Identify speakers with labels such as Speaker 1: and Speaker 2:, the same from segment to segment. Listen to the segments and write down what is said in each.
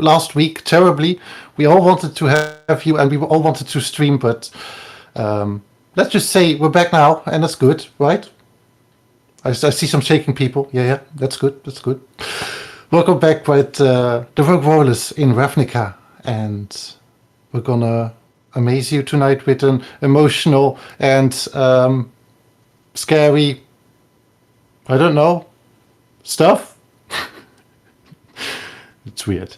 Speaker 1: last week terribly. We all wanted to have you, and we all wanted to stream, but let's just say we're back now, and that's good, right? I see some shaking people. Yeah, that's good. That's good. Welcome back with the Rogue Rollers in Ravnica, and we're gonna amaze you tonight with an emotional and scary, I don't know, stuff. It's weird.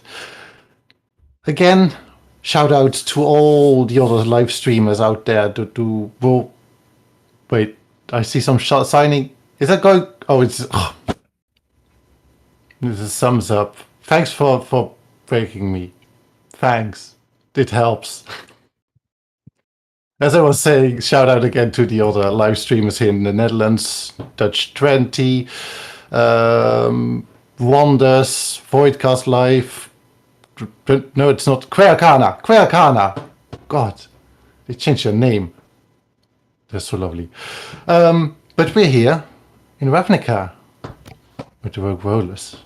Speaker 1: Again, shout out to all the other live streamers out there well, wait, I see some signing. Is that going? Oh, it's. Oh. This is a thumbs up. Thanks for breaking me. Thanks. It helps. As I was saying, shout out again to the other live streamers here in the Netherlands. Dutch 20, Wonders, Voidcast Live. No, it's not. Queercana. God, they changed their name. They're so lovely. But we're here in Ravnica with the Rogue Rollers.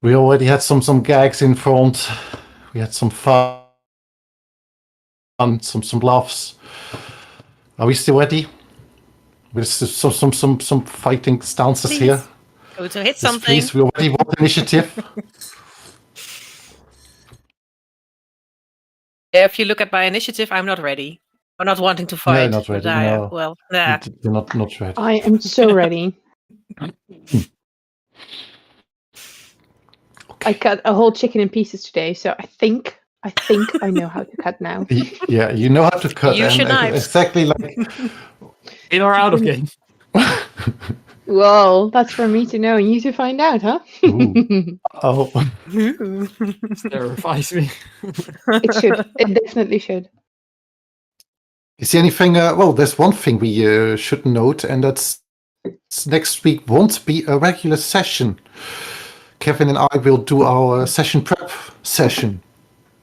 Speaker 1: We already had some gags in front. We had some fun, some laughs. Are we still ready? With some fighting stances
Speaker 2: Please.
Speaker 1: here.
Speaker 2: Go to hit
Speaker 1: Yes,
Speaker 2: something.
Speaker 1: please, we already want initiative.
Speaker 2: If you look at my initiative, I'm not ready. I'm not wanting to fight.
Speaker 1: not ready,
Speaker 2: but
Speaker 1: no.
Speaker 2: Well, nah.
Speaker 1: You're not ready.
Speaker 3: I am so ready. I cut a whole chicken in pieces today, so I think I know how to cut now.
Speaker 1: Yeah, you know how to cut.
Speaker 2: Use your
Speaker 1: and
Speaker 2: knives.
Speaker 1: exactly like
Speaker 4: In or out of game?
Speaker 3: Well, that's for me to know and you to find out, huh?
Speaker 1: Ooh. Oh,
Speaker 4: Terrifies me.
Speaker 3: It should. It definitely should.
Speaker 1: is there anything? Well, there's one thing we should note, and that's next week won't be a regular session. Kevin and I will do our session prep session.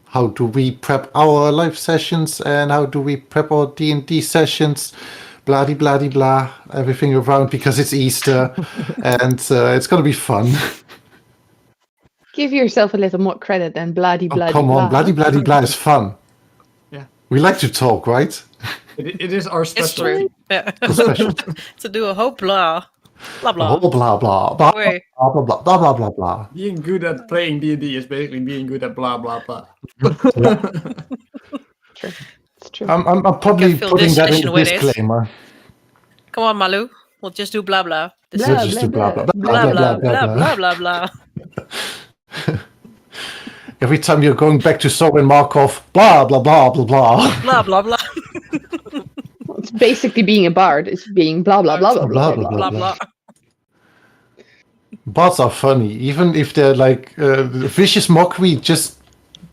Speaker 1: How do we prep our live sessions, and how do we prep our D&D sessions? Blah blah blah, everything around, because it's Easter, and it's gonna be fun.
Speaker 3: Give yourself a little more credit than bloody
Speaker 1: Oh,
Speaker 3: bloody.
Speaker 1: come on, bloody blah is fun.
Speaker 4: Yeah.
Speaker 1: We like to talk, right?
Speaker 4: It is our
Speaker 2: It's
Speaker 4: specialty.
Speaker 2: true. Yeah.
Speaker 1: Special.
Speaker 2: To do a whole blah. Blah blah.
Speaker 1: Oh, blah blah blah
Speaker 2: Wait.
Speaker 1: blah blah blah blah blah blah.
Speaker 4: Being good at playing D&D is basically being good at blah blah blah.
Speaker 3: True. It's true.
Speaker 1: I'm probably
Speaker 2: can fill
Speaker 1: putting
Speaker 2: this
Speaker 1: that in
Speaker 2: session
Speaker 1: the
Speaker 2: with it.
Speaker 1: disclaimer.
Speaker 2: Come on, Malu. We'll just do blah blah. This
Speaker 1: We'll
Speaker 3: Blah,
Speaker 1: just
Speaker 3: blah,
Speaker 1: do blah
Speaker 3: blah.
Speaker 1: blah
Speaker 2: blah blah blah blah blah.
Speaker 1: Every time you're going back to Soren Markov, blah blah blah blah blah.
Speaker 2: Blah blah blah
Speaker 3: It's basically being a bard. It's being blah blah blah blah blah
Speaker 1: Blah,
Speaker 3: blah.
Speaker 2: blah blah.
Speaker 1: Bards are funny, even if they're like vicious mockery. Just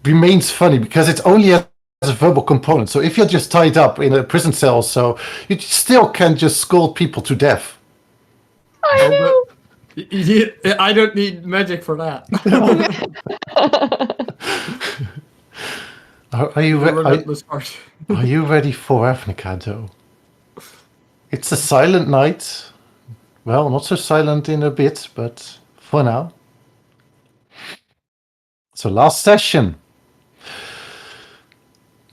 Speaker 1: remains funny because it's only as a verbal component. So if you're just tied up in a prison cell, so you still can just scold people to death.
Speaker 3: I know.
Speaker 4: I don't need magic for that.
Speaker 1: Are you
Speaker 4: Relentless art.
Speaker 1: are you ready for Ravnica, though? It's a silent night. Well, not so silent in a bit, but for now. So last session.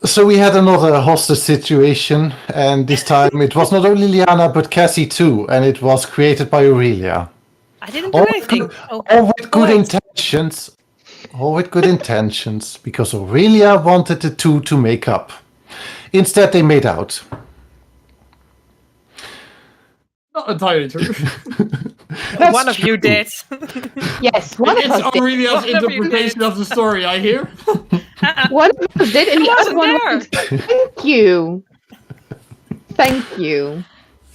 Speaker 1: So we had another hostage situation, and this time it was not only Liana but Cassie too, and it was created by Aurelia.
Speaker 2: I didn't do
Speaker 1: All
Speaker 2: anything.
Speaker 1: good-
Speaker 2: Oh,
Speaker 1: all with good
Speaker 2: wait.
Speaker 1: intentions. All with good intentions, because Aurelia wanted the two to make up. Instead, they made out.
Speaker 4: Not entirely true.
Speaker 2: One of you did.
Speaker 3: Yes, one of
Speaker 4: It's
Speaker 3: us did.
Speaker 4: Aurelia's
Speaker 2: One of you
Speaker 4: interpretation of the story, I hear.
Speaker 3: One of us did, and the other
Speaker 2: wasn't
Speaker 3: one
Speaker 2: there.
Speaker 3: went. Thank you. Thank you.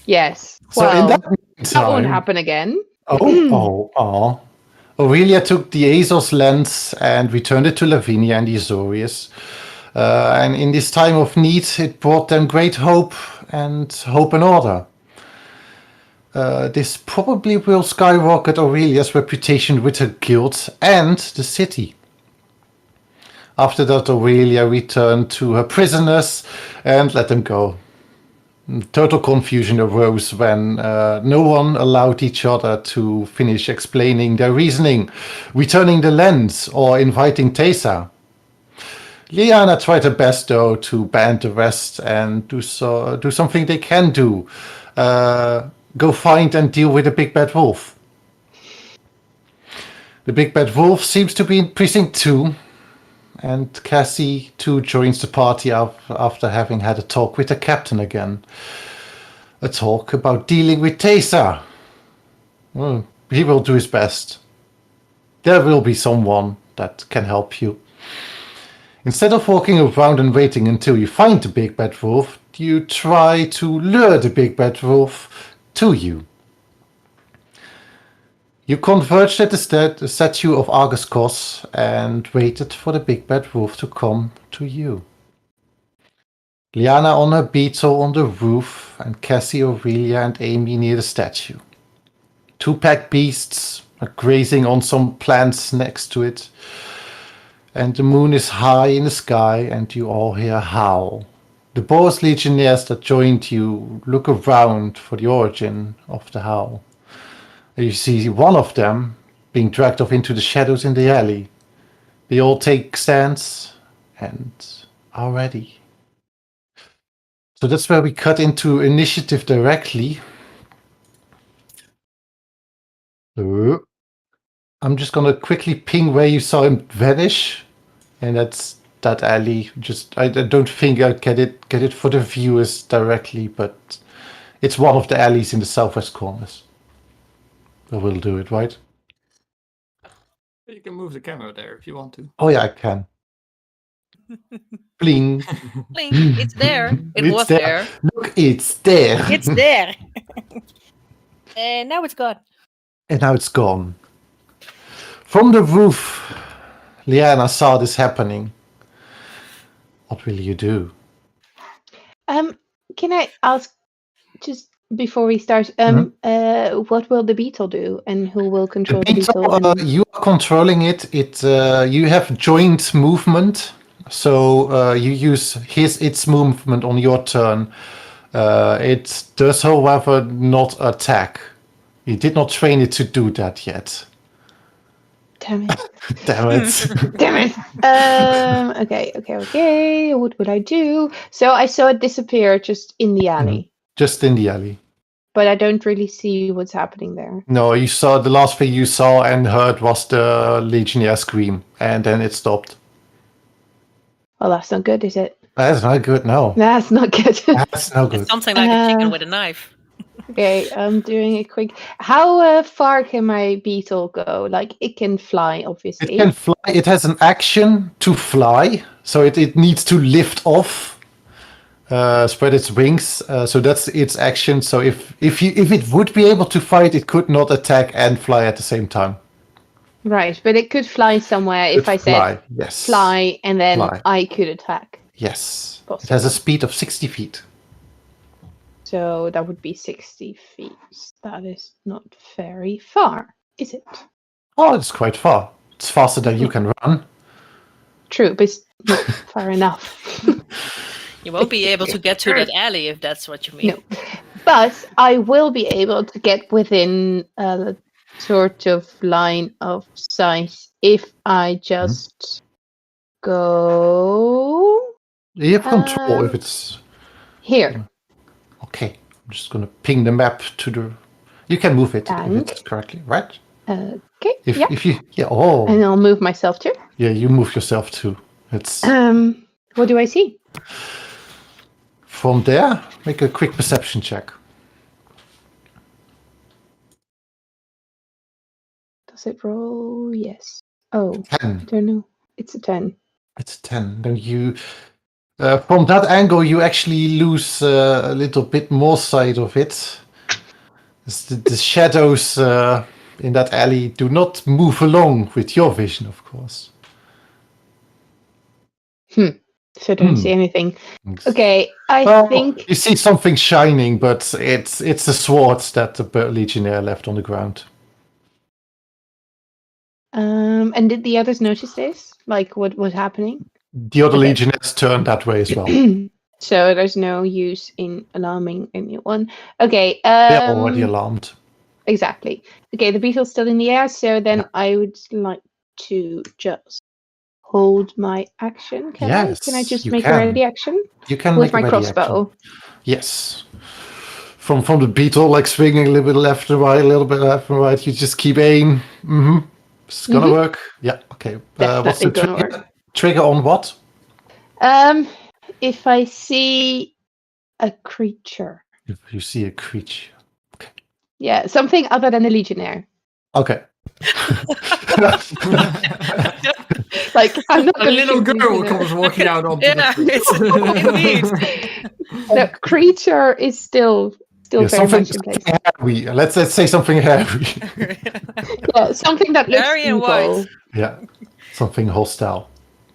Speaker 3: Yes.
Speaker 1: So
Speaker 3: Well,
Speaker 1: in that
Speaker 3: that won't
Speaker 1: time,
Speaker 3: happen again.
Speaker 1: oh. Aurelia took the Azos lens and returned it to Lavinia and the Azorius. And in this time of need, it brought them great hope and order. This probably will skyrocket Aurelia's reputation with her guild and the city. After that, Aurelia returned to her prisoners and let them go. Total confusion arose when no one allowed each other to finish explaining their reasoning, returning the lens, or inviting Tessa. Liana tried her best, though, to band the rest and do something they can do. Go find and deal with the big bad wolf. The big bad wolf seems to be in precinct 2, and Cassie too joins the party after having had a talk with the captain again. A talk about dealing with Tessa. Well, he will do his best. There will be someone that can help you. Instead of walking around and waiting until you find the big bad wolf, you try to lure the big bad wolf to you. You converged at the statue of Argus Kos and waited for the big bad wolf to come to you. Liana on her beetle on the roof, and Cassie, Aurelia, and Amy near the statue. 2 pack beasts are grazing on some plants next to it, and the moon is high in the sky, and you all hear howl. The Boros legionnaires that joined you look around for the origin of the howl. You see one of them being dragged off into the shadows in the alley. They all take stands and are ready. So that's where we cut into initiative directly. I'm just gonna quickly ping where you saw him vanish, and that's that alley. I don't think I get it for the viewers directly, but it's one of the alleys in the southwest corners. I will do it, right?
Speaker 4: You can move the camera there if you want to.
Speaker 1: Oh yeah, I can. Bling.
Speaker 2: Blink, it's there. It
Speaker 1: It's
Speaker 2: was
Speaker 1: there.
Speaker 2: there.
Speaker 1: Look, it's there.
Speaker 2: It's there. And now it's gone.
Speaker 1: And now it's gone. From the roof, Liana saw this happening. What will you do?
Speaker 3: Can I ask, just before we start, what will the beetle do, and who will control the beetle? And...
Speaker 1: you are controlling it. You have joint movement, so you use its movement on your turn. It does, however, not attack. You did not train it to do that yet.
Speaker 3: Damn it.
Speaker 1: Damn it.
Speaker 3: Damn it. Okay. What would I do? So I saw it disappear just in the alley.
Speaker 1: Just in the alley.
Speaker 3: But I don't really see what's happening there.
Speaker 1: No, you saw the last thing you saw and heard was the Legionnaire scream, and then it stopped.
Speaker 3: Well, that's not good, is it?
Speaker 1: That's not good, no.
Speaker 3: That's not good.
Speaker 1: That's no good.
Speaker 2: It's something like a chicken with a knife.
Speaker 3: Okay, I'm doing a quick... How far can my beetle go? Like, it can fly, obviously.
Speaker 1: It can fly. It has an action to fly, so it needs to lift off, spread its wings. So that's its action. So if it would be able to fight, it could not attack and fly at the same time.
Speaker 3: Right, but it could fly somewhere if I said
Speaker 1: yes.
Speaker 3: fly, and then
Speaker 1: Fly.
Speaker 3: I could attack.
Speaker 1: Yes.
Speaker 3: Possible.
Speaker 1: It has a speed of 60 feet.
Speaker 3: So that would be 60 feet. That is not very far, is it?
Speaker 1: Oh, it's quite far. It's faster than you can run.
Speaker 3: True, but it's not far enough.
Speaker 2: You won't be able to get to that alley if that's what you mean.
Speaker 3: No. But I will be able to get within a sort of line of sight if I just go
Speaker 1: You have control if it's...
Speaker 3: here.
Speaker 1: Okay, I'm just going to ping the map to the... You can move it
Speaker 3: And?
Speaker 1: if it's correctly, right?
Speaker 3: Okay,
Speaker 1: If you... Yeah, oh.
Speaker 3: And I'll move myself too.
Speaker 1: Yeah, you move yourself too. It's...
Speaker 3: What do I see?
Speaker 1: From there, make a quick perception check.
Speaker 3: Does it roll? Yes. Oh,
Speaker 1: 10.
Speaker 3: I don't know. It's a 10.
Speaker 1: It's 10. Then you... from that angle, you actually lose a little bit more sight of it. The shadows in that alley do not move along with your vision, of course.
Speaker 3: So I don't see anything. Okay, I
Speaker 1: Well,
Speaker 3: think...
Speaker 1: you see something shining, but it's the swords that the Legionnaire left on the ground.
Speaker 3: And did the others notice this? Like what was happening?
Speaker 1: The other
Speaker 3: Okay.
Speaker 1: Legionnaires turned that way as well.
Speaker 3: So there's no use in alarming anyone. Okay.
Speaker 1: They're already alarmed.
Speaker 3: Exactly. Okay, the beetle's still in the air, so then I would like to just hold my action. Can I? Can I
Speaker 1: Yes,
Speaker 3: just
Speaker 1: you
Speaker 3: make
Speaker 1: can.
Speaker 3: a ready action?
Speaker 1: You can
Speaker 3: With
Speaker 1: make
Speaker 3: my
Speaker 1: a ready
Speaker 3: crossbow.
Speaker 1: action. Yes. From the beetle, like swinging a little bit left and right, a little bit left and right. You just keep aim. Mm-hmm. It's gonna work. Yeah. Okay. What's the
Speaker 3: Definitely gonna work.
Speaker 1: trigger on what?
Speaker 3: If I see a creature.
Speaker 1: If you see a creature.
Speaker 3: Yeah, something other than a legionnaire.
Speaker 1: Okay.
Speaker 3: Like I'm not
Speaker 4: A
Speaker 3: gonna
Speaker 4: little
Speaker 3: shoot
Speaker 4: girl
Speaker 3: legionnaire.
Speaker 4: comes walking out onto
Speaker 2: Yeah,
Speaker 4: the street.
Speaker 2: indeed.
Speaker 3: No, creature is still
Speaker 1: Yeah,
Speaker 3: very much in place.
Speaker 1: hairy. Let's say something hairy.
Speaker 3: Yeah, something that looks
Speaker 2: Hairy and
Speaker 3: evil.
Speaker 2: white.
Speaker 1: Yeah. Something hostile.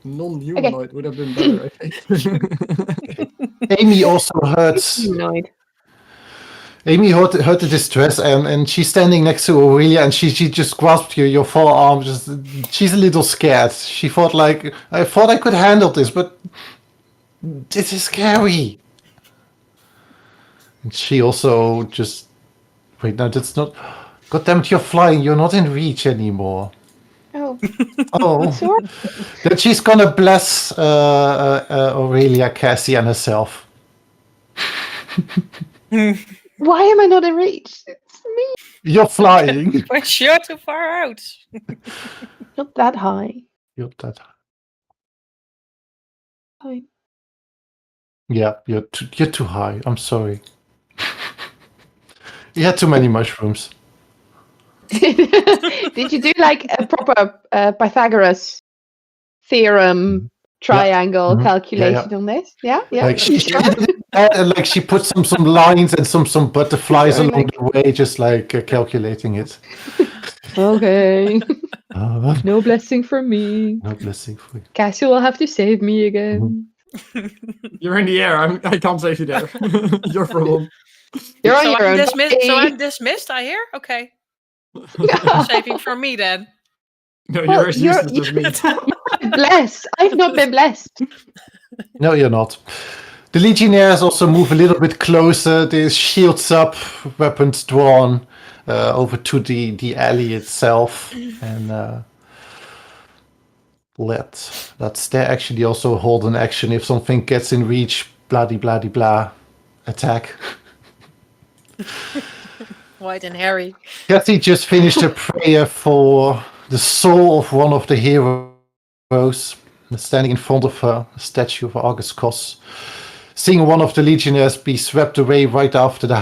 Speaker 4: Non-humanoid would have been better, I think.
Speaker 1: Amy also hurts.
Speaker 3: Humanoid.
Speaker 1: Amy heard the distress, and she's standing next to Aurelia, and she just grasped your forearm. She's a little scared. She thought I thought I could handle this, but this is scary. And she also just wait. No, that's not. God damn it! You're flying. You're not in reach anymore.
Speaker 3: Oh,
Speaker 1: Oh,
Speaker 3: sorry.
Speaker 1: then she's gonna bless Aurelia, Cassie, and herself.
Speaker 3: Why am I not in reach? It's me.
Speaker 1: You're flying.
Speaker 2: But you're too far out.
Speaker 3: Not that high.
Speaker 1: You're that.
Speaker 3: Fine.
Speaker 1: Yeah, you're too high. I'm sorry. You had too many mushrooms.
Speaker 3: Did you do like a proper Pythagoras theorem triangle
Speaker 1: Mhm.
Speaker 3: calculation on this? Yeah, yeah.
Speaker 1: Like she like she put some lines and some butterflies
Speaker 3: Or
Speaker 1: along the way, just like calculating it.
Speaker 3: Okay.
Speaker 1: Uh,
Speaker 3: No blessing from me.
Speaker 1: no blessing for you.
Speaker 3: Cassie will have to save me again.
Speaker 4: You're in the air. I can't save you there. Your problem.
Speaker 3: You're on
Speaker 2: So
Speaker 3: your
Speaker 2: I'm
Speaker 3: own.
Speaker 2: dismissed. So
Speaker 3: buddy.
Speaker 2: I'm dismissed. I hear. Okay, saving from me then.
Speaker 4: No,
Speaker 3: Well,
Speaker 4: you're as
Speaker 3: you're-
Speaker 4: useless as me.
Speaker 3: Blessed. I've not been blessed.
Speaker 1: No, you're not. The Legionnaires also move a little bit closer. There's shields up, weapons drawn, over to the alley itself, and that's there. Actually, also hold an action if something gets in reach. Blah de blah de blah. Attack.
Speaker 2: White and hairy.
Speaker 1: Kathy just finished a prayer for the soul of one of the heroes. Standing in front of her, a statue of Argus Cos. Seeing one of the Legionnaires be swept away right after the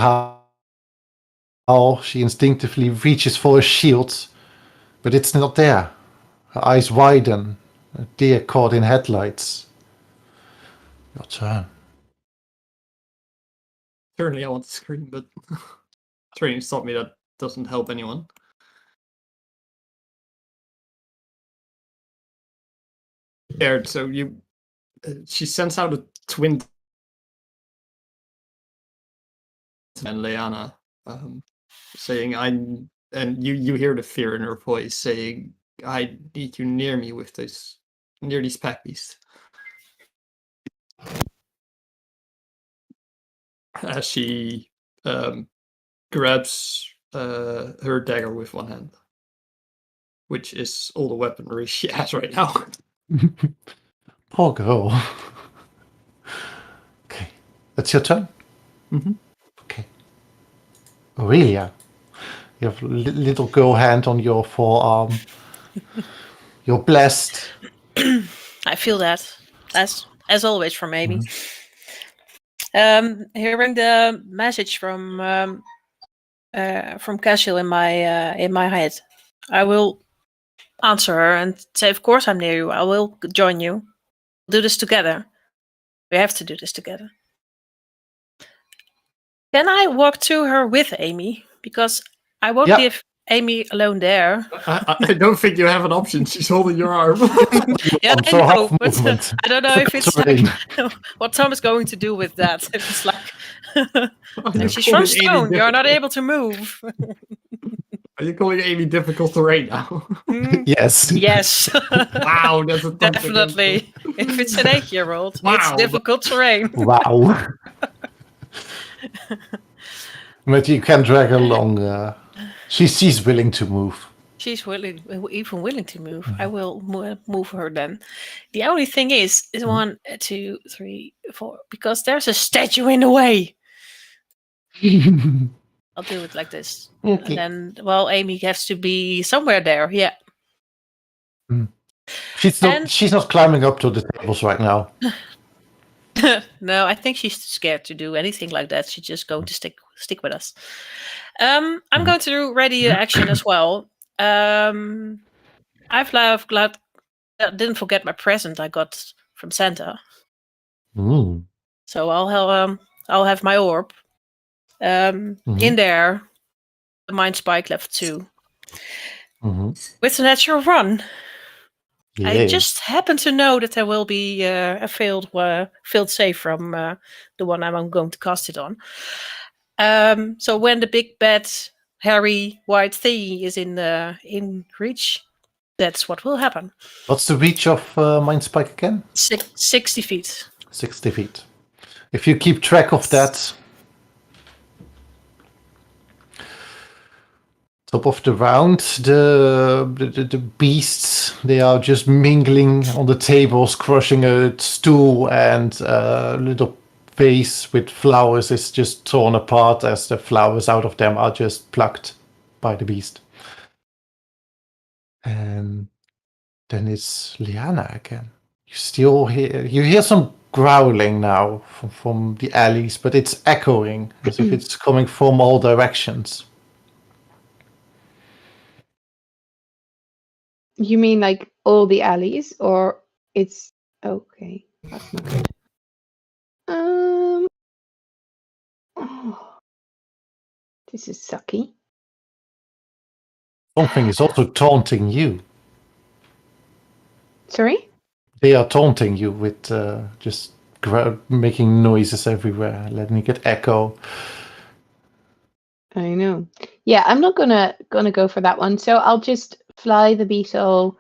Speaker 1: howl, she instinctively reaches for a shield, but it's not there. Her eyes widen, a deer caught in headlights. Your turn.
Speaker 4: Certainly I want to scream, but training taught me that doesn't help anyone. There, so she sends out a twin and Leanna saying and you hear the fear in her voice saying, I need you near me with this, near these pack beasts. As she grabs her dagger with one hand, which is all the weaponry she has right now.
Speaker 1: Poor girl. Okay, that's your turn?
Speaker 4: Mhm.
Speaker 1: Okay. Aurelia, you have a little girl hand on your forearm. You're blessed.
Speaker 2: I feel that. As always from Amy. Hearing the message from Cassiel in my head, I will answer her and say, "Of course, I'm near you. I will join you. We'll do this together. We have to do this together." Can I walk to her with Amy? Because I won't
Speaker 1: Yeah.
Speaker 2: leave Amy alone there.
Speaker 4: I don't think you have an option. She's holding your arm.
Speaker 2: Yeah,
Speaker 1: So
Speaker 2: I know,
Speaker 1: half
Speaker 2: but
Speaker 1: movement.
Speaker 2: I don't know if it's
Speaker 1: Terrain.
Speaker 2: like, what Tom is going to do with that. If it's like,
Speaker 4: You're
Speaker 2: she's from
Speaker 4: calling Amy
Speaker 2: stone. You're not
Speaker 4: difficult.
Speaker 2: able to move.
Speaker 4: Are you calling Amy difficult terrain now?
Speaker 1: Yes.
Speaker 2: Yes,
Speaker 4: Wow, that's a tough
Speaker 2: definitely. If it's an 8-year-old, it's
Speaker 4: Wow.
Speaker 2: difficult terrain.
Speaker 1: Wow. But you can drag her along. She's willing to move.
Speaker 2: She's even willing to move. I will move her then. The only thing is 1, 2, 3, 4, because there's a statue in the way. I'll do it like this.
Speaker 1: Okay.
Speaker 2: And then, Amy has to be somewhere there. Yeah.
Speaker 1: She's not climbing up to the tables right now.
Speaker 2: No, I think she's scared to do anything like that. She's just going to stick with us. I'm going to do ready action as well. Didn't forget my present I got from Santa. So I'll have my orb. In there, the mind spike level 2. With a natural run.
Speaker 1: Yay.
Speaker 2: I just happen to know that there will be a failed save from the one I'm going to cast it on. So when the big bad hairy white thingy is in reach, that's what will happen.
Speaker 1: What's the reach of Mind Spike again?
Speaker 2: 60 feet.
Speaker 1: 60 feet. If you keep track of that, top of the round, the beasts, they are just mingling on the tables, crushing a stool, and a little vase with flowers is just torn apart as the flowers out of them are just plucked by the beast. And then it's Liana again. You hear some growling now from the alleys, but it's echoing as if it's coming from all directions.
Speaker 3: You mean like all the alleys, or it's okay? That's not good. Oh, this is sucky.
Speaker 1: Something is also taunting you.
Speaker 3: Sorry?
Speaker 1: They are taunting you with just making noises everywhere, letting it get echo.
Speaker 3: I know. Yeah, I'm not gonna go for that one. So I'll just fly the beetle,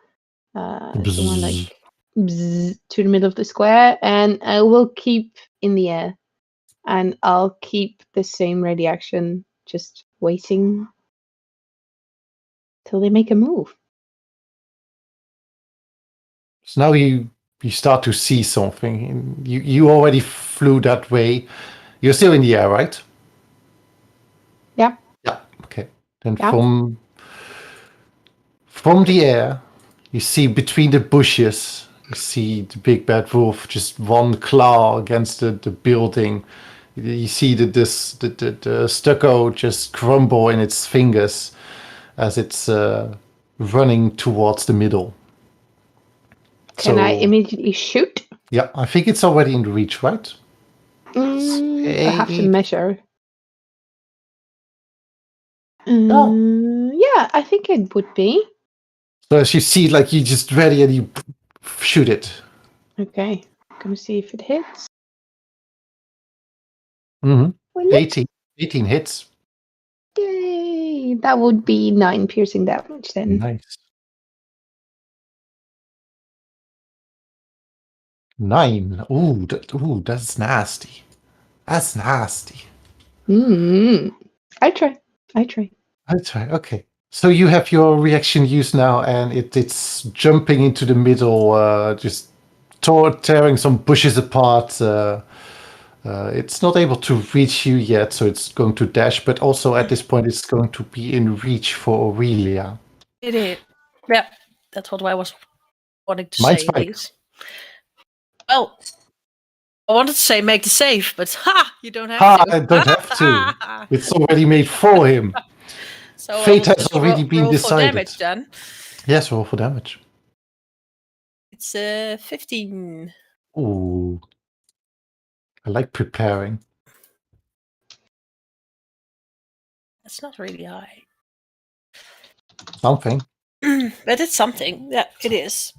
Speaker 3: someone like bzz, to the middle of the square, and I will keep in the air, and I'll keep the same ready action, just waiting till they make a move.
Speaker 1: So now you start to see something. You already flew that way. You're still in the air, right?
Speaker 3: Yeah.
Speaker 1: Yeah. Okay. Then
Speaker 3: Yeah.
Speaker 1: from the air, you see between the bushes, you see the big bad wolf just one claw against the building. You see the stucco just crumble in its fingers as it's running towards the middle.
Speaker 3: Can I immediately shoot?
Speaker 1: Yeah, I think it's already in reach, right?
Speaker 3: I have to measure.
Speaker 1: Oh.
Speaker 3: Yeah, I think it would be.
Speaker 1: So as you see, like you just ready and you shoot it.
Speaker 3: Okay, I'm gonna see if it hits.
Speaker 1: Mm-hmm.
Speaker 3: Will it?
Speaker 1: 18 hits.
Speaker 3: Yay! That would be 9 piercing damage then.
Speaker 1: Nice. 9. Ooh, that's nasty. That's nasty.
Speaker 3: I try.
Speaker 1: That's right. Okay. So you have your reaction used now, and it's jumping into the middle, just tearing some bushes apart. It's not able to reach you yet, so it's going to dash. But also at this point, it's going to be in reach for Aurelia.
Speaker 2: It is. Yeah, that's what I was wanting to
Speaker 1: Mind
Speaker 2: say.
Speaker 1: spike.
Speaker 2: Please. Well, I wanted to say make the save, but you don't have to.
Speaker 1: I don't have to. It's already made for him.
Speaker 2: So
Speaker 1: Fate
Speaker 2: I'll
Speaker 1: has
Speaker 2: just
Speaker 1: already been
Speaker 2: roll
Speaker 1: decided.
Speaker 2: For damage then.
Speaker 1: Yes, roll for damage.
Speaker 2: It's 15.
Speaker 1: Ooh. I like preparing.
Speaker 2: That's not really high.
Speaker 1: Something.
Speaker 2: But it's something. Yeah, it is.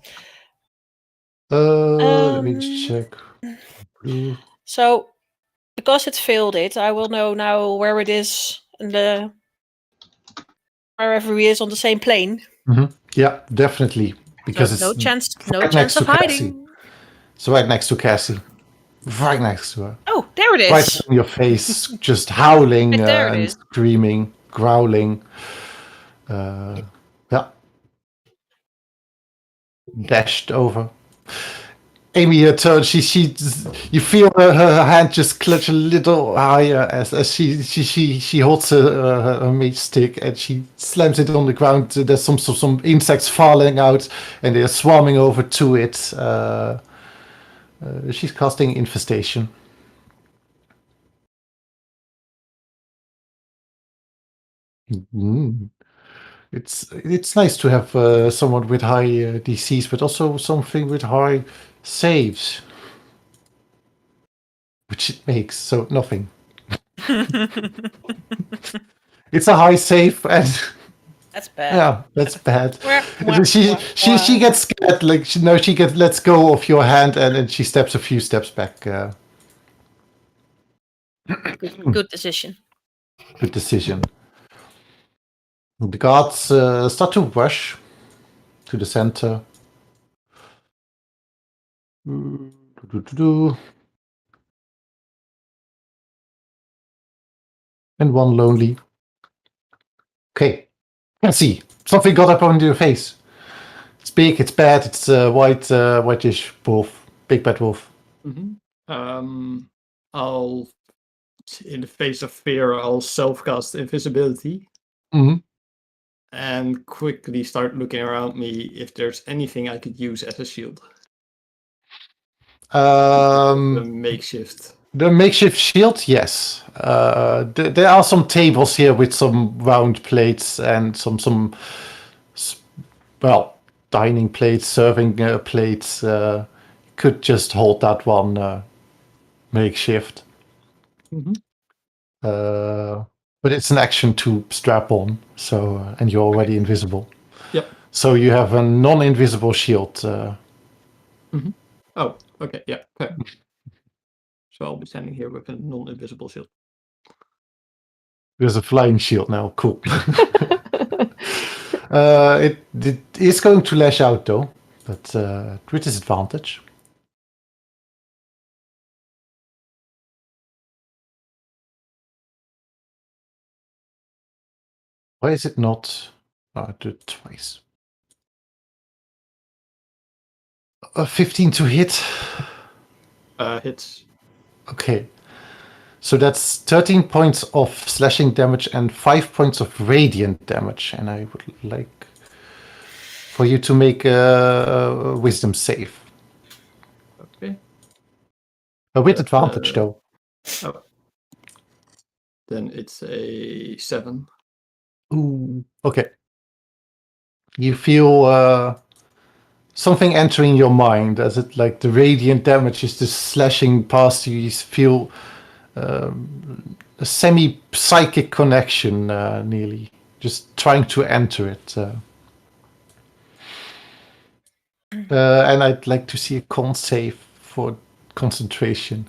Speaker 1: Let me check.
Speaker 2: So, because it failed it, I will know now where it is and wherever he is on the same plane.
Speaker 1: Mm-hmm. Yeah, definitely. Because
Speaker 2: So
Speaker 1: it's
Speaker 2: no chance
Speaker 1: next
Speaker 2: of
Speaker 1: to Cassie.
Speaker 2: hiding.
Speaker 1: It's right next to Cassie. Right next to her.
Speaker 2: Oh, there it
Speaker 1: Right
Speaker 2: is.
Speaker 1: in your face, just howling
Speaker 2: Right there it
Speaker 1: and
Speaker 2: is.
Speaker 1: screaming, growling. Yeah. Dashed over. Amy turns. You feel her hand just clutch a little higher as she holds her mage stick and she slams it on the ground. There's some insects falling out and they're swarming over to it. She's casting infestation. Mm. It's nice to have someone with high DCs, but also something with high saves, which it makes. So nothing. It's a high save, and
Speaker 2: That's bad.
Speaker 1: yeah, that's bad.
Speaker 2: Wah,
Speaker 1: She gets scared. Like she gets lets go of your hand, and then she steps a few steps back.
Speaker 2: Good decision.
Speaker 1: Good decision. The guards start to rush to the center. And one lonely. Okay, let's see. Something got up on your face. It's big, it's bad, it's whitish wolf. Big bad wolf.
Speaker 4: I'll, in the face of fear, I'll self-cast invisibility.
Speaker 1: Mm-hmm.
Speaker 4: And quickly start looking around me if there's anything I could use as a shield. The makeshift.
Speaker 1: The makeshift shield, yes. There are some tables here with some round plates and some dining plates, serving plates. Could just hold that one makeshift. But it's an action to strap on, so and you're already invisible.
Speaker 4: Yep.
Speaker 1: So you have a non-invisible shield.
Speaker 4: Oh, okay, yeah. Okay. So I'll be standing here with a non-invisible shield.
Speaker 1: There's a flying shield now. Cool. It is going to lash out though, but with disadvantage. Why is it not? I do it twice. 15 to hit.
Speaker 4: Hits.
Speaker 1: Okay. So that's 13 points of slashing damage and 5 points of radiant damage. And I would like for you to make a wisdom save.
Speaker 4: Okay.
Speaker 1: With advantage though.
Speaker 4: Oh. Then it's a 7.
Speaker 1: Ooh. Okay. You feel something entering your mind as it like the radiant damage is just slashing past you. You feel a semi-psychic connection nearly, just trying to enter it. And I'd like to see a con save for concentration.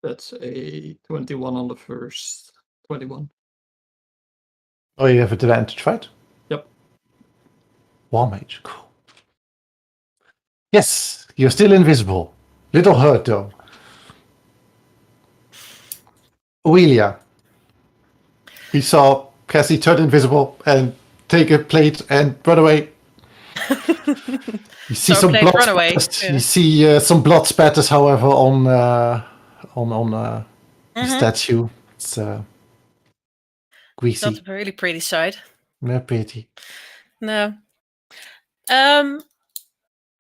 Speaker 4: That's a 21 on the first. 21.
Speaker 1: Oh, you have advantage, right?
Speaker 4: Yep.
Speaker 1: War mage, cool. Yes, you're still invisible. Little hurt though. Aurelia. We saw Cassie turn invisible and take a plate and run away. You see some blood spatters. Yeah. You see some blood spatters, however, on the statue. It's greasy.
Speaker 2: Not a really pretty sight.
Speaker 1: Not pretty.
Speaker 2: No. I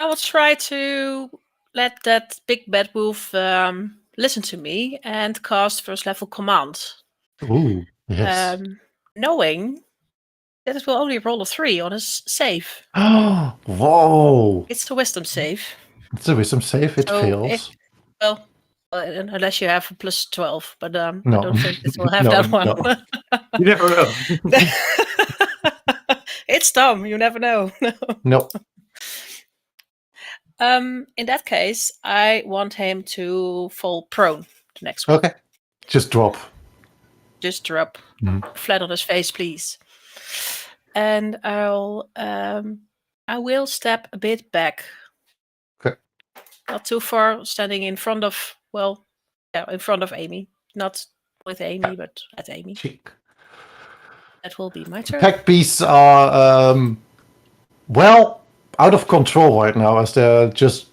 Speaker 2: will try to let that big bad wolf listen to me and cast first level command.
Speaker 1: Ooh, yes.
Speaker 2: Knowing that it will only roll a 3 on his save.
Speaker 1: Oh, whoa!
Speaker 2: It's the wisdom save.
Speaker 1: It's a wisdom save. It fails.
Speaker 2: Unless you have a plus 12, but
Speaker 1: no.
Speaker 2: I don't think it will have that one.
Speaker 1: No.
Speaker 4: You never know.
Speaker 2: It's dumb. You never know.
Speaker 1: No.
Speaker 2: In that case, I want him to fall prone the next one.
Speaker 1: Okay. Just drop.
Speaker 2: Just drop flat on his face, please. and I will step a bit back.
Speaker 1: Okay.
Speaker 2: Not too far, standing in front of in front of Amy. Not with Amy, but at Amy.
Speaker 1: Cheek.
Speaker 2: That will be my turn.
Speaker 1: Pack beasts are out of control right now as they're just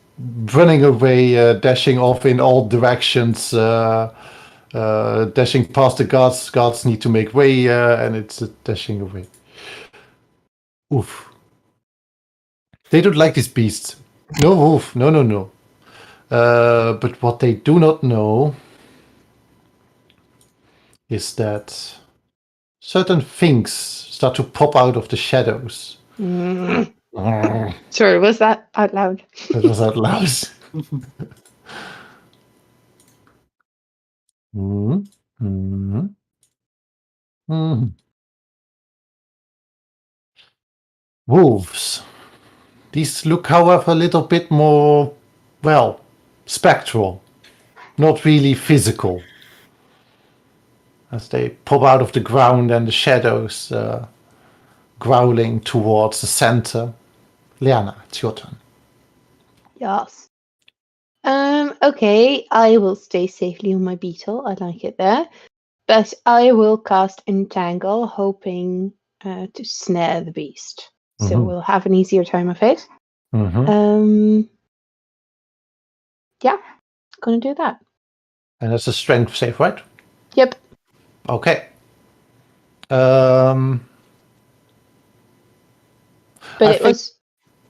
Speaker 1: running away, dashing off in all directions, dashing past the guards. Guards need to make way, and it's dashing away. Oof. They don't like these beasts. No, wolf. No. But what they do not know is that certain things start to pop out of the shadows.
Speaker 3: Sorry, was that out loud?
Speaker 1: That was out loud. Wolves. These look, however, a little bit more, spectral. Not really physical. As they pop out of the ground and the shadows growling towards the center. Liana, it's your turn.
Speaker 3: Yes. Okay, I will stay safely on my beetle. I like it there. But I will cast Entangle, hoping to snare the beast. So we'll have an easier time of it. Yeah, gonna do that.
Speaker 1: And it's a strength save, right?
Speaker 3: Yep.
Speaker 1: Okay.
Speaker 3: But it was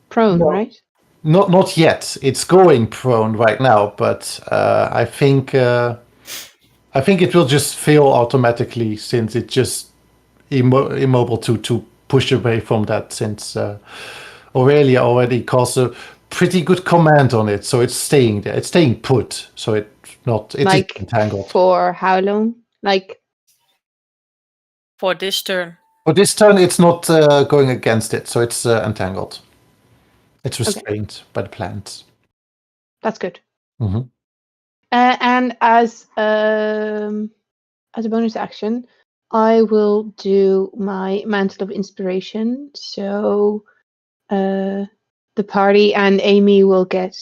Speaker 3: prone, right?
Speaker 1: Not yet. It's going prone right now, but I think it will just fail automatically since it's just immobile to push away from that. Since Aurelia already caused a pretty good command on it, so it's staying there. It's staying put, so it's not. It's
Speaker 3: like
Speaker 1: entangled.
Speaker 3: For how long? Like
Speaker 2: for this turn.
Speaker 1: For this turn, it's not going against it, so it's entangled. It's restrained by the plants.
Speaker 3: That's good. And as a bonus action, I will do my Mantle of Inspiration. So the party and Amy will get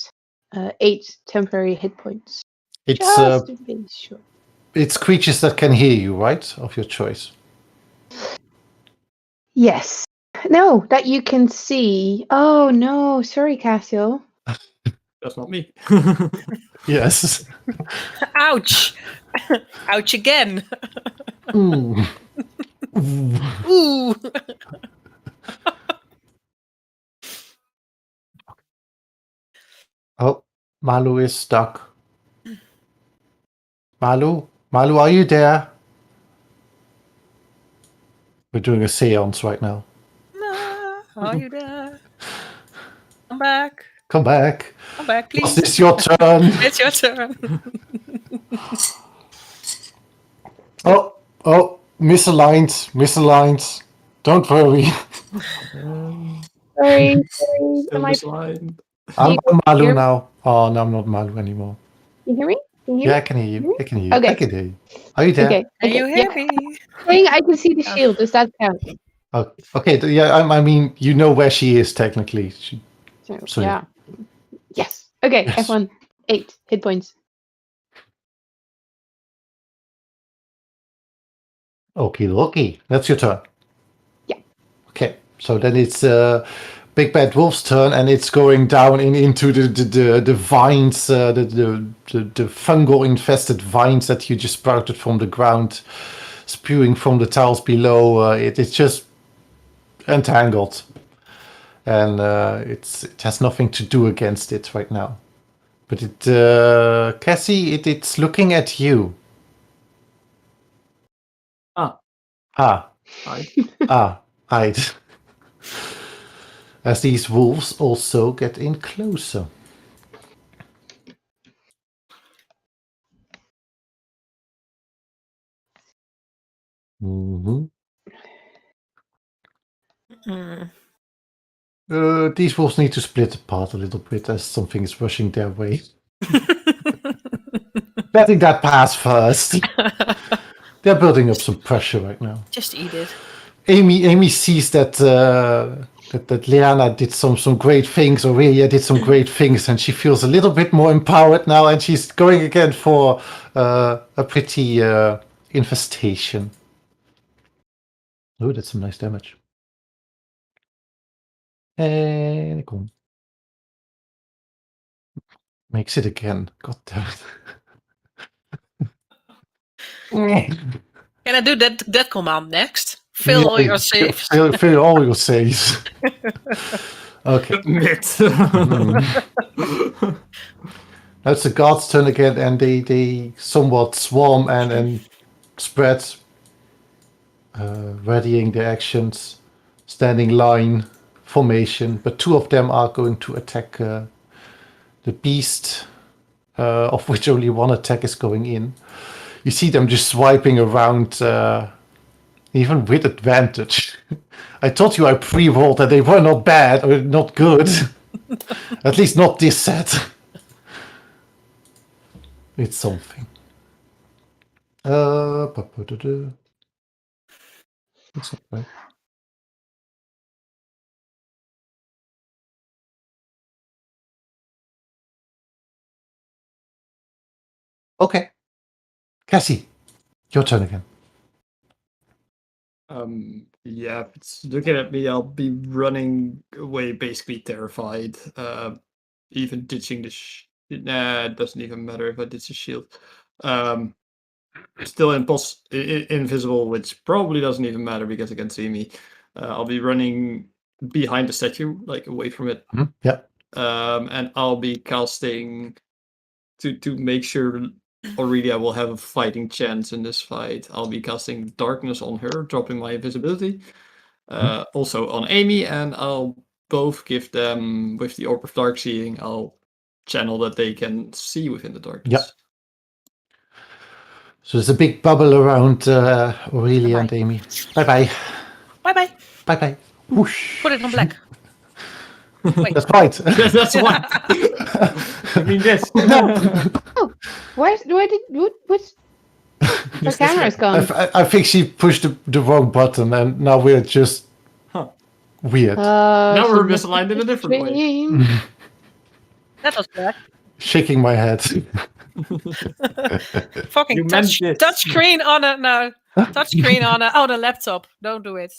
Speaker 3: 8 temporary hit points. Just to be sure.
Speaker 1: It's creatures that can hear you, right? Of your choice.
Speaker 3: Yes. No, that you can see. Oh no, sorry, Cassio.
Speaker 4: That's not me.
Speaker 1: Yes.
Speaker 2: Ouch! Ouch again.
Speaker 1: Ooh.
Speaker 2: Ooh.
Speaker 1: Oh, Malu is stuck. Malu, are you there? We're doing a seance right now.
Speaker 2: Are you there? Come back.
Speaker 1: Come back.
Speaker 2: Come back, please.
Speaker 1: Was this your turn?
Speaker 2: It's your turn.
Speaker 1: Oh, misaligned. Don't worry.
Speaker 3: Sorry.
Speaker 4: Still misaligned.
Speaker 1: I'm Malu
Speaker 3: hear me?
Speaker 1: now. Oh, no, I'm not Malu anymore.
Speaker 3: You hear me?
Speaker 1: Yeah, I can hear you. I can hear you.
Speaker 3: Okay.
Speaker 1: I can hear you. Are you there?
Speaker 3: Okay.
Speaker 2: Can you hear me?
Speaker 3: Saying I can see the shield. Does that count?
Speaker 1: Oh, okay. Yeah, I mean, you know where she is technically. So
Speaker 3: yeah. Yes. Okay.
Speaker 1: Yes.
Speaker 3: F1. 8 hit points.
Speaker 1: Okay. That's your turn.
Speaker 3: Yeah.
Speaker 1: Okay. So then it's Big Bad Wolf's turn, and it's going down into the vines, the fungal infested vines that you just sprouted from the ground, spewing from the tiles below. It's just entangled, and it has nothing to do against it right now. But Cassie, it's looking at you. Hide. As these wolves also get in closer. These wolves need to split apart a little bit as something is rushing their way. Letting that pass first. They're building up some pressure right now.
Speaker 2: Just eat it.
Speaker 1: Amy sees that that Liana did some great things, Aurelia did some great things, and she feels a little bit more empowered now, and she's going again for a pretty infestation. Oh, that's some nice damage. And come. Makes it again. God damn it.
Speaker 2: Can I do that command next? Fill all your saves.
Speaker 1: Fill all your saves. Okay.
Speaker 4: Admit.
Speaker 1: Now it's the guards' turn again, and they somewhat swarm and spread, readying their actions, standing line, formation. But 2 of them are going to attack the beast, of which only 1 attack is going in. You see them just swiping around, even with advantage. I told you I pre-rolled that they were not bad or not good. At least not this set. It's something. It's not bad. Okay. Cassie, your turn again.
Speaker 4: Yeah, if it's looking at me, I'll be running away, basically terrified. Even ditching the nah, it doesn't even matter if I ditch the shield. Still invisible, which probably doesn't even matter because it can see me. I'll be running behind the statue, like away from it.
Speaker 1: Yeah.
Speaker 4: And I'll be casting to make sure Aurelia will have a fighting chance in this fight. I'll be casting darkness on her, dropping my invisibility. Also on Amy, and I'll both give them, with the Orb of Dark Seeing, I'll channel that they can see within the darkness.
Speaker 1: Yeah. So there's a big bubble around Aurelia and Amy. Bye-bye.
Speaker 2: Bye-bye.
Speaker 1: Bye-bye. Whoosh.
Speaker 2: Put it on black. Wait.
Speaker 1: That's right.
Speaker 4: That's why. I mean, this.
Speaker 3: Oh, where did what's her camera's gone?
Speaker 1: I think she pushed the wrong button, and now we're just weird.
Speaker 4: Now
Speaker 3: She
Speaker 4: we're
Speaker 3: must
Speaker 4: misaligned in a different way.
Speaker 3: dream.
Speaker 2: That was black.
Speaker 1: Shaking my head.
Speaker 2: Fucking
Speaker 4: You meant this.
Speaker 2: touch screen on a no. Touch screen on a laptop. Don't do it.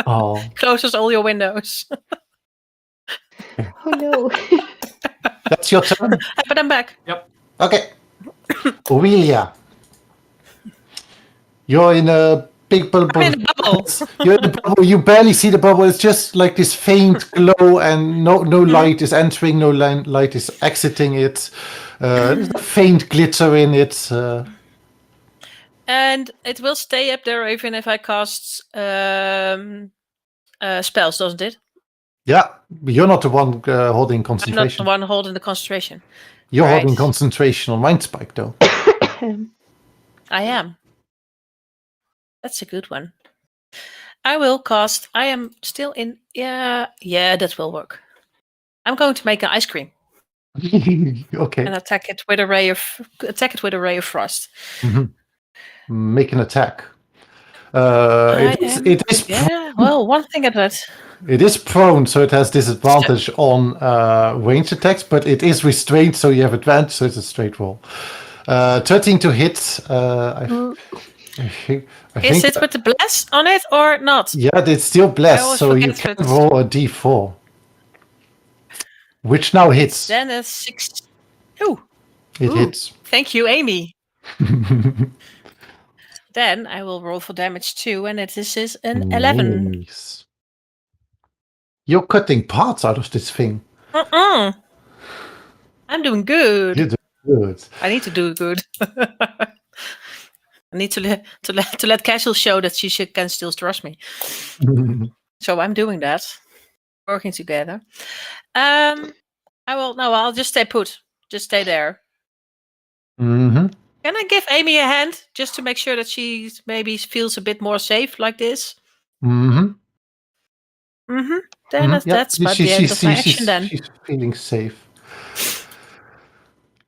Speaker 1: Oh.
Speaker 2: Closes all your windows.
Speaker 3: Oh no.
Speaker 1: That's your turn?
Speaker 2: But I'm back.
Speaker 4: Yep.
Speaker 1: Okay. Aurelia. You're in a big bubble.
Speaker 2: I'm in a bubble.
Speaker 1: You're in a bubble. You barely see the bubble. It's just like this faint glow, and no light is entering, no light is exiting it. There's a faint glitter in it.
Speaker 2: And it will stay up there even if I cast spells, doesn't it?
Speaker 1: Yeah, you're not the one holding
Speaker 2: I'm not
Speaker 1: concentration.
Speaker 2: the one holding the concentration.
Speaker 1: You're
Speaker 2: Right.
Speaker 1: holding concentration on Mind Spike, though.
Speaker 2: I am. That's a good one. I will cast. I am still in. Yeah, that will work. I'm going to make an ice cream
Speaker 1: Okay.
Speaker 2: and attack it with a ray of frost.
Speaker 1: Make an attack.
Speaker 2: I
Speaker 1: It is
Speaker 2: Yeah. Well, one thing at that.
Speaker 1: It is prone, so it has disadvantage on ranged attacks, but it is restrained, so you have advantage, so it's a straight roll. 13 to hit. I think,
Speaker 2: Is it with the bless on it or not?
Speaker 1: yeah, it's still
Speaker 2: I
Speaker 1: blessed,
Speaker 2: always
Speaker 1: so you
Speaker 2: forget
Speaker 1: can
Speaker 2: it.
Speaker 1: roll a d4. Which now hits.
Speaker 2: Then a 6. Ooh,
Speaker 1: It hits.
Speaker 2: thank you, Amy. Then I will roll for damage too, and this is an 11.
Speaker 1: Nice. You're cutting parts out of this thing.
Speaker 2: I'm doing good.
Speaker 1: You're doing good.
Speaker 2: I need to do good. I need to let Casual show that she can still trust me. So I'm doing that. Working together. I'll just stay put. Just stay there.
Speaker 1: Mm-hmm.
Speaker 2: Can I give Amy a hand just to make sure that she maybe feels a bit more safe like this?
Speaker 1: Mm-hmm.
Speaker 2: Then that's about the end of my action then.
Speaker 1: She's feeling safe.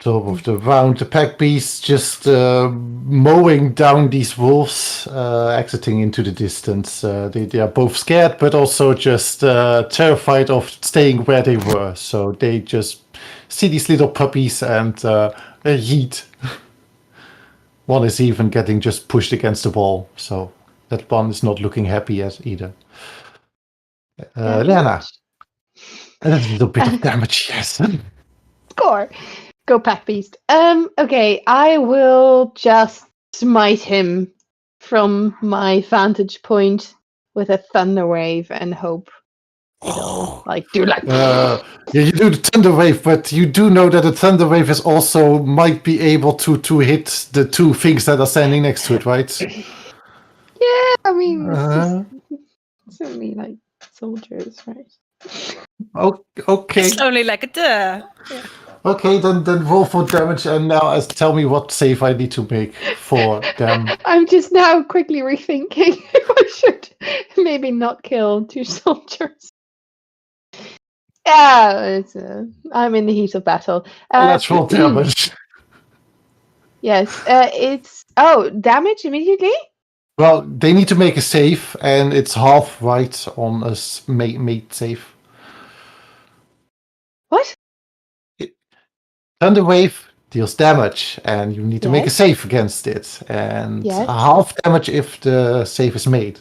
Speaker 1: top of the round. The pack beasts just mowing down these wolves, exiting into the distance. They are both scared, but also just terrified of staying where they were. So they just see these little puppies and yeet. One is even getting just pushed against the wall. So that one is not looking happy as either. Lena. A little bit of damage, yes.
Speaker 3: Score. Go pack beast. Okay, I will just smite him from my vantage point with a thunder wave and hope it'll do like.
Speaker 1: Yeah, you do the thunder wave, but you do know that the thunder wave is also might be able to hit the two things that are standing next to it, right?
Speaker 3: Yeah, I mean, it's only like soldiers, right?
Speaker 1: Okay.
Speaker 2: It's only like a duh.
Speaker 1: Okay, then roll for damage, and now tell me what save I need to make for them.
Speaker 3: I'm just now quickly rethinking if I should maybe not kill two soldiers. Yeah, I'm in the heat of battle.
Speaker 1: Let's roll damage.
Speaker 3: Yes, it's damage immediately.
Speaker 1: Well, they need to make a save, and it's half right on a mate save.
Speaker 3: What?
Speaker 1: Thunder wave deals damage, and you need to make a
Speaker 3: Yes.
Speaker 1: save against it, and
Speaker 3: Yes.
Speaker 1: half damage if the save is made.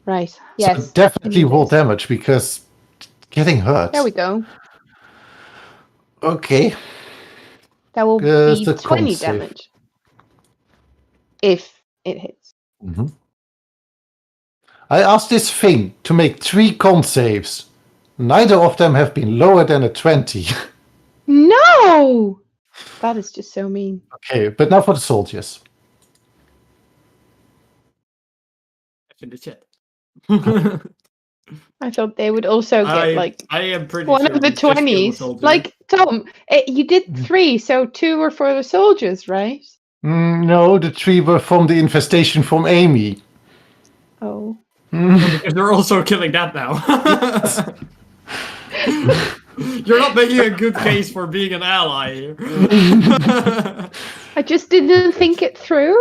Speaker 3: Right. Yes.
Speaker 1: So definitely
Speaker 3: I need
Speaker 1: roll
Speaker 3: this.
Speaker 1: damage because getting hurt.
Speaker 3: There we go.
Speaker 1: Okay.
Speaker 3: That will
Speaker 1: It's
Speaker 3: be
Speaker 1: the
Speaker 3: 20
Speaker 1: con save.
Speaker 3: damage if it hits.
Speaker 1: Mhm. I asked this thing to make 3 con saves. Neither of them have been lower than a 20.
Speaker 3: No, that is just so mean.
Speaker 1: Okay, but now for the soldiers.
Speaker 4: In the chat.
Speaker 3: I thought they would also get
Speaker 4: I am pretty
Speaker 3: one
Speaker 4: sure
Speaker 3: of the
Speaker 4: we just killed the
Speaker 3: 20s.
Speaker 4: soldier.
Speaker 3: Like Tom, you did 3, so 2 were for the soldiers, right?
Speaker 1: No, the 3 were from the infestation from Amy.
Speaker 3: Oh.
Speaker 4: Because they're also killing that now. You're not making a good case for being an ally here.
Speaker 3: I just didn't think it through.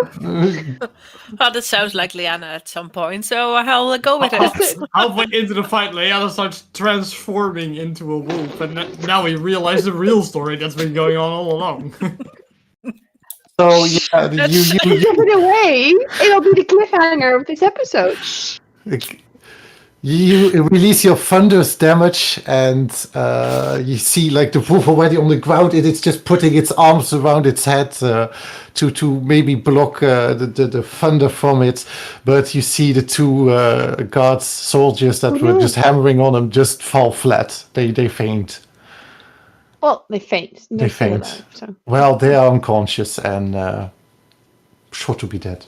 Speaker 2: Oh, that sounds like Liana at some point, so I'll go with it.
Speaker 4: Halfway into the fight, Leanna starts transforming into a wolf, and now we realize the real story that's been going on all along.
Speaker 1: So yeah,
Speaker 2: That's-
Speaker 3: Give it away. It'll be the cliffhanger of this episode.
Speaker 1: you release your thunderous damage, and you see like the wolf already on the ground. It's just putting its arms around its head to maybe block the thunder from it. But you see the 2 guards, soldiers that were just hammering on them just fall flat. They faint.
Speaker 3: Well, they faint. They're
Speaker 1: They
Speaker 3: still
Speaker 1: faint.
Speaker 3: alive, so.
Speaker 1: Well, they are unconscious and sure to be dead.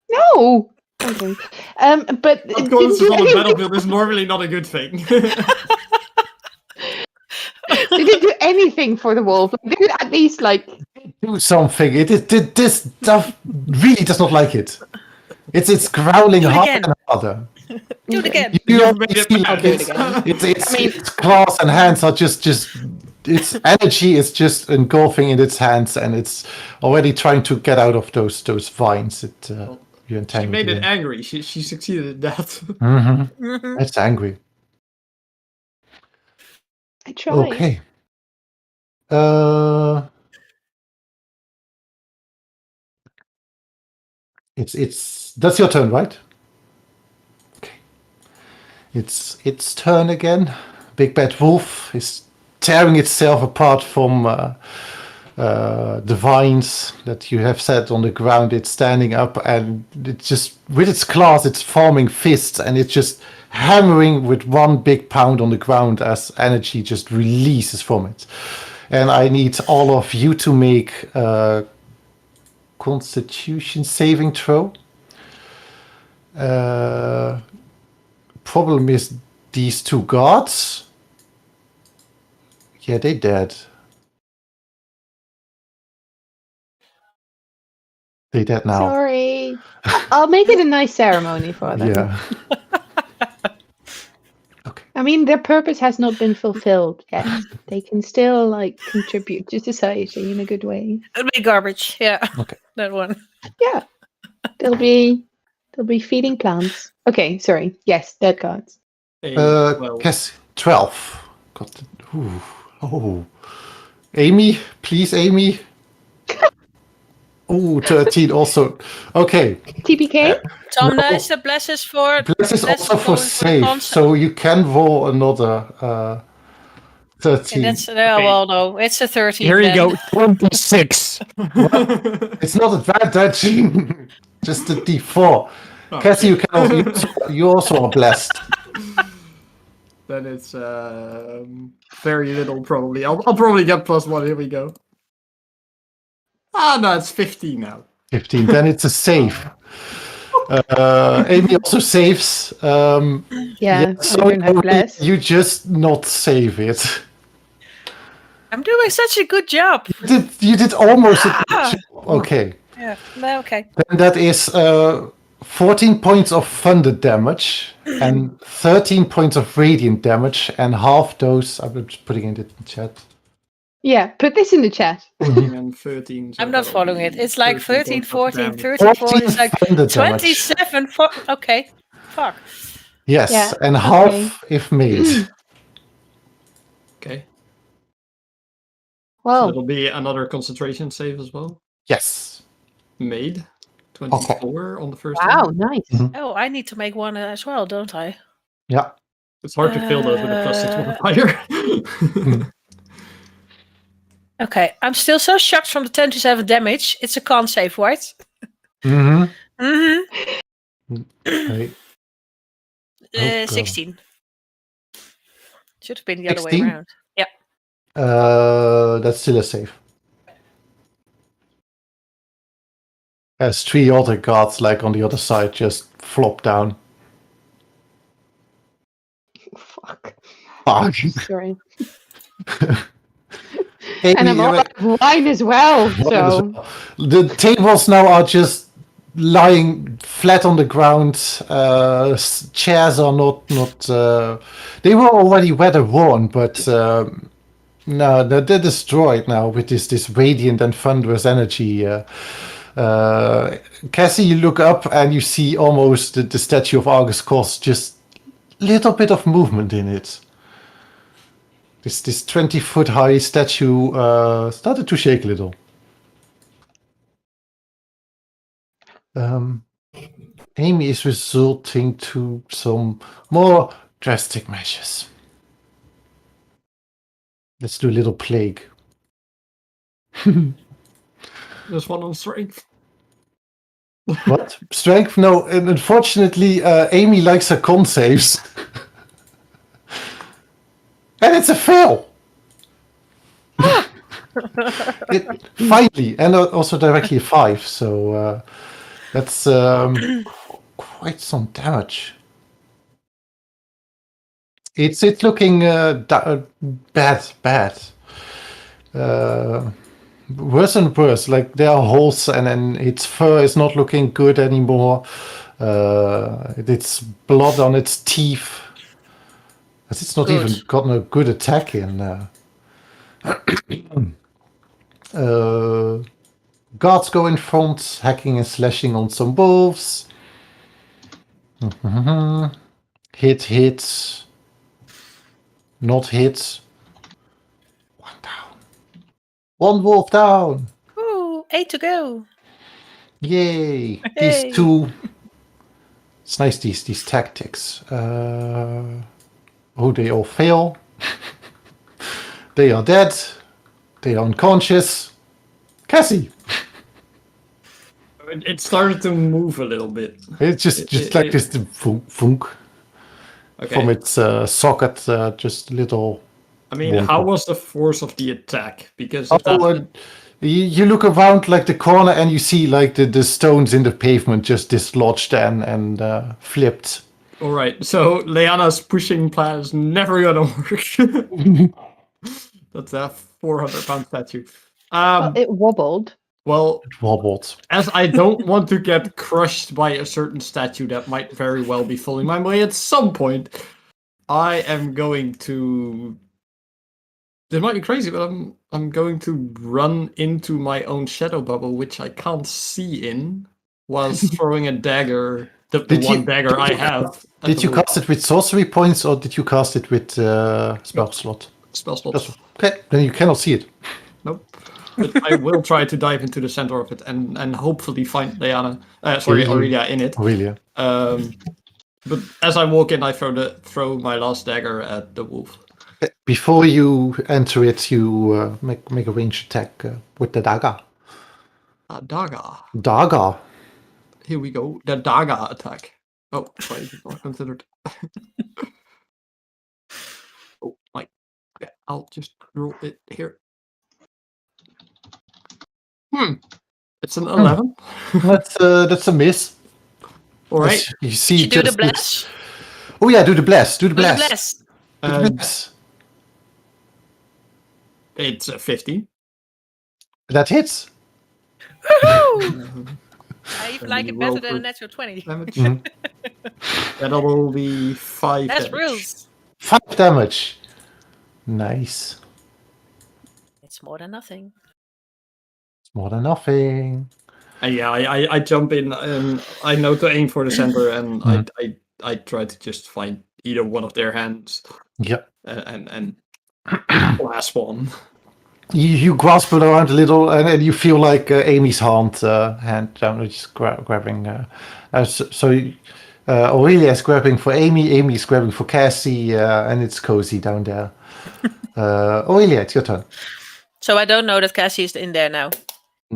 Speaker 3: No. Okay. But it didn't
Speaker 4: Unconscious
Speaker 3: do
Speaker 4: on the
Speaker 3: anything.
Speaker 4: battlefield is normally not a good thing.
Speaker 3: They didn't do anything for the wolf. They did at least
Speaker 1: Do something. This stuff really does not like it. It's growling
Speaker 2: Do it
Speaker 1: harder
Speaker 2: again.
Speaker 1: and harder.
Speaker 2: Do it again.
Speaker 1: You
Speaker 4: You've
Speaker 1: already
Speaker 4: made it
Speaker 1: see,
Speaker 4: bad.
Speaker 1: like,
Speaker 3: do it again.
Speaker 1: its claws and hands are just its energy is just engulfing in its hands, and it's already trying to get out of those vines that you
Speaker 4: She
Speaker 1: entangled
Speaker 4: made it
Speaker 1: in.
Speaker 4: angry. She succeeded at that.
Speaker 2: Mhm.
Speaker 1: It's angry.
Speaker 3: I tried.
Speaker 1: Okay. It's that's your turn, right? Okay. It's turn again. Big bad wolf is tearing itself apart from the vines that you have set on the ground. It's standing up, and it's just with its claws, it's forming fists, and it's just hammering with one big pound on the ground as energy just releases from it. And I need all of you to make a Constitution saving throw. Problem is these 2 guards. Yeah, they dead. They dead now.
Speaker 3: Sorry. I'll make it a nice ceremony for them.
Speaker 1: Yeah. Okay.
Speaker 3: I mean, their purpose has not been fulfilled yet. They can still like contribute to society in a good way.
Speaker 2: It'll be garbage. Yeah.
Speaker 1: Okay.
Speaker 2: That one.
Speaker 3: Yeah, they'll be feeding plants. Okay, sorry. Yes, dead cards.
Speaker 4: Well,
Speaker 1: Guess 12. Got the, ooh, oh. Amy, please, Amy. Oh, 13 also. Okay.
Speaker 3: TPK.
Speaker 2: Tom,
Speaker 1: No.
Speaker 2: nice. The blesses for.
Speaker 1: This is
Speaker 2: blesses
Speaker 1: also for
Speaker 2: going
Speaker 1: save,
Speaker 2: concept.
Speaker 1: so you can roll another 13.
Speaker 2: Yeah, that's well, no, it's a 13.
Speaker 5: Here you
Speaker 2: then.
Speaker 5: go. 26.
Speaker 1: It's not advantage, just a D4.
Speaker 4: Oh,
Speaker 1: Cassie, you can you also are blessed.
Speaker 4: then it's very little probably. I'll probably get +1. Here we go. Ah, no, it's 15 now.
Speaker 1: 15. Then it's a save. Amy also saves.
Speaker 3: Yeah, I
Speaker 1: so
Speaker 3: don't have bless.
Speaker 1: you just not save it.
Speaker 2: I'm doing such a good job.
Speaker 1: You did almost a good job. Okay.
Speaker 2: Yeah. No, okay.
Speaker 1: Then that is 14 points of thunder damage and 13 points of radiant damage, and half those. I'm just putting it in the chat.
Speaker 3: Yeah, put this in the chat.
Speaker 4: And 13. so
Speaker 2: I'm not
Speaker 4: that'll
Speaker 2: following
Speaker 4: be
Speaker 2: it. It's like 13, 14,
Speaker 4: damage.
Speaker 2: 34. It's like
Speaker 1: 14 thunder damage.
Speaker 2: 27. Okay. Fuck.
Speaker 1: Yes,
Speaker 3: Yeah,
Speaker 1: and
Speaker 3: okay.
Speaker 1: half if made.
Speaker 4: Okay. So
Speaker 3: Well,
Speaker 4: it'll be another concentration save as well.
Speaker 1: Yes.
Speaker 4: Made. 24 on the first
Speaker 3: wow,
Speaker 4: one.
Speaker 3: nice.
Speaker 2: Oh, I need to make one as well, don't I?
Speaker 1: Yeah.
Speaker 4: It's hard to fill those with a +6 modifier.
Speaker 2: Okay. I'm still so shocked from the 10 to 7 damage. It's a con save, right?
Speaker 1: Mm-hmm.
Speaker 2: Mm-hmm.
Speaker 1: Right. God.
Speaker 2: 16. Should have been the other way
Speaker 1: 16?
Speaker 2: around. Yeah.
Speaker 1: That's still a save. As 3 other guards, like on the other side, just flop down.
Speaker 3: Fuck.
Speaker 1: Fuck.
Speaker 3: Sorry.
Speaker 1: Amy,
Speaker 3: And I'm all out of wine as well. So
Speaker 1: the tables now are just lying flat on the ground. Chairs are not. They were already weather worn, but no, they're destroyed now with this radiant and thunderous energy. Cassie, you look up and you see almost the statue of Argus Cos, just little bit of movement in it. This 20-foot high statue started to shake a little. Amy is resorting to some more drastic measures. Let's do a little plague.
Speaker 4: There's one on strength.
Speaker 1: What? Strength? No, and unfortunately, Amy likes her con saves. And it's a fail! Finally, and also directly a 5, so that's quite some damage. It's looking bad. Worse and worse. Like there are holes, and its fur is not looking good anymore. It's blood on its teeth. But it's not even gotten a good attack in. Guards go in front, hacking and slashing on some wolves. Hit. Not hit. 1 down. 1 wolf down.
Speaker 2: Ooh, 8 to go.
Speaker 1: Yay.
Speaker 2: Hey.
Speaker 1: These two. It's nice, these tactics. They all fail. They are dead. They are unconscious. Cassie.
Speaker 4: It started to move a little bit.
Speaker 1: It's just like this funk
Speaker 4: Okay.
Speaker 1: from its socket. Just a little.
Speaker 4: I mean,
Speaker 1: wonky.
Speaker 4: how was the force of the attack? Because if that's
Speaker 1: You look around like the corner and you see like the stones in the pavement just dislodged and flipped.
Speaker 4: all right. So Leanna's pushing plan is never gonna work. That's a 400-pound statue.
Speaker 3: well, it wobbled.
Speaker 4: Well,
Speaker 1: It wobbled.
Speaker 4: as I don't want to get crushed by a certain statue that might very well be falling my way at some point, I am going to. This might be crazy, but I'm going to run into my own shadow bubble, which I can't see in, whilst throwing a dagger. The one dagger I have.
Speaker 1: Did you cast it with sorcery points, or did you cast it with spell slot?
Speaker 4: Spell slot?
Speaker 1: Okay, then you cannot see it.
Speaker 4: Nope. But I will try to dive into the center of it and hopefully find Aurelia in it.
Speaker 1: Aurelia.
Speaker 4: But as I walk in, I throw my last dagger at the wolf.
Speaker 1: Before you enter it, you make a ranged attack with the dagger.
Speaker 4: A dagger.
Speaker 1: Dagger.
Speaker 4: Here we go. The dagger attack. Oh, sorry, it's not considered. Oh my. Okay, I'll just roll it here. It's an 11.
Speaker 1: That's a miss.
Speaker 4: All right.
Speaker 1: You see,
Speaker 2: You do the bless.
Speaker 1: Oh yeah, do the bless. Do the
Speaker 2: Do the
Speaker 1: bless.
Speaker 2: bless.
Speaker 1: Do the bless.
Speaker 4: It's a 15.
Speaker 1: That hits.
Speaker 2: Woohoo! I even like
Speaker 4: you
Speaker 2: it better
Speaker 4: roll
Speaker 2: than
Speaker 4: for
Speaker 2: a natural 20.
Speaker 4: Damage.
Speaker 1: Mhm.
Speaker 4: That will be 5
Speaker 2: That's
Speaker 4: damage.
Speaker 2: rules.
Speaker 1: 5 damage. Nice.
Speaker 2: It's more than nothing.
Speaker 1: It's more than nothing.
Speaker 4: Yeah, I jump in and I know to aim for the center, and I try to just find either one of their hands.
Speaker 1: Yep.
Speaker 4: And last one.
Speaker 1: You grasp it around a little, and you feel like Amy's hand down, just grabbing. Aurelia is grabbing for Amy. Amy is grabbing for Cassie, and it's cozy down there. Aurelia, it's your turn.
Speaker 2: So I don't know that Cassie is in there now.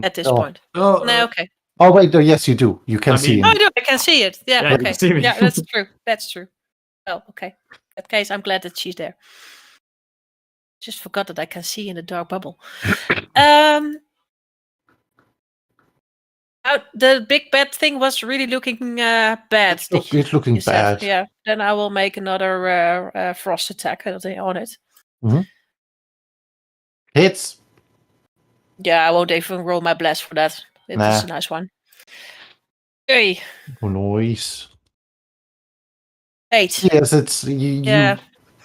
Speaker 2: At this point.
Speaker 4: Oh,
Speaker 2: No, okay.
Speaker 1: Oh wait, no, yes, you do. You can see
Speaker 2: Oh, I
Speaker 1: him.
Speaker 2: do. I can see it. Yeah,
Speaker 4: Yeah, you
Speaker 2: okay.
Speaker 4: can see me.
Speaker 2: Yeah, that's true. That's true. Oh, okay. In that case, I'm glad that she's there. Just forgot that I can see in the dark bubble. The big bad thing was really looking bad.
Speaker 1: It's looking
Speaker 2: you said.
Speaker 1: bad.
Speaker 2: Yeah. Then I will make another frost attack on it.
Speaker 1: Hits.
Speaker 2: Yeah, I won't even roll my blast for that. It's a nice one. Hey.
Speaker 1: Noise.
Speaker 2: 8.
Speaker 1: Yes, it's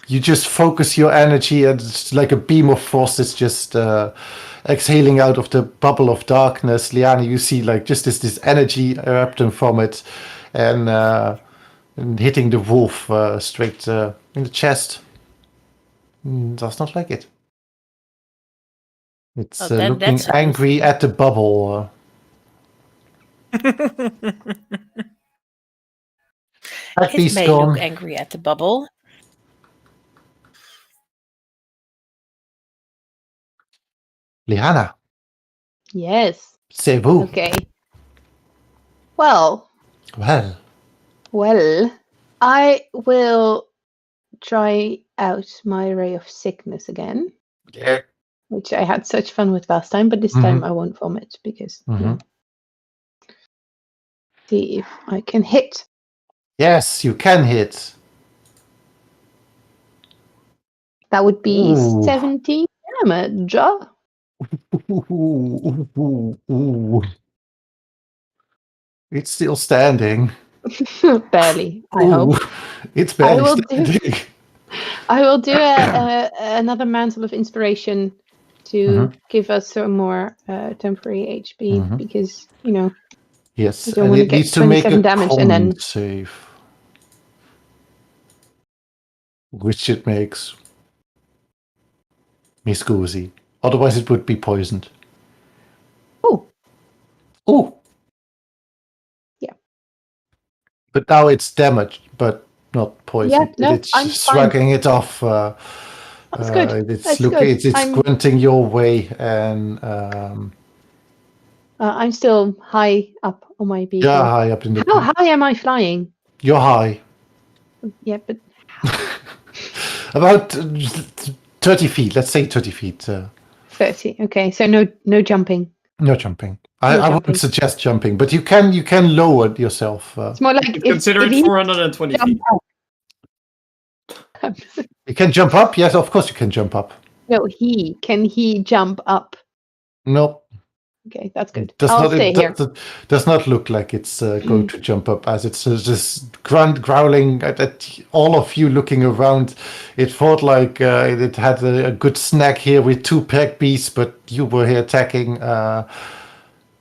Speaker 1: you just focus your energy, and it's like a beam of frost is just exhaling out of the bubble of darkness. Liana, you see like just this energy erupting from it, and hitting the wolf straight in the chest. Does not like it. It's looking angry at the bubble.
Speaker 2: It may look angry at the bubble.
Speaker 1: Liana.
Speaker 3: Yes.
Speaker 1: C'est vous.
Speaker 3: Okay. Well, I will try out my ray of sickness again.
Speaker 1: Yeah.
Speaker 3: Which I had such fun with last time, but this time I won't vomit because see if I can hit.
Speaker 1: Yes, you can hit.
Speaker 3: That would be 17 damage.
Speaker 1: Ooh. It's still standing.
Speaker 3: Barely, I hope.
Speaker 1: It's barely standing.
Speaker 3: I will do another mantle of inspiration to give us some more temporary HP because,
Speaker 1: yes,
Speaker 3: I don't want to get 27 damage and then
Speaker 1: save. Which it makes. Me scusi. Otherwise it would be poisoned. Oh. Yeah. But now it's damaged, but not poisoned.
Speaker 3: Yeah, no,
Speaker 1: it's
Speaker 3: I'm
Speaker 1: shrugging it off.
Speaker 3: That's good.
Speaker 1: It's grunting your way, and
Speaker 3: I'm still high up on my beacon.
Speaker 1: Yeah, high up in the.
Speaker 3: How high am I flying?
Speaker 1: You're high.
Speaker 3: Yeah, but
Speaker 1: about 30 feet. Let's say 30 feet.
Speaker 3: 30. Okay, so no jumping.
Speaker 1: No jumping. I wouldn't suggest jumping, but you can lower yourself.
Speaker 3: It's more like
Speaker 4: consider it 420 feet.
Speaker 1: You can jump up. Yes, of course you can jump up.
Speaker 3: No, can he jump up?
Speaker 1: No.
Speaker 3: Okay, that's good.
Speaker 1: Does
Speaker 3: I'll
Speaker 1: not
Speaker 3: stay
Speaker 1: it
Speaker 3: here.
Speaker 1: does not look like it's going to jump up, as it's just growling at all of you looking around. It thought like it had a good snack here with 2 pack beasts, but you were here attacking.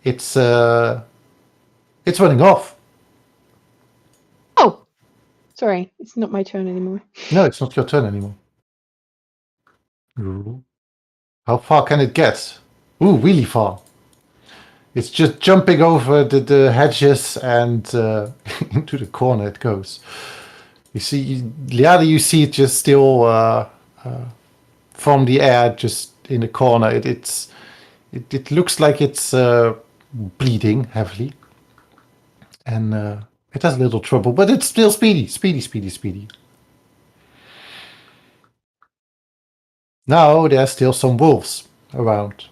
Speaker 1: It's running off.
Speaker 3: Oh, sorry, it's not my turn anymore.
Speaker 1: No, it's not your turn anymore. Ooh. How far can it get? Ooh, really far. It's just jumping over the hedges and into the corner it goes. You see, Liana, you see it just still from the air, just in the corner. It looks like it's bleeding heavily. And it has a little trouble, but it's still speedy. Speedy. Now there's still some wolves around.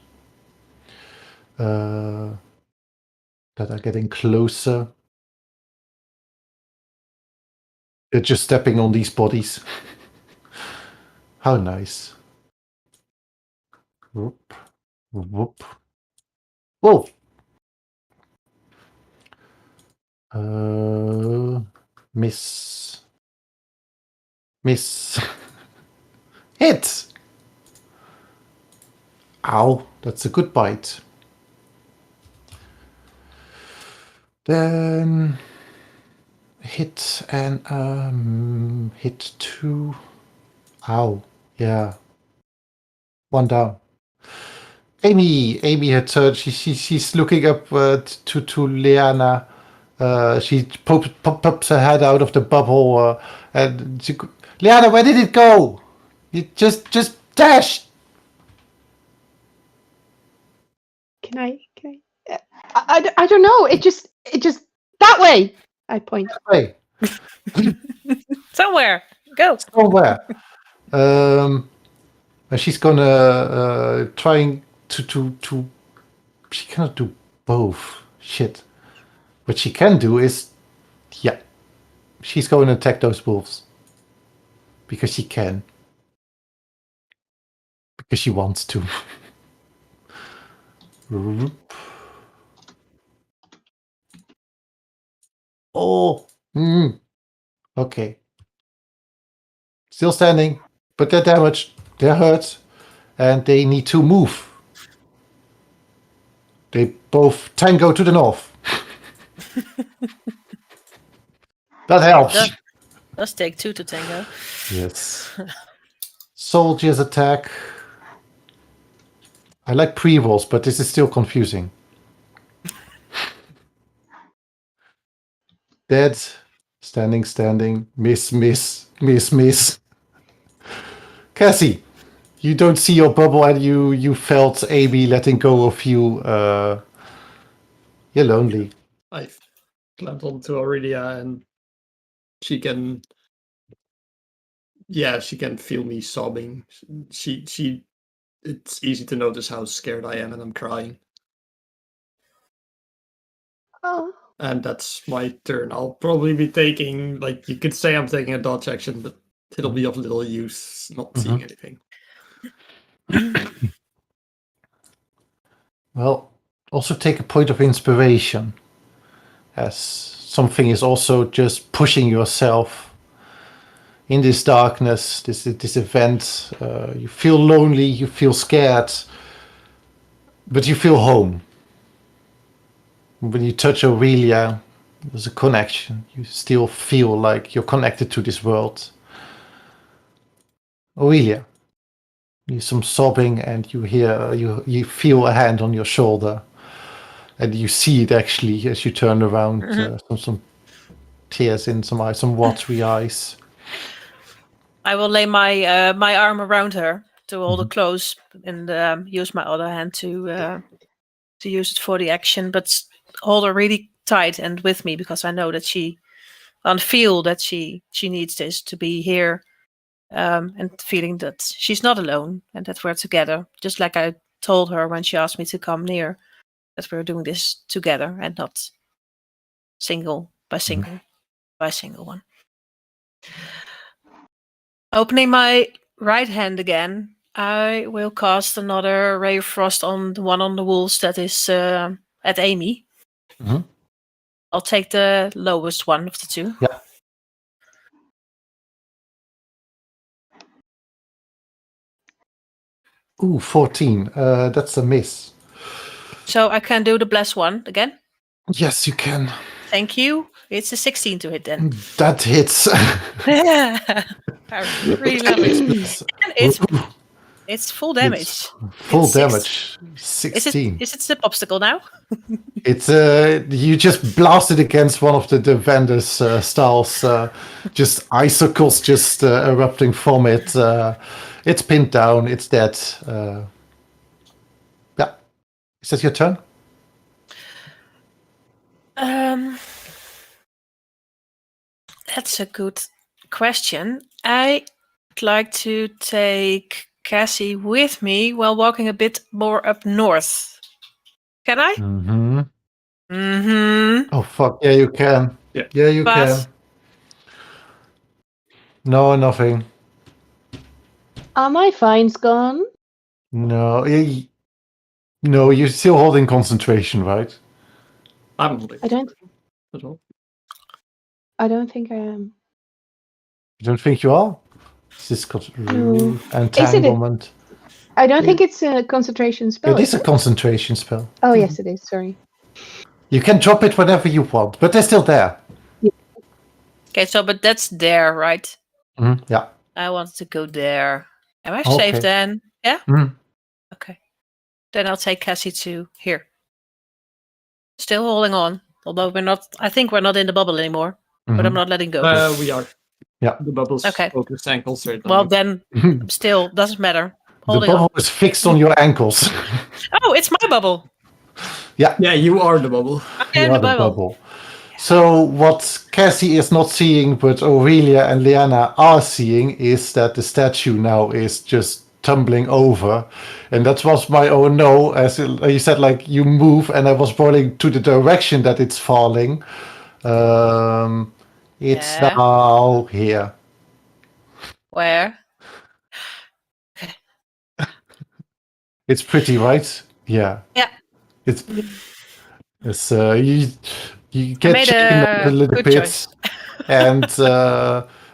Speaker 1: That are getting closer. They're just stepping on these bodies. How nice. Whoop. Whoop. Wolf. Miss. Hit. Ow. That's a good bite. Then hit and hit 2. Ow. Yeah. 1 down. Amy had turned. She's looking up to Liana. She pops her head out of the bubble, and she, Liana, where did it go? You just dash.
Speaker 3: Can I? I don't know. It just that way. I point.
Speaker 1: Hey,
Speaker 2: Somewhere. Go.
Speaker 1: somewhere. And she's gonna trying to. She cannot do both. Shit. What she can do is, yeah, she's going to attack those wolves because she can. Because she wants to. Oh, okay. Still standing, but they're damaged, they're hurt, and they need to move. They both tango to the north. That helps.
Speaker 2: Does take 2 to tango.
Speaker 1: Yes. Soldiers attack. I like pre-rolls, but this is still confusing. Dead. Standing. Miss. Cassie, you don't see your bubble and you felt Amy letting go of you. You're lonely.
Speaker 4: I've clamped onto Aurelia and she can feel me sobbing. It's easy to notice how scared I am and I'm crying.
Speaker 3: Oh.
Speaker 4: And that's my turn. I'll probably be taking, like, you could say I'm taking a dodge action, but it'll be of little use not seeing anything.
Speaker 1: Well, also take a point of inspiration, as something is also just pushing yourself in this darkness, this event. You feel lonely, you feel scared, but you feel home. When you touch Aurelia, there's a connection. You still feel like you're connected to this world. Aurelia, you some sobbing, and you hear you feel a hand on your shoulder, and you see it actually as you turn around. Some tears in some eyes, some watery eyes.
Speaker 2: I will lay my my arm around her to hold her close and use my other hand to use it for the action, but hold her really tight and with me because I know that she feel that she needs this to be here, and feeling that she's not alone and that we're together, just like I told her when she asked me to come near, that we're doing this together and not single by single one. Opening my right hand again, I will cast another Ray of Frost on the one on the walls that is at Amy.
Speaker 1: Mhm.
Speaker 2: I'll take the lowest one of the two.
Speaker 1: Yeah. Ooh, 14. That's a miss.
Speaker 2: So I can do the bless one again.
Speaker 1: Yes, you can.
Speaker 2: Thank you. It's a 16 to hit then.
Speaker 1: That hits.
Speaker 2: I really love it. And
Speaker 1: Ooh,
Speaker 2: it's full damage.
Speaker 1: it's full
Speaker 2: It's six.
Speaker 1: damage. 16.
Speaker 2: Is it the popsicle now?
Speaker 1: It's you just blasted against one of the vendor's stalls. Just icicles just erupting from it. It's pinned down. It's dead. Yeah. Is that your turn?
Speaker 2: That's a good question. I'd like to take Cassie with me while walking a bit more up north. Can I?
Speaker 1: Mm-hmm.
Speaker 2: Mm-hmm.
Speaker 1: Oh fuck! Yeah, you can.
Speaker 4: Yeah.
Speaker 1: Yeah, you
Speaker 2: But-
Speaker 1: can. No, nothing.
Speaker 3: Are my fines gone?
Speaker 1: No, no, you're still holding concentration, right?
Speaker 4: I'm holding
Speaker 3: I don't.
Speaker 4: as well.
Speaker 3: I don't think I am.
Speaker 1: You don't think you are? Is this
Speaker 3: No.
Speaker 1: entanglement?
Speaker 3: I don't think it's a concentration spell.
Speaker 1: It is
Speaker 3: is
Speaker 1: a
Speaker 3: it?
Speaker 1: concentration spell.
Speaker 3: Oh yes, it is. Sorry.
Speaker 1: You can drop it whenever you want, but they're still there.
Speaker 2: Okay, so but that's there, right?
Speaker 1: Yeah.
Speaker 2: I wanted to go there. Am I
Speaker 1: Okay.
Speaker 2: safe then? Yeah?
Speaker 1: Mhm.
Speaker 2: Okay. Then I'll take Cassie to here. Still holding on. Although I think we're not in the bubble anymore. But I'm
Speaker 1: Mhm.
Speaker 2: not letting go.
Speaker 4: We are.
Speaker 1: Yeah.
Speaker 4: The bubbles
Speaker 2: Okay.
Speaker 4: focused ankles right now.
Speaker 2: Well then still doesn't matter.
Speaker 1: The
Speaker 2: Holding
Speaker 1: bubble
Speaker 2: on.
Speaker 1: is fixed on your ankles.
Speaker 2: Oh, it's my bubble.
Speaker 4: Yeah, you are the bubble.
Speaker 2: I
Speaker 1: You
Speaker 2: am
Speaker 1: are
Speaker 2: the
Speaker 1: the
Speaker 2: bubble.
Speaker 1: bubble. So what Cassie is not seeing, but Aurelia and Liana are seeing, is that the statue now is just tumbling over. And that was my oh no, as you said, like you move, and I was pointing to the direction that it's falling. It's
Speaker 2: Yeah.
Speaker 1: now here.
Speaker 2: Where?
Speaker 1: It's pretty, right? Yeah.
Speaker 2: Yeah.
Speaker 1: It's you get
Speaker 2: made
Speaker 1: shaken
Speaker 2: a
Speaker 1: up a little
Speaker 2: good
Speaker 1: bit,
Speaker 2: choice.
Speaker 1: and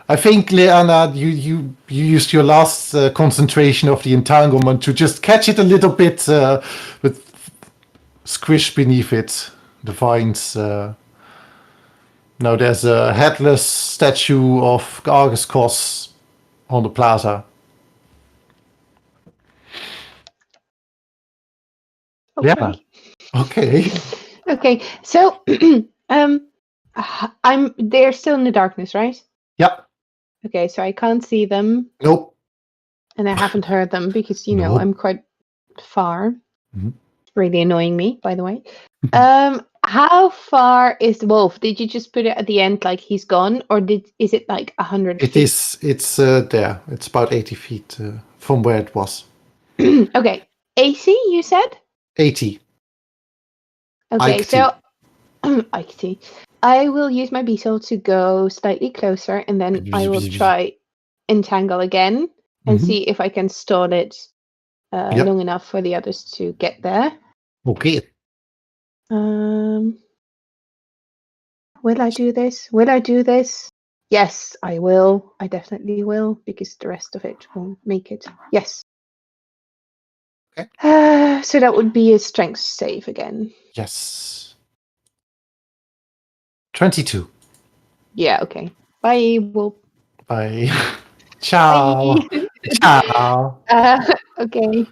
Speaker 1: I think Liana, you used your last concentration of the entanglement to just catch it a little bit with squish beneath it. The vines. Now there's a headless statue of Argus Kos on the plaza.
Speaker 3: Okay.
Speaker 1: Yeah. Okay.
Speaker 3: Okay. So, they're still in the darkness, right?
Speaker 1: Yeah.
Speaker 3: Okay. So I can't see them,
Speaker 1: Nope.
Speaker 3: and I haven't heard them because
Speaker 1: No.
Speaker 3: I'm quite far.
Speaker 1: Mhm.
Speaker 3: It's really annoying me, by the way. How far is the wolf? Did you just put it at the end, like he's gone, or is it like 100
Speaker 1: It
Speaker 3: feet?
Speaker 1: is. It's there. It's about 80 feet from where it was.
Speaker 3: Okay. AC, you said?
Speaker 1: 80.
Speaker 3: Okay,
Speaker 1: Ike
Speaker 3: so Ike, I will use my beetle to go slightly closer, and then I will try entangle again and
Speaker 1: Mhm.
Speaker 3: see if I can stall it
Speaker 1: Yep.
Speaker 3: long enough for the others to get there.
Speaker 1: Okay.
Speaker 3: Will I do this? Will I do this? Yes, I will. I definitely will, because the rest of it won't make it. Yes.
Speaker 1: Okay.
Speaker 3: So that would be a strength save again.
Speaker 1: Yes. 22.
Speaker 3: Yeah, okay. Bye, wolf.
Speaker 1: Bye. Ciao.
Speaker 3: Bye.
Speaker 1: Ciao.
Speaker 3: Okay.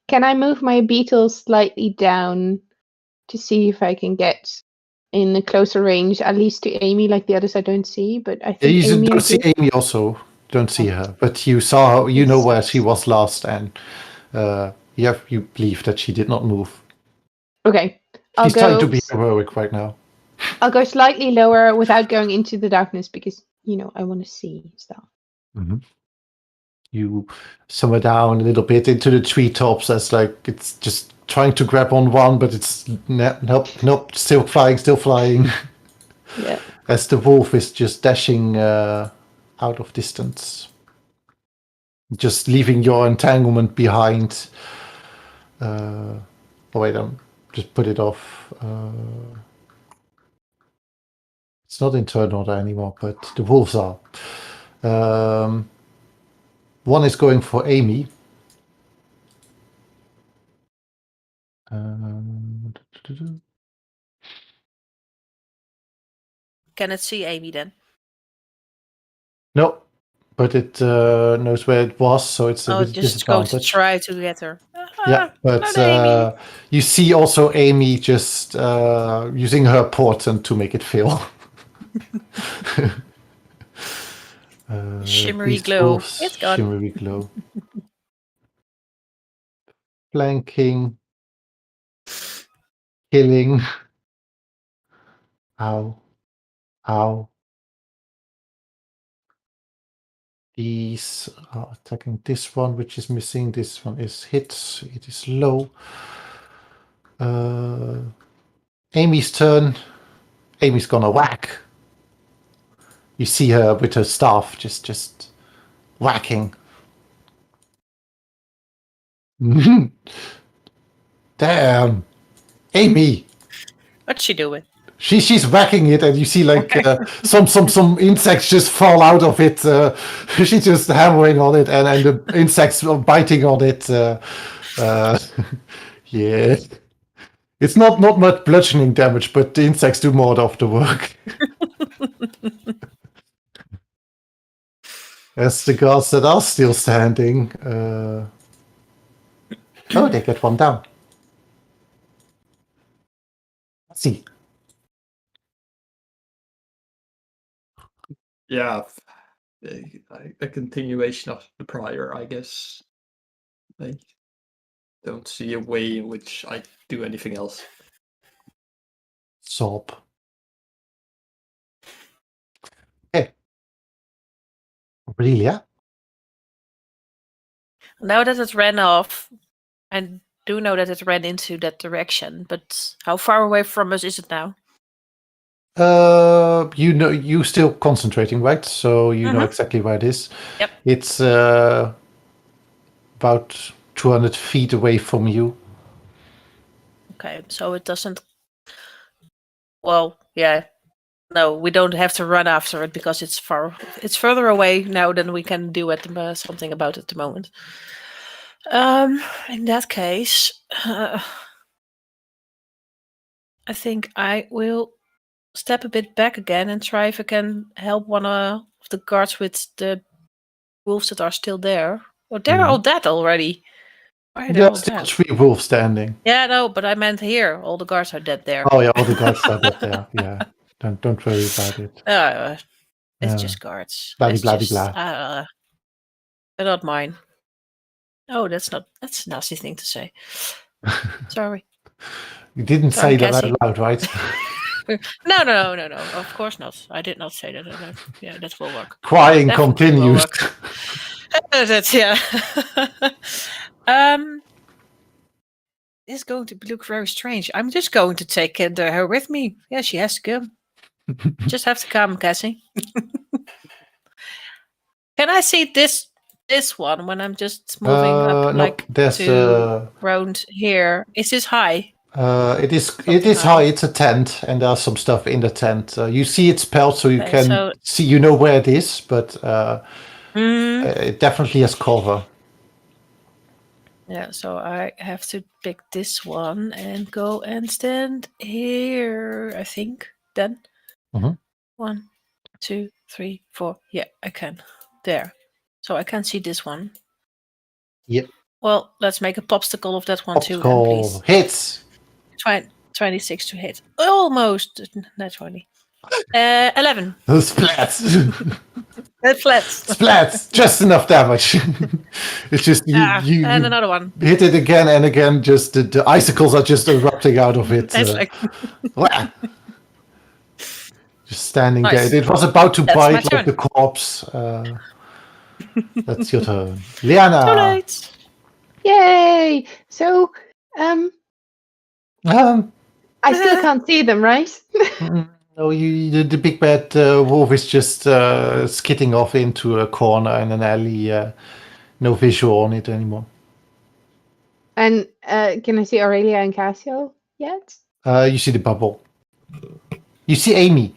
Speaker 3: Can I move my beetle slightly down to see if I can get in a closer range, at least to Amy, like the others I don't see, but I
Speaker 1: Yeah,
Speaker 3: think
Speaker 1: you
Speaker 3: Amy I
Speaker 1: don't see
Speaker 3: do.
Speaker 1: Amy also. Don't see her. But you saw her. You know where she was last, and you believe that she did not move.
Speaker 3: Okay. I'll
Speaker 1: She's trying to
Speaker 3: go
Speaker 1: be heroic right now.
Speaker 3: I'll go slightly lower without going into the darkness because I want to see stuff.
Speaker 1: You somewhere down a little bit into the treetops as like it's just trying to grab on one, but it's nope, still flying.
Speaker 3: Yeah.
Speaker 1: As the wolf is just dashing out of distance. just leaving your entanglement behind. Oh wait, just put it off. It's not in turn order anymore, but the wolves are. One is going for Amy.
Speaker 2: Can it see Amy then?
Speaker 1: No, but it knows where it was, so it's a bit
Speaker 2: just going to
Speaker 1: disadvantage.
Speaker 2: try to get her.
Speaker 1: Yeah, but
Speaker 2: not Amy.
Speaker 1: you see also Amy just using her portent to make it fail.
Speaker 2: Shimmery
Speaker 1: these
Speaker 2: glow.
Speaker 1: wolves,
Speaker 2: It's gone.
Speaker 1: Shimmery glow. Flanking. Killing. Ow. Ow. These are attacking this one, which is missing. This one is hit. It is low. Amy's turn. Amy's gonna whack. You see her with her staff just whacking. Damn. Amy.
Speaker 2: What's she doing?
Speaker 1: She's whacking it, and you see like some insects just fall out of it. She's just hammering on it, and the insects are biting on it. Yeah, it's not much bludgeoning damage, but the insects do more of the work. As the guards that are still standing, oh, they get one down. Let's see.
Speaker 4: Yeah, a continuation of the prior, I guess. I don't see a way in which I do anything else.
Speaker 1: Sob. Okay. Aurelia?
Speaker 2: Now that it ran off, I do know that it ran into that direction, but how far away from us is it now?
Speaker 1: You know, you still concentrating, right? So you know exactly where it is.
Speaker 2: Yep.
Speaker 1: It's about 200 feet away from you.
Speaker 2: Okay, so it doesn't. Well, yeah. No, we don't have to run after it because it's far. It's further away now than we can do something about it at the moment. In that case, I think I will step a bit back again and try if I can help one of the guards with the wolves that are still there. Oh, they're all dead already. Why are they all
Speaker 1: There's still
Speaker 2: dead?
Speaker 1: 3 wolves standing.
Speaker 2: Yeah, no, but I meant here. All the guards are dead there.
Speaker 1: Oh yeah, all the guards are dead there. Yeah, don't worry about it.
Speaker 2: It's just guards.
Speaker 1: Blah
Speaker 2: It's
Speaker 1: blah
Speaker 2: just,
Speaker 1: blah.
Speaker 2: they're not mine. Oh, that's a nasty thing to say. Sorry.
Speaker 1: You didn't
Speaker 2: Sorry,
Speaker 1: say that
Speaker 2: Cassie.
Speaker 1: out loud, right?
Speaker 2: No. Of course not. I did not say that. Yeah, that will work.
Speaker 1: Crying
Speaker 2: Definitely will
Speaker 1: continues.
Speaker 2: work. That's yeah. It's going to look very strange. I'm just going to take her with me. Yeah, she has to go. Just have to come, Cassie. Can I see this one when I'm just moving up
Speaker 1: No,
Speaker 2: like
Speaker 1: there's
Speaker 2: to around here? Is this high?
Speaker 1: it is high. It's a tent, and there's some stuff in the tent. You see it's spelled, so you can see. You know where it is, but it definitely has cover.
Speaker 2: Yeah, so I have to pick this one and go and stand here, I think, then. 1, 2, 3, 4. Yeah, I can. There. So I can see this one.
Speaker 1: Yep.
Speaker 2: Well, let's make a popsicle of that one too, then, please.
Speaker 1: Hits.
Speaker 2: 26 to hit. Almost. Not 20. 11.
Speaker 1: Splats.
Speaker 2: Flats.
Speaker 1: Splats. Just enough damage. It's just you
Speaker 2: and another one.
Speaker 1: Hit it again and again. Just the icicles are just erupting out of it.
Speaker 2: It's like
Speaker 1: just standing
Speaker 2: nice.
Speaker 1: there. It was about to bite like the corpse. That's your turn, Liana.
Speaker 2: Too late.
Speaker 3: Yay! So, I still can't see them, right?
Speaker 1: No, the big bad wolf is just skidding off into a corner in an alley. no visual on it anymore.
Speaker 3: And can I see Aurelia and Cassio yet?
Speaker 1: You see the bubble. You see Amy.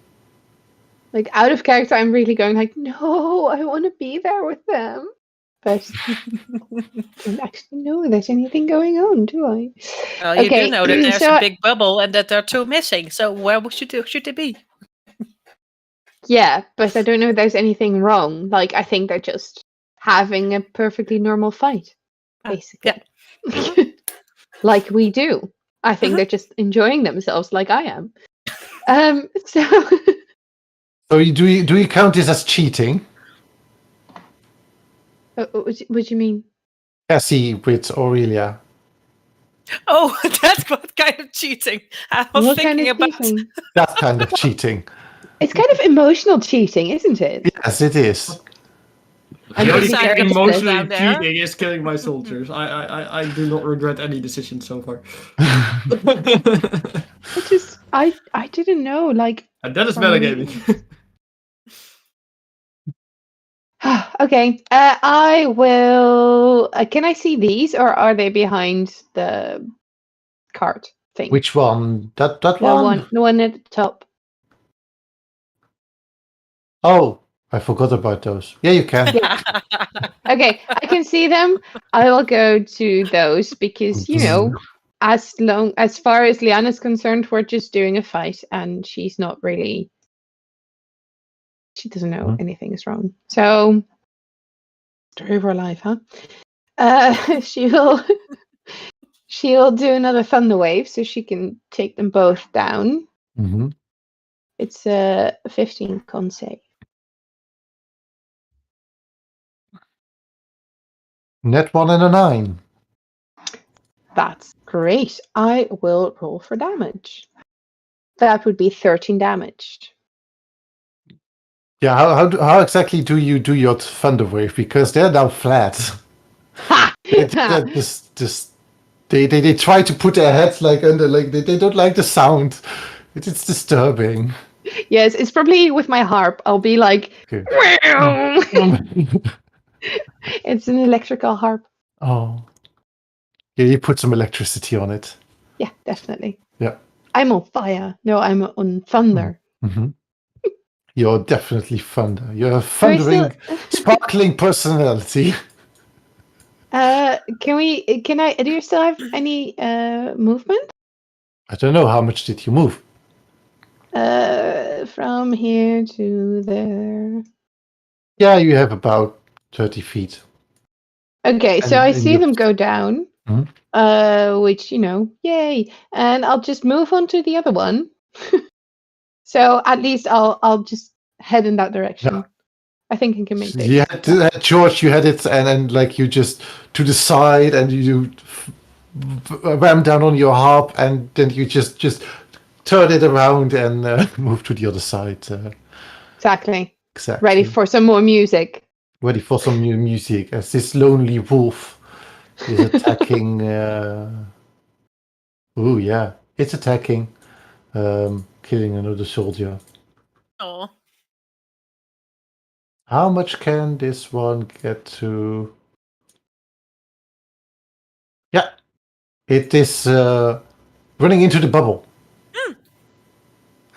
Speaker 3: Like out of character, I'm really going like, no, I want to be there with them. But I don't actually know there's anything going on, do I?
Speaker 2: Well, you do know that there's
Speaker 3: so
Speaker 2: a big bubble and that there are two missing. So where should they be?
Speaker 3: yeah, but I don't know if there's anything wrong. Like, I think they're just having a perfectly normal fight, basically.
Speaker 2: Yeah.
Speaker 3: Like we do. I think they're just enjoying themselves like I am. So
Speaker 1: So do you count this as cheating?
Speaker 3: what do you mean?
Speaker 1: Cassie with Aurelia.
Speaker 2: Oh, that's what kind of cheating I was
Speaker 3: What
Speaker 2: thinking
Speaker 3: kind of
Speaker 2: about.
Speaker 3: cheating?
Speaker 1: That kind of cheating.
Speaker 3: It's kind of emotional cheating, isn't it?
Speaker 1: Yes, it is.
Speaker 3: I'm
Speaker 4: The only
Speaker 3: just
Speaker 4: thing
Speaker 3: very
Speaker 4: emotionally
Speaker 2: down there.
Speaker 4: cheating is killing my soldiers. I do not regret any decision so far.
Speaker 3: I didn't know. Like,
Speaker 4: And that is metagaming.
Speaker 3: okay. I will. Can I see these, or are they behind the cart thing?
Speaker 1: Which one? That
Speaker 3: the
Speaker 1: one?
Speaker 3: the one at the top.
Speaker 1: Oh, I forgot about those. Yeah, you can.
Speaker 3: Yeah. Okay, I can see them. I will go to those because as far as Liana's concerned, we're just doing a fight, and she's not really. She doesn't know anything is wrong. So, story of her life, huh? She'll do another thunder wave, so she can take them both down.
Speaker 1: Mm-hmm.
Speaker 3: It's a 15 con save.
Speaker 1: Net 1 and a 9.
Speaker 3: That's great. I will roll for damage. That would be 13 damage.
Speaker 1: Yeah, how exactly do you do your thunder wave? Because they're now flat.
Speaker 3: Ha!
Speaker 1: They try to put their heads like under, like they don't like the sound. It's disturbing.
Speaker 3: Yes, it's probably with my harp. I'll be like,
Speaker 1: Okay.
Speaker 3: it's an electrical harp.
Speaker 1: Oh, yeah, you put some electricity on it.
Speaker 3: Yeah, definitely.
Speaker 1: Yeah,
Speaker 3: I'm on fire. No, I'm on thunder.
Speaker 1: Mm-hmm. You're definitely thunder. You're a
Speaker 3: Can we
Speaker 1: thundering, sparkling personality.
Speaker 3: Can I? Do you still have any movement?
Speaker 1: I don't know, how much did you move?
Speaker 3: From here to there.
Speaker 1: Yeah, you have about 30 feet.
Speaker 3: Okay, so I see
Speaker 1: you-
Speaker 3: them go down. Which, yay. And I'll just move on to the other one. So at least I'll just head in that direction.
Speaker 1: Yeah.
Speaker 3: I think I can make it.
Speaker 1: You had George, you had it, and like you just to the side, and you ram down on your harp, and then you just turn it around and move to the other side.
Speaker 3: Exactly.
Speaker 1: Exactly.
Speaker 3: Ready for some more music.
Speaker 1: Ready for some new music as this lonely wolf is attacking. Oh yeah, it's attacking, killing another soldier.
Speaker 2: Oh.
Speaker 1: How much can this one get to? Yeah, it is running into the bubble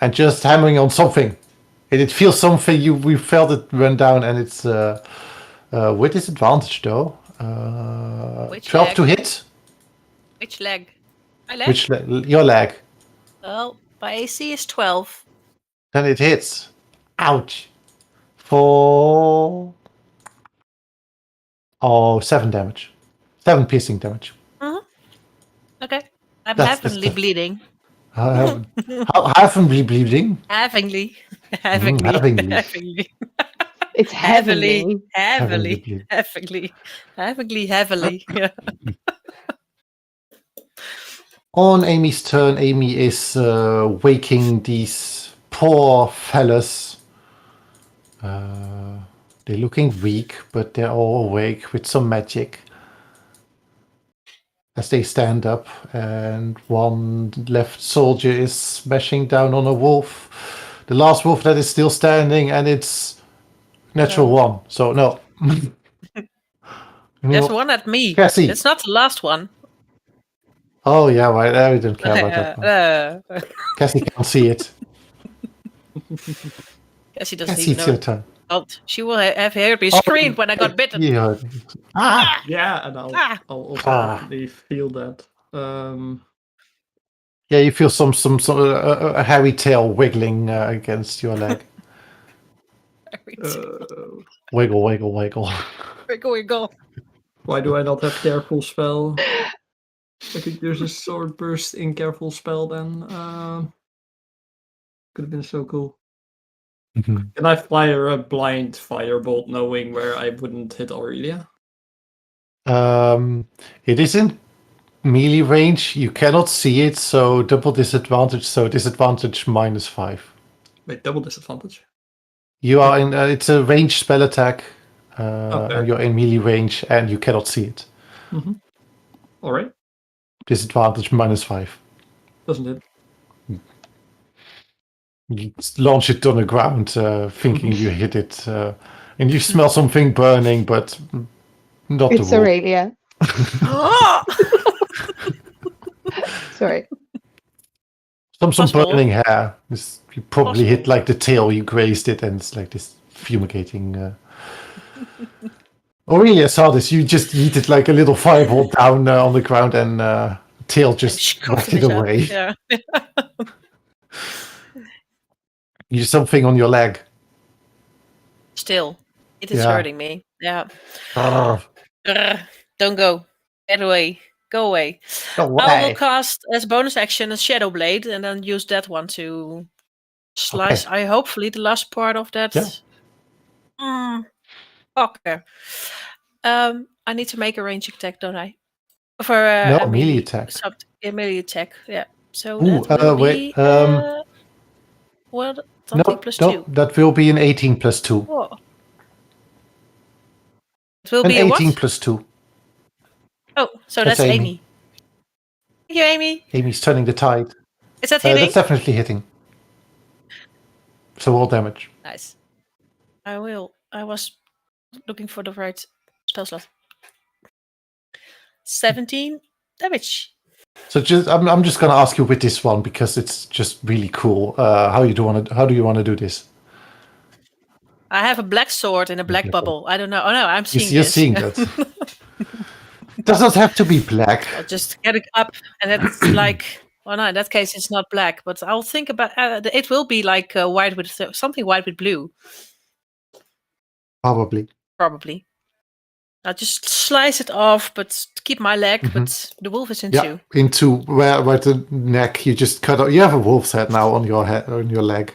Speaker 1: and just hammering on something. And it feels something. We felt it run down, and it's with disadvantage though.
Speaker 2: Which
Speaker 1: 12
Speaker 2: leg?
Speaker 1: to hit.
Speaker 2: Which leg? My leg?
Speaker 1: Which your leg?
Speaker 2: Well, my AC is 12.
Speaker 1: Then it hits. Ouch. For 7 damage. 7 piercing damage.
Speaker 2: Okay. I'm
Speaker 1: That's the
Speaker 2: heavenly
Speaker 1: stuff.
Speaker 2: bleeding.
Speaker 1: How heavenly bleeding?
Speaker 2: Heavenly.
Speaker 1: Heavenly.
Speaker 3: It's heavenly.
Speaker 2: Heavily. Yeah.
Speaker 1: On Amy's turn, Amy is waking these poor fellas. They're looking weak, but they're all awake with some magic. As they stand up, and one left soldier is smashing down on a wolf. The last wolf that is still standing, and it's natural 1. So no.
Speaker 2: There's one at me.
Speaker 1: Cassie.
Speaker 2: It's not the last one.
Speaker 1: Oh, yeah, right. I don't care about that one. Cassie can't see it.
Speaker 2: Cassie doesn't
Speaker 1: Cassie,
Speaker 2: even
Speaker 1: it's
Speaker 2: know.
Speaker 1: your turn.
Speaker 2: She will have heard me scream when I got bitten.
Speaker 1: Yeah. Ah!
Speaker 4: Yeah, and I'll also definitely feel that.
Speaker 1: Yeah, you feel some a hairy tail wiggling against your leg. Wiggle, wiggle, wiggle.
Speaker 2: Wiggle, wiggle.
Speaker 4: Why do I not have careful spell? I think there's a sword burst in careful spell then. Could have been so cool.
Speaker 1: Mhm.
Speaker 4: Can I fire a blind firebolt knowing where I wouldn't hit Aurelia?
Speaker 1: It is in melee range. You cannot see it, so double disadvantage. So disadvantage -5.
Speaker 4: Wait, double disadvantage?
Speaker 1: You are in. It's a ranged spell attack,
Speaker 4: Okay.
Speaker 1: and you're in melee range, and you cannot see it.
Speaker 4: All right.
Speaker 1: Disadvantage -5.
Speaker 4: Doesn't hit.
Speaker 1: You launch it on the ground, thinking you hit it, and you smell something burning, but not
Speaker 3: It's
Speaker 1: the wolf.
Speaker 3: Aurelia. Sorry.
Speaker 1: Some
Speaker 2: Possible.
Speaker 1: burning hair. You probably hit like the tail. You grazed it, and it's like this fumigating. Aurelia saw this. You just yeeted like a little fireball down on the ground, and tail just whacked it away.
Speaker 2: Yeah.
Speaker 1: You something on your leg.
Speaker 2: Still, it is
Speaker 1: Yeah.
Speaker 2: hurting me. Yeah.
Speaker 1: Arrgh.
Speaker 2: Don't go. Get away. Go away.
Speaker 1: Go
Speaker 2: I will
Speaker 1: away.
Speaker 2: cast as a bonus action a Shadow Blade and then use that one to slice. Hopefully the last part of that.
Speaker 1: Yeah.
Speaker 2: Okay. I need to make a range attack, don't I? For
Speaker 1: No,
Speaker 2: a
Speaker 1: melee attack.
Speaker 2: A melee attack. Yeah. So
Speaker 1: Ooh,
Speaker 2: that will
Speaker 1: wait,
Speaker 2: be well, something plus 2.
Speaker 1: That will be an 18 plus 2.
Speaker 2: Oh. It will
Speaker 1: An
Speaker 2: be a
Speaker 1: 18
Speaker 2: what?
Speaker 1: plus 2.
Speaker 2: Oh, so
Speaker 1: That's
Speaker 2: that's
Speaker 1: Amy.
Speaker 2: Amy. Thank you, Amy.
Speaker 1: Amy's turning the tide.
Speaker 2: Is that hitting?
Speaker 1: That's definitely hitting. So all damage.
Speaker 2: Nice. I was looking for the right spell slot. 17 damage.
Speaker 1: So I'm just gonna ask you with this one because it's just really cool. How do you want to do this?
Speaker 2: I have a black sword and a black bubble. I don't know. Oh no, I'm seeing
Speaker 1: You're
Speaker 2: this.
Speaker 1: seeing that. It does not have to be black.
Speaker 2: I'll just get it up, and it's like. Well, no, in that case, it's not black. But I'll think about. It will be like white with something white with blue.
Speaker 1: Probably.
Speaker 2: I'll just slice it off, but keep my leg. But the wolf is in two.
Speaker 1: Into where the neck. You just cut out. You have a wolf's head now on your head, on your leg.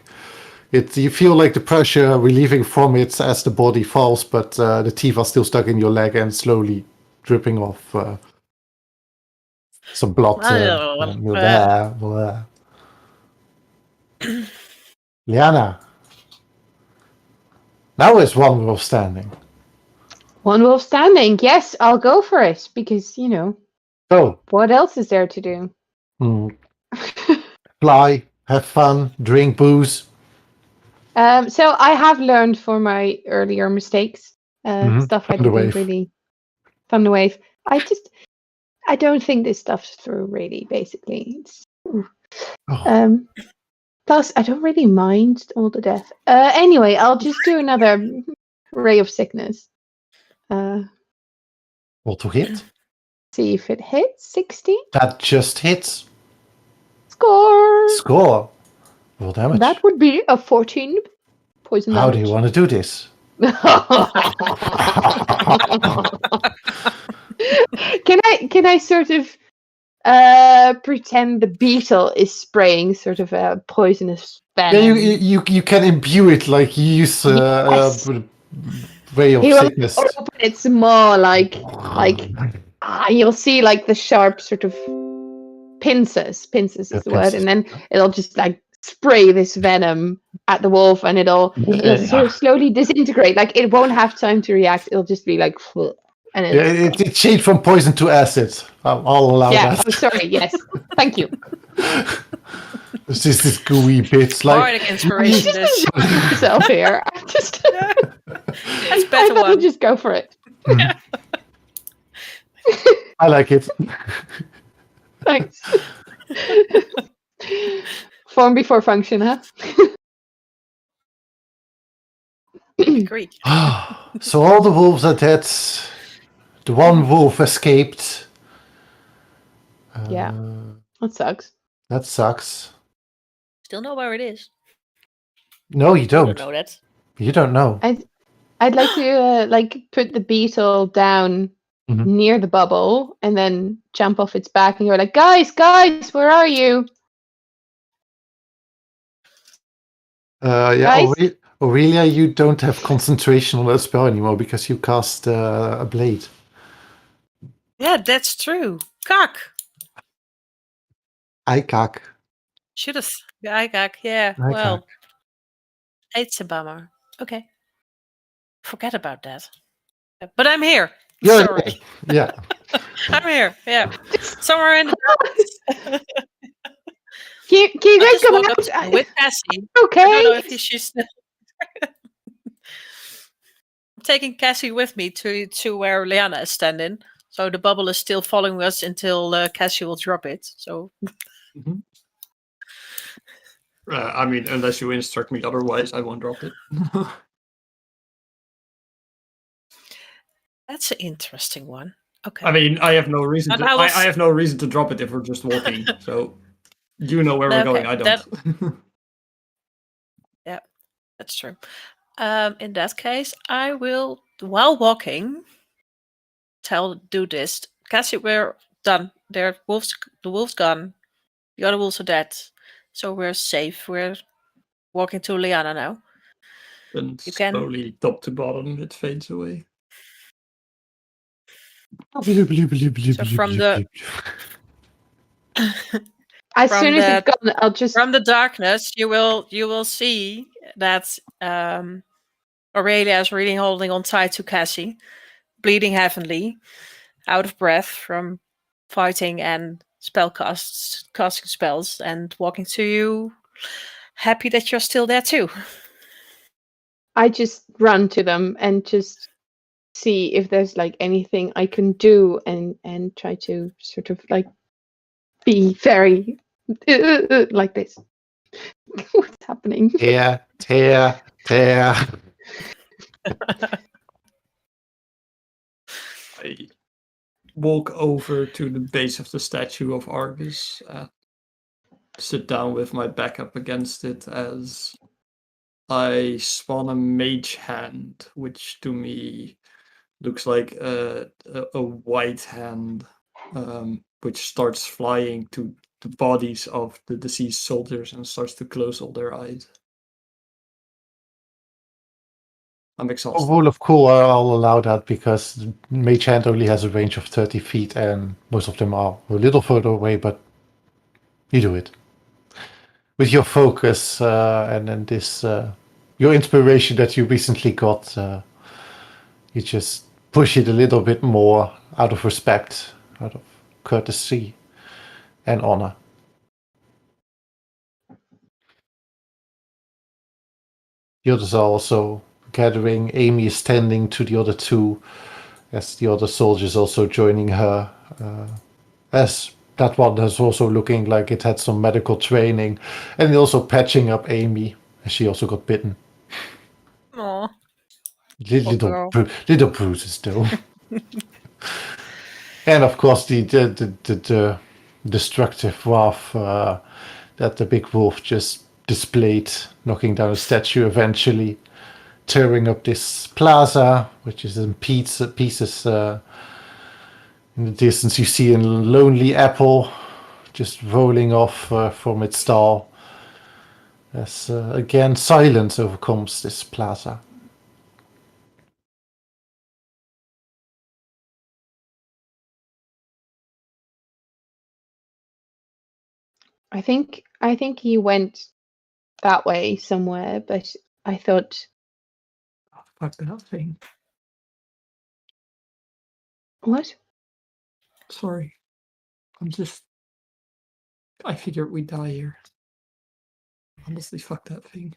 Speaker 1: You feel like the pressure relieving from it as the body falls, but the teeth are still stuck in your leg and slowly dripping off some blood. Liana. Now is one wolf standing.
Speaker 3: One wolf standing. Yes, I'll go for it because,
Speaker 1: Go.
Speaker 3: what else is there to do?
Speaker 1: Fly, have fun, drink booze.
Speaker 3: So I have learned from my earlier mistakes. Stuff I didn't
Speaker 1: Thunderwave.
Speaker 3: really. Thunderwave. I don't think this stuff's through, really, basically. Plus, I don't really mind all the death. Anyway, I'll just do another Ray of Sickness.
Speaker 1: What to hit?
Speaker 3: See if it hits. 16.
Speaker 1: That just hits.
Speaker 3: Score.
Speaker 1: Roll damage.
Speaker 3: That would be a 14 poison
Speaker 1: How
Speaker 3: damage.
Speaker 1: do you want to do this?
Speaker 3: Can I sort of pretend the beetle is spraying sort of a poisonous venom?
Speaker 1: Yeah, you can imbue it, like you use
Speaker 3: Yes.
Speaker 1: Ray of
Speaker 3: He will
Speaker 1: Sickness.
Speaker 3: open it some more, like you'll see like the sharp sort of pincers is the word, and then it'll just like spray this venom at the wolf, and it'll sort of slowly disintegrate. Like it won't have time to react. It'll just be like, and
Speaker 1: It changed from poison to acid. I'll allow that.
Speaker 3: Oh, sorry. Yes, thank you.
Speaker 1: It's just this gooey bits, like
Speaker 2: Bardic inspiration. This.
Speaker 3: Myself here.
Speaker 2: That's
Speaker 3: I
Speaker 2: better
Speaker 3: thought I'd
Speaker 2: one.
Speaker 3: just go for it.
Speaker 1: I like it.
Speaker 3: Thanks. Form before function, huh?
Speaker 2: Agreed.
Speaker 1: So all the wolves are dead. The one wolf escaped.
Speaker 3: Yeah. That sucks.
Speaker 1: That sucks.
Speaker 2: Still know where it is.
Speaker 1: No, you
Speaker 2: You
Speaker 1: don't.
Speaker 2: don't know that.
Speaker 1: You don't know.
Speaker 3: I'd like to put the beetle down
Speaker 1: Mhm.
Speaker 3: near the bubble and then jump off its back and you're like, guys, where are you?
Speaker 1: Yeah,
Speaker 3: Guys?
Speaker 1: Aurelia, you don't have concentration on that spell anymore because you cast a blade.
Speaker 2: Yeah, that's true. Cock.
Speaker 1: Aikak.
Speaker 2: Should have. Cock. Yeah.
Speaker 1: Aikak.
Speaker 2: Well, it's a bummer. Okay. Forget about that. But I'm here.
Speaker 1: You're
Speaker 2: Sorry.
Speaker 1: Yeah.
Speaker 2: I'm here. Yeah. Somewhere in the darkness.
Speaker 3: Can you
Speaker 2: I
Speaker 3: guys
Speaker 2: just
Speaker 3: come
Speaker 2: woke up
Speaker 3: out?
Speaker 2: with Cassie.
Speaker 3: Okay.
Speaker 2: I don't know if you should. I'm taking Cassie with me to where Liana is standing. So the bubble is still following us until Cassie will drop it. So
Speaker 4: Mhm. I mean, unless you instruct me otherwise, I won't drop it.
Speaker 2: that's an interesting one. Okay.
Speaker 4: I mean, I have no reason
Speaker 2: And
Speaker 4: to.
Speaker 2: I will
Speaker 4: I have no reason to drop it if we're just walking. So you know where we're going.
Speaker 2: Okay,
Speaker 4: I don't.
Speaker 2: Yeah, that's true. In that case, I will, while walking, do this. Cassie, we're done. The wolf's gone. The other wolves are dead. So we're safe. We're walking to Liana now.
Speaker 4: Then
Speaker 2: You can.
Speaker 4: slowly, top to bottom, it fades away.
Speaker 2: So from the
Speaker 3: As
Speaker 2: From
Speaker 3: soon as
Speaker 2: the-
Speaker 3: it's gone, I'll just
Speaker 2: from the darkness, you will see that Aurelia is really holding on tight to Cassie, bleeding heavily, out of breath from fighting and casting spells, and walking to you, happy that you're still there too.
Speaker 3: I just run to them and just see if there's like anything I can do and try to sort of like be very like this. What's happening?
Speaker 1: tear.
Speaker 4: I walk over to the base of the statue of Argus, sit down with my back up against it as I spawn a mage hand, which to me looks like a white hand, which starts flying to the bodies of the deceased soldiers and starts to close all their eyes. I'm
Speaker 1: A
Speaker 4: exhausted.
Speaker 1: rule of cool, I'll allow that because Mage Hand only has a range of 30 feet and most of them are a little further away, but you do it. With your focus and then this, your inspiration that you recently got, you just push it a little bit more out of respect, out of courtesy and honor. The others are also gathering. Amy is standing to the other two as the other soldiers also joining her. As that one is also looking like it had some medical training, and also patching up Amy as she also got bitten.
Speaker 2: Aw.
Speaker 1: Little,
Speaker 2: girl.
Speaker 1: little bruises though. And of course the destructive wrath that the big wolf just displayed, knocking down a statue eventually, tearing up this plaza, which is in pieces. In the distance, you see a lonely apple just rolling off from its stall as again silence overcomes this plaza.
Speaker 3: I think he went that way somewhere, but I thought,
Speaker 4: Oh, fuck that thing.
Speaker 3: what?
Speaker 4: Sorry. I figured we'd die here. Honestly, fuck that thing.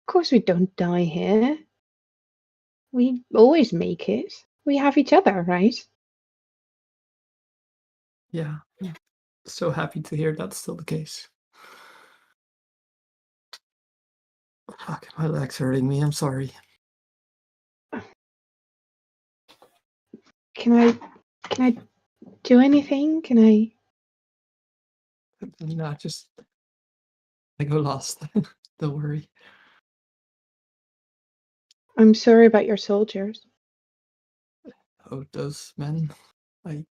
Speaker 3: Of course we don't die here. We always make it. we have each other, right?
Speaker 4: Yeah. So happy to hear that's still the case. Fuck, my leg's hurting me. I'm sorry.
Speaker 3: Can I do anything? Can I?
Speaker 4: No, just I go lost. Don't worry.
Speaker 3: I'm sorry about your soldiers.
Speaker 4: Oh, those men. I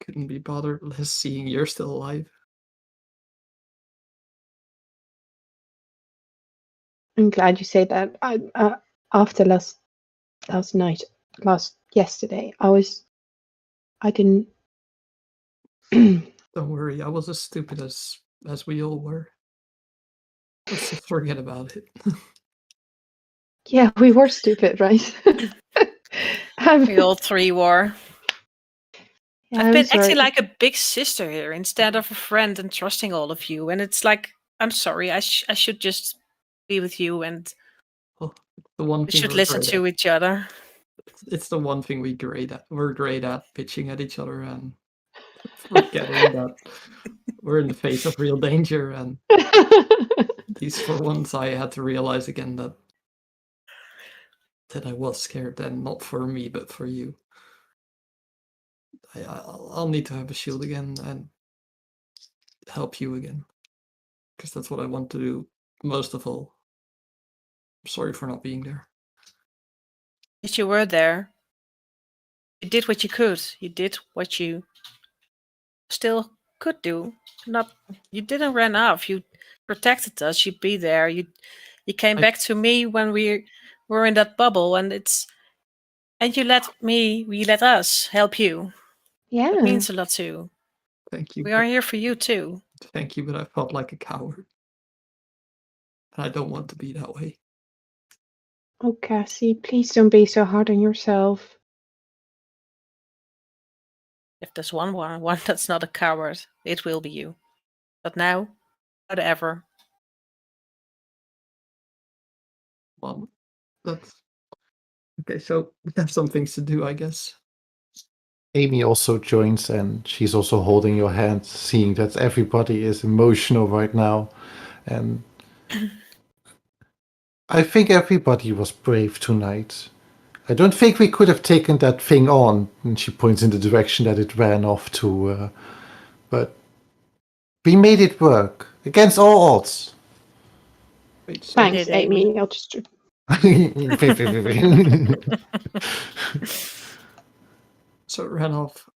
Speaker 4: couldn't be bothered less seeing you're still alive.
Speaker 3: I'm glad you say that. After yesterday, I didn't.
Speaker 4: Don't worry, I was as stupid as we all were. Let's just forget about it.
Speaker 3: Yeah, we were stupid, right?
Speaker 2: We all three were.
Speaker 3: Yeah,
Speaker 2: I've
Speaker 3: I'm
Speaker 2: been
Speaker 3: sorry.
Speaker 2: acting like a big sister here instead of a friend and trusting all of you. And it's like, I'm sorry, I should just be with you and
Speaker 4: Well, the one
Speaker 2: we
Speaker 4: thing
Speaker 2: should
Speaker 4: we're
Speaker 2: listen
Speaker 4: great
Speaker 2: to each other.
Speaker 4: it's the one thing we're great at pitching at each other and forgetting that we're in the face of real danger. And these for once I had to realize again that I was scared, and not for me but for you. I'll need to have a shield again and help you again, because that's what I want to do most of all. I'm sorry for not being there.
Speaker 2: Yes, you were there. You did what you could. You did what you still could do. You didn't run off. You protected us. You'd be there. You came back to me when we were in that bubble, and you let us help you.
Speaker 3: Yeah.
Speaker 2: That means a lot too.
Speaker 4: Thank you.
Speaker 2: We are here for you too.
Speaker 4: Thank you, but I felt like a coward. And I don't want to be that way.
Speaker 3: Oh, Cassie, please don't be so hard on yourself.
Speaker 2: If there's one that's not a coward, it will be you. But now, whatever.
Speaker 4: Well, that's okay. So we have some things to do, I guess.
Speaker 1: Amy also joins, and she's also holding your hand, seeing that everybody is emotional right now. And I think everybody was brave tonight. I don't think we could have taken that thing on. And she points in the direction that it ran off to. But we made it work against all odds.
Speaker 4: Wait, so,
Speaker 3: Thanks,
Speaker 2: did, Amy.
Speaker 3: Amy. I'll just.
Speaker 4: so Renoff,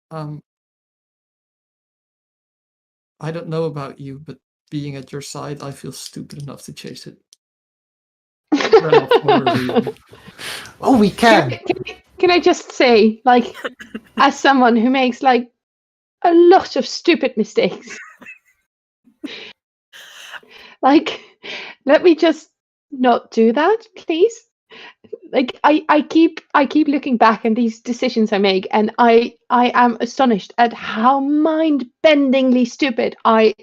Speaker 4: I don't know about you, but being at your side, I feel stupid enough to chase it. Renoff, for a reason.
Speaker 1: Oh, we can.
Speaker 3: Can I just say, like, as someone who makes like a lot of stupid mistakes, like, let me just not do that, please. Like, I keep looking back at these decisions I make, and I am astonished at how mind-bendingly stupid I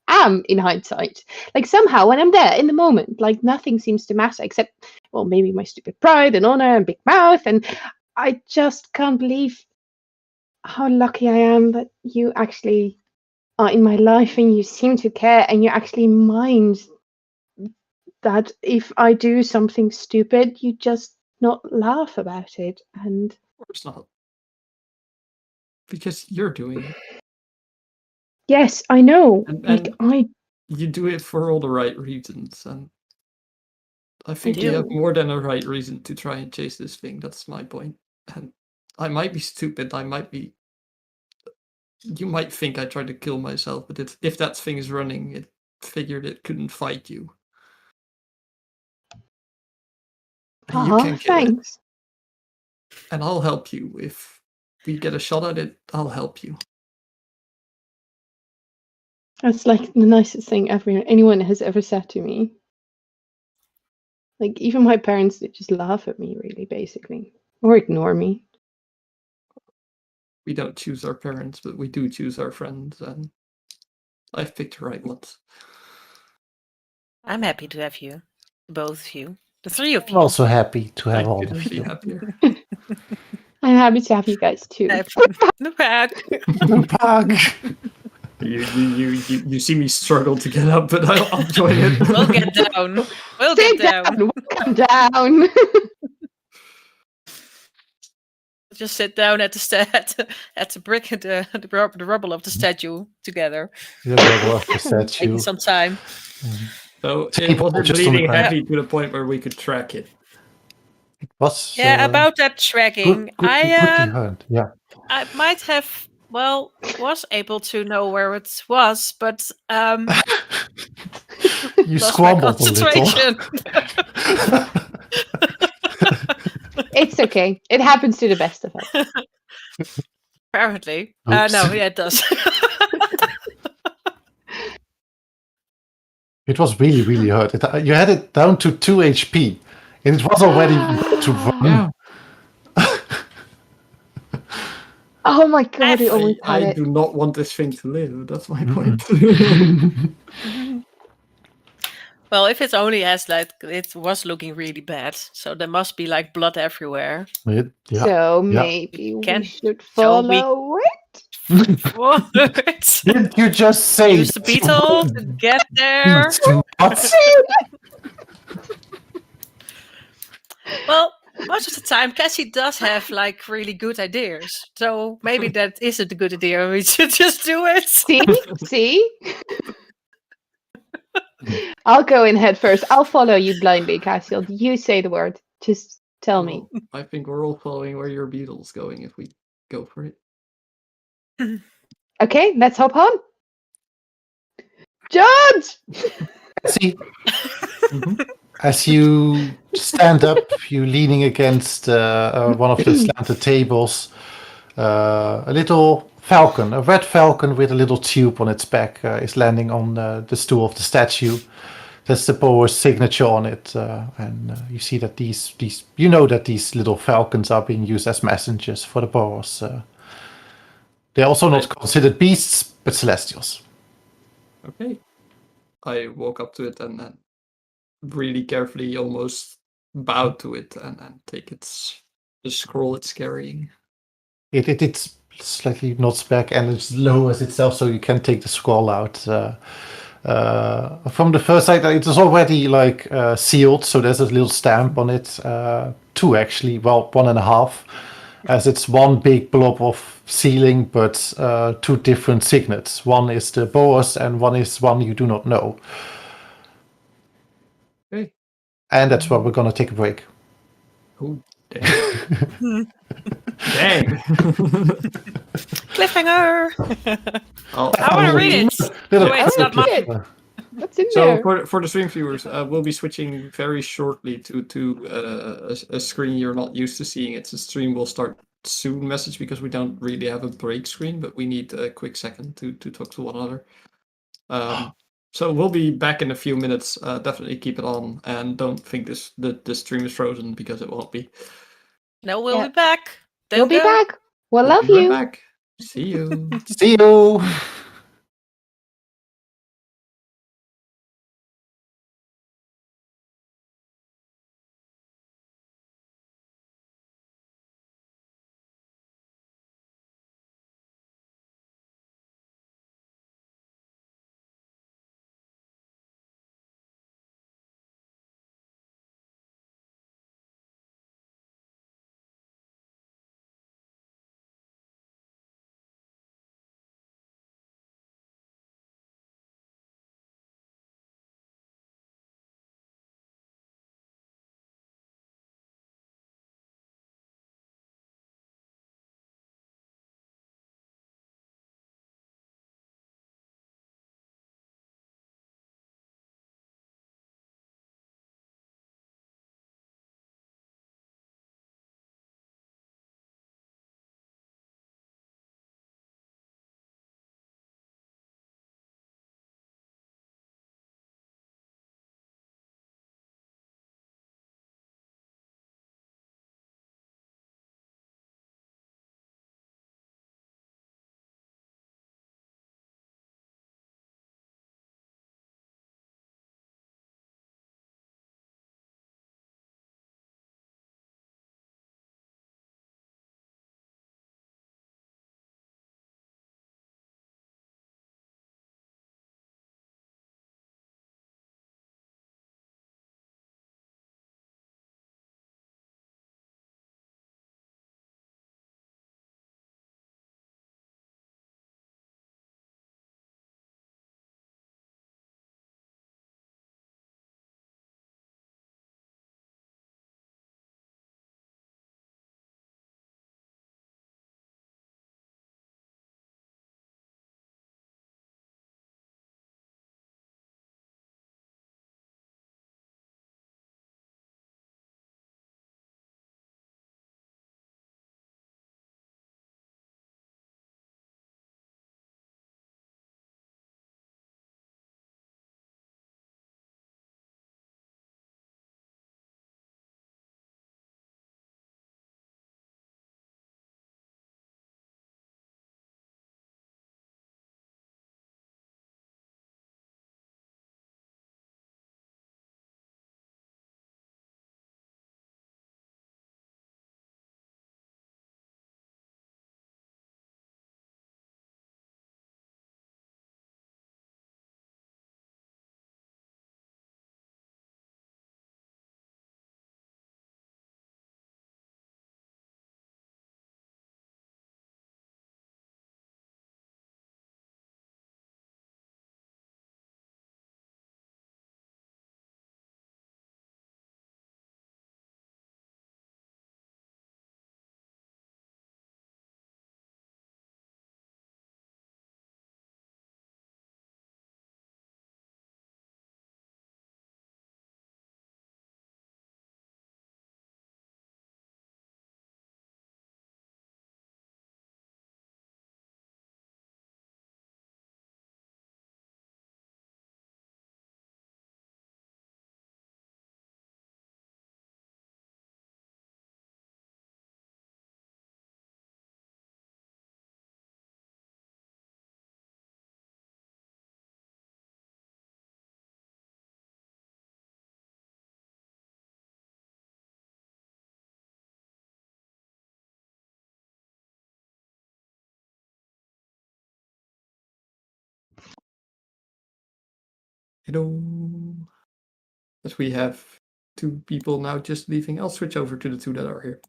Speaker 3: am in hindsight. Like, somehow when I'm there in the moment, like, nothing seems to matter except, well, maybe my stupid pride and honor and big mouth, and I just can't believe how lucky I am that you actually are in my life and you seem to care and you actually mind that if I do something stupid, you just not laugh about it. And
Speaker 4: Of course not. Because you're doing it.
Speaker 3: yes, I know.
Speaker 4: And you do it for all the right reasons, and I think you have
Speaker 3: do.
Speaker 4: more than a right reason to try and chase this thing. That's my point. And I might be stupid. You might think I tried to kill myself, but if that thing is running, it figured it couldn't fight you. And you can kill it.
Speaker 3: Thanks.
Speaker 4: And I'll help you. If we get a shot at it, I'll help you.
Speaker 3: That's like the nicest thing anyone has ever said to me. Like, even my parents, they just laugh at me, really, basically, or ignore me.
Speaker 4: We don't choose our parents, but we do choose our friends, and I've picked the right ones.
Speaker 2: I'm happy to have you. Both of you. The three of
Speaker 1: I'm
Speaker 2: you.
Speaker 1: also happy to have
Speaker 4: I
Speaker 1: all
Speaker 4: couldn't
Speaker 1: of
Speaker 4: be
Speaker 1: you.
Speaker 4: happier.
Speaker 3: I'm happy to have you guys too.
Speaker 2: The pack.
Speaker 1: Pug.
Speaker 4: You see me struggle to get up, but I'll join it.
Speaker 2: We'll get down. We'll
Speaker 3: Sit
Speaker 2: get down.
Speaker 3: down. Welcome down.
Speaker 2: Just sit down at the brick and the rubble of the statue together,
Speaker 1: The rubble of the statue.
Speaker 2: taking some time.
Speaker 4: So it
Speaker 1: People
Speaker 4: wasn't
Speaker 1: just on the
Speaker 4: bleeding
Speaker 1: ground.
Speaker 4: heavy to the point where we could track it.
Speaker 1: Was
Speaker 2: Yeah, about that tracking,
Speaker 1: good heard. Yeah.
Speaker 2: I might have, was able to know where it was, but
Speaker 1: You
Speaker 2: lost my
Speaker 1: squabbled a little.
Speaker 2: concentration.
Speaker 3: It's okay. It happens to the best of us.
Speaker 2: Apparently.
Speaker 1: Oops.
Speaker 2: No, yeah, it does.
Speaker 1: It was really, really hurt. You had it down to 2 HP, and it was already to run.
Speaker 4: Yeah.
Speaker 3: Oh my god, we almost had
Speaker 4: I
Speaker 3: it.
Speaker 4: do not want this thing to live. That's my point.
Speaker 2: Well, if it only has it was looking really bad, so there must be like blood everywhere.
Speaker 1: Yeah.
Speaker 3: So maybe
Speaker 2: Can-
Speaker 3: we should
Speaker 2: shall we-
Speaker 3: follow it.
Speaker 2: What?
Speaker 1: Didn't you just say
Speaker 2: Use the beetle to get there.
Speaker 1: What?
Speaker 2: Well, most of the time, Cassie does have like really good ideas, so maybe that isn't a good idea. We should just do it.
Speaker 3: See? I'll go in head first. I'll follow you blindly, Cassiel. You say the word. Just tell me.
Speaker 4: Well, I think we're all following where your beetle's going if we go for it.
Speaker 3: Okay, let's hop on. Judge!
Speaker 1: See, as you stand up, you leaning against one of the slanted tables. A little falcon, a red falcon with a little tube on its back, is landing on the stool of the statue. That's the Boer's signature on it, and you see that these you know that these little falcons are being used as messengers for the Boers. They're also not considered beasts, but celestials.
Speaker 4: Okay. I walk up to it and really carefully almost bow to it and take the scroll it's carrying.
Speaker 1: It's slightly nods back and it lowers itself so you can take the scroll out. From the first side, it is already like sealed, so there's a little stamp on it. 2 actually, well, 1.5, as it's one big blob of sealing, but 2 different signets. One is the Boers and one is one you do not know.
Speaker 4: Okay.
Speaker 1: And that's where we're gonna take a break.
Speaker 4: Oh, dang. Dang.
Speaker 2: Cliffhanger. I want to read it.
Speaker 1: Little-
Speaker 2: Wait, it's not
Speaker 3: Okay.
Speaker 2: mine.
Speaker 3: What's in
Speaker 4: So
Speaker 3: there?
Speaker 4: for the stream viewers, we'll be switching very shortly to a screen you're not used to seeing. It's a stream will start soon message because we don't really have a break screen, but we need a quick second to talk to one another. So we'll be back in a few minutes. Definitely keep it on, and don't think the stream is frozen because it won't be.
Speaker 2: No, we'll
Speaker 3: Yeah.
Speaker 2: be back.
Speaker 3: We'll be
Speaker 2: Don't go.
Speaker 3: back. We'll
Speaker 4: We'll
Speaker 3: love
Speaker 4: be right
Speaker 3: you.
Speaker 4: back. See you.
Speaker 1: See you.
Speaker 4: As we have 2 people now just leaving, I'll switch over to the 2 that are here.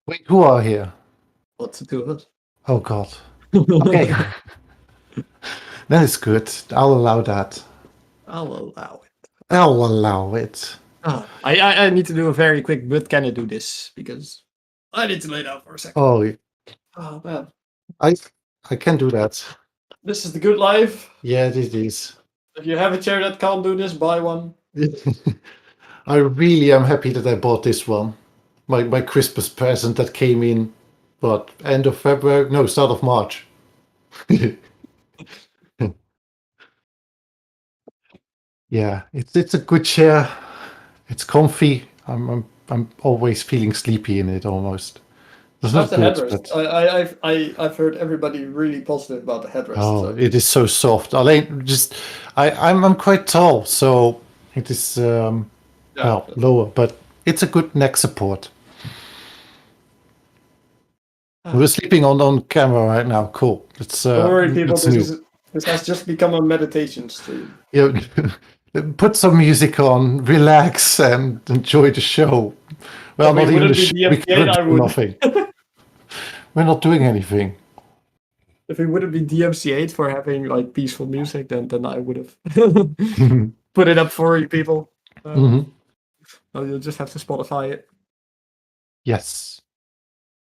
Speaker 1: Wait, who are here?
Speaker 4: What's the 2 of us?
Speaker 1: Oh God. Okay. That is good. I'll allow that.
Speaker 4: I'll allow it.
Speaker 1: I'll allow it.
Speaker 4: I need to do a very quick, but can I do this? Because I need to lay down for a second.
Speaker 1: Oh,
Speaker 4: Man.
Speaker 1: I can do that.
Speaker 4: This is the good life.
Speaker 1: Yeah, it is.
Speaker 4: If you have a chair that can't do this, buy one.
Speaker 1: I really am happy that I bought this one. My Christmas present that came in, what, end of February? No, start of March. Yeah, it's a good chair. It's comfy. I'm always feeling sleepy in it almost. It's
Speaker 4: How's
Speaker 1: not
Speaker 4: the
Speaker 1: good,
Speaker 4: headrest?
Speaker 1: but
Speaker 4: I've heard everybody really positive about the headrest.
Speaker 1: oh,
Speaker 4: so-
Speaker 1: it is so soft. I'm quite tall, so it is well, lower, but it's a good neck support. We're sleeping on camera right now. Cool. It's
Speaker 4: Don't worry, people.
Speaker 1: it's new.
Speaker 4: This has just become a meditation stream.
Speaker 1: Yeah, put some music on, relax, and enjoy the show. Well,
Speaker 4: If we
Speaker 1: not even the
Speaker 4: wouldn't be
Speaker 1: show. We
Speaker 4: DMCA'd, I
Speaker 1: can't do
Speaker 4: would.
Speaker 1: nothing. We're not doing anything.
Speaker 4: If we wouldn't be DMCA'd for having like peaceful music, then I would have put it up for you people.
Speaker 1: Mhm.
Speaker 4: Well, you'll just have to Spotify it.
Speaker 1: Yes.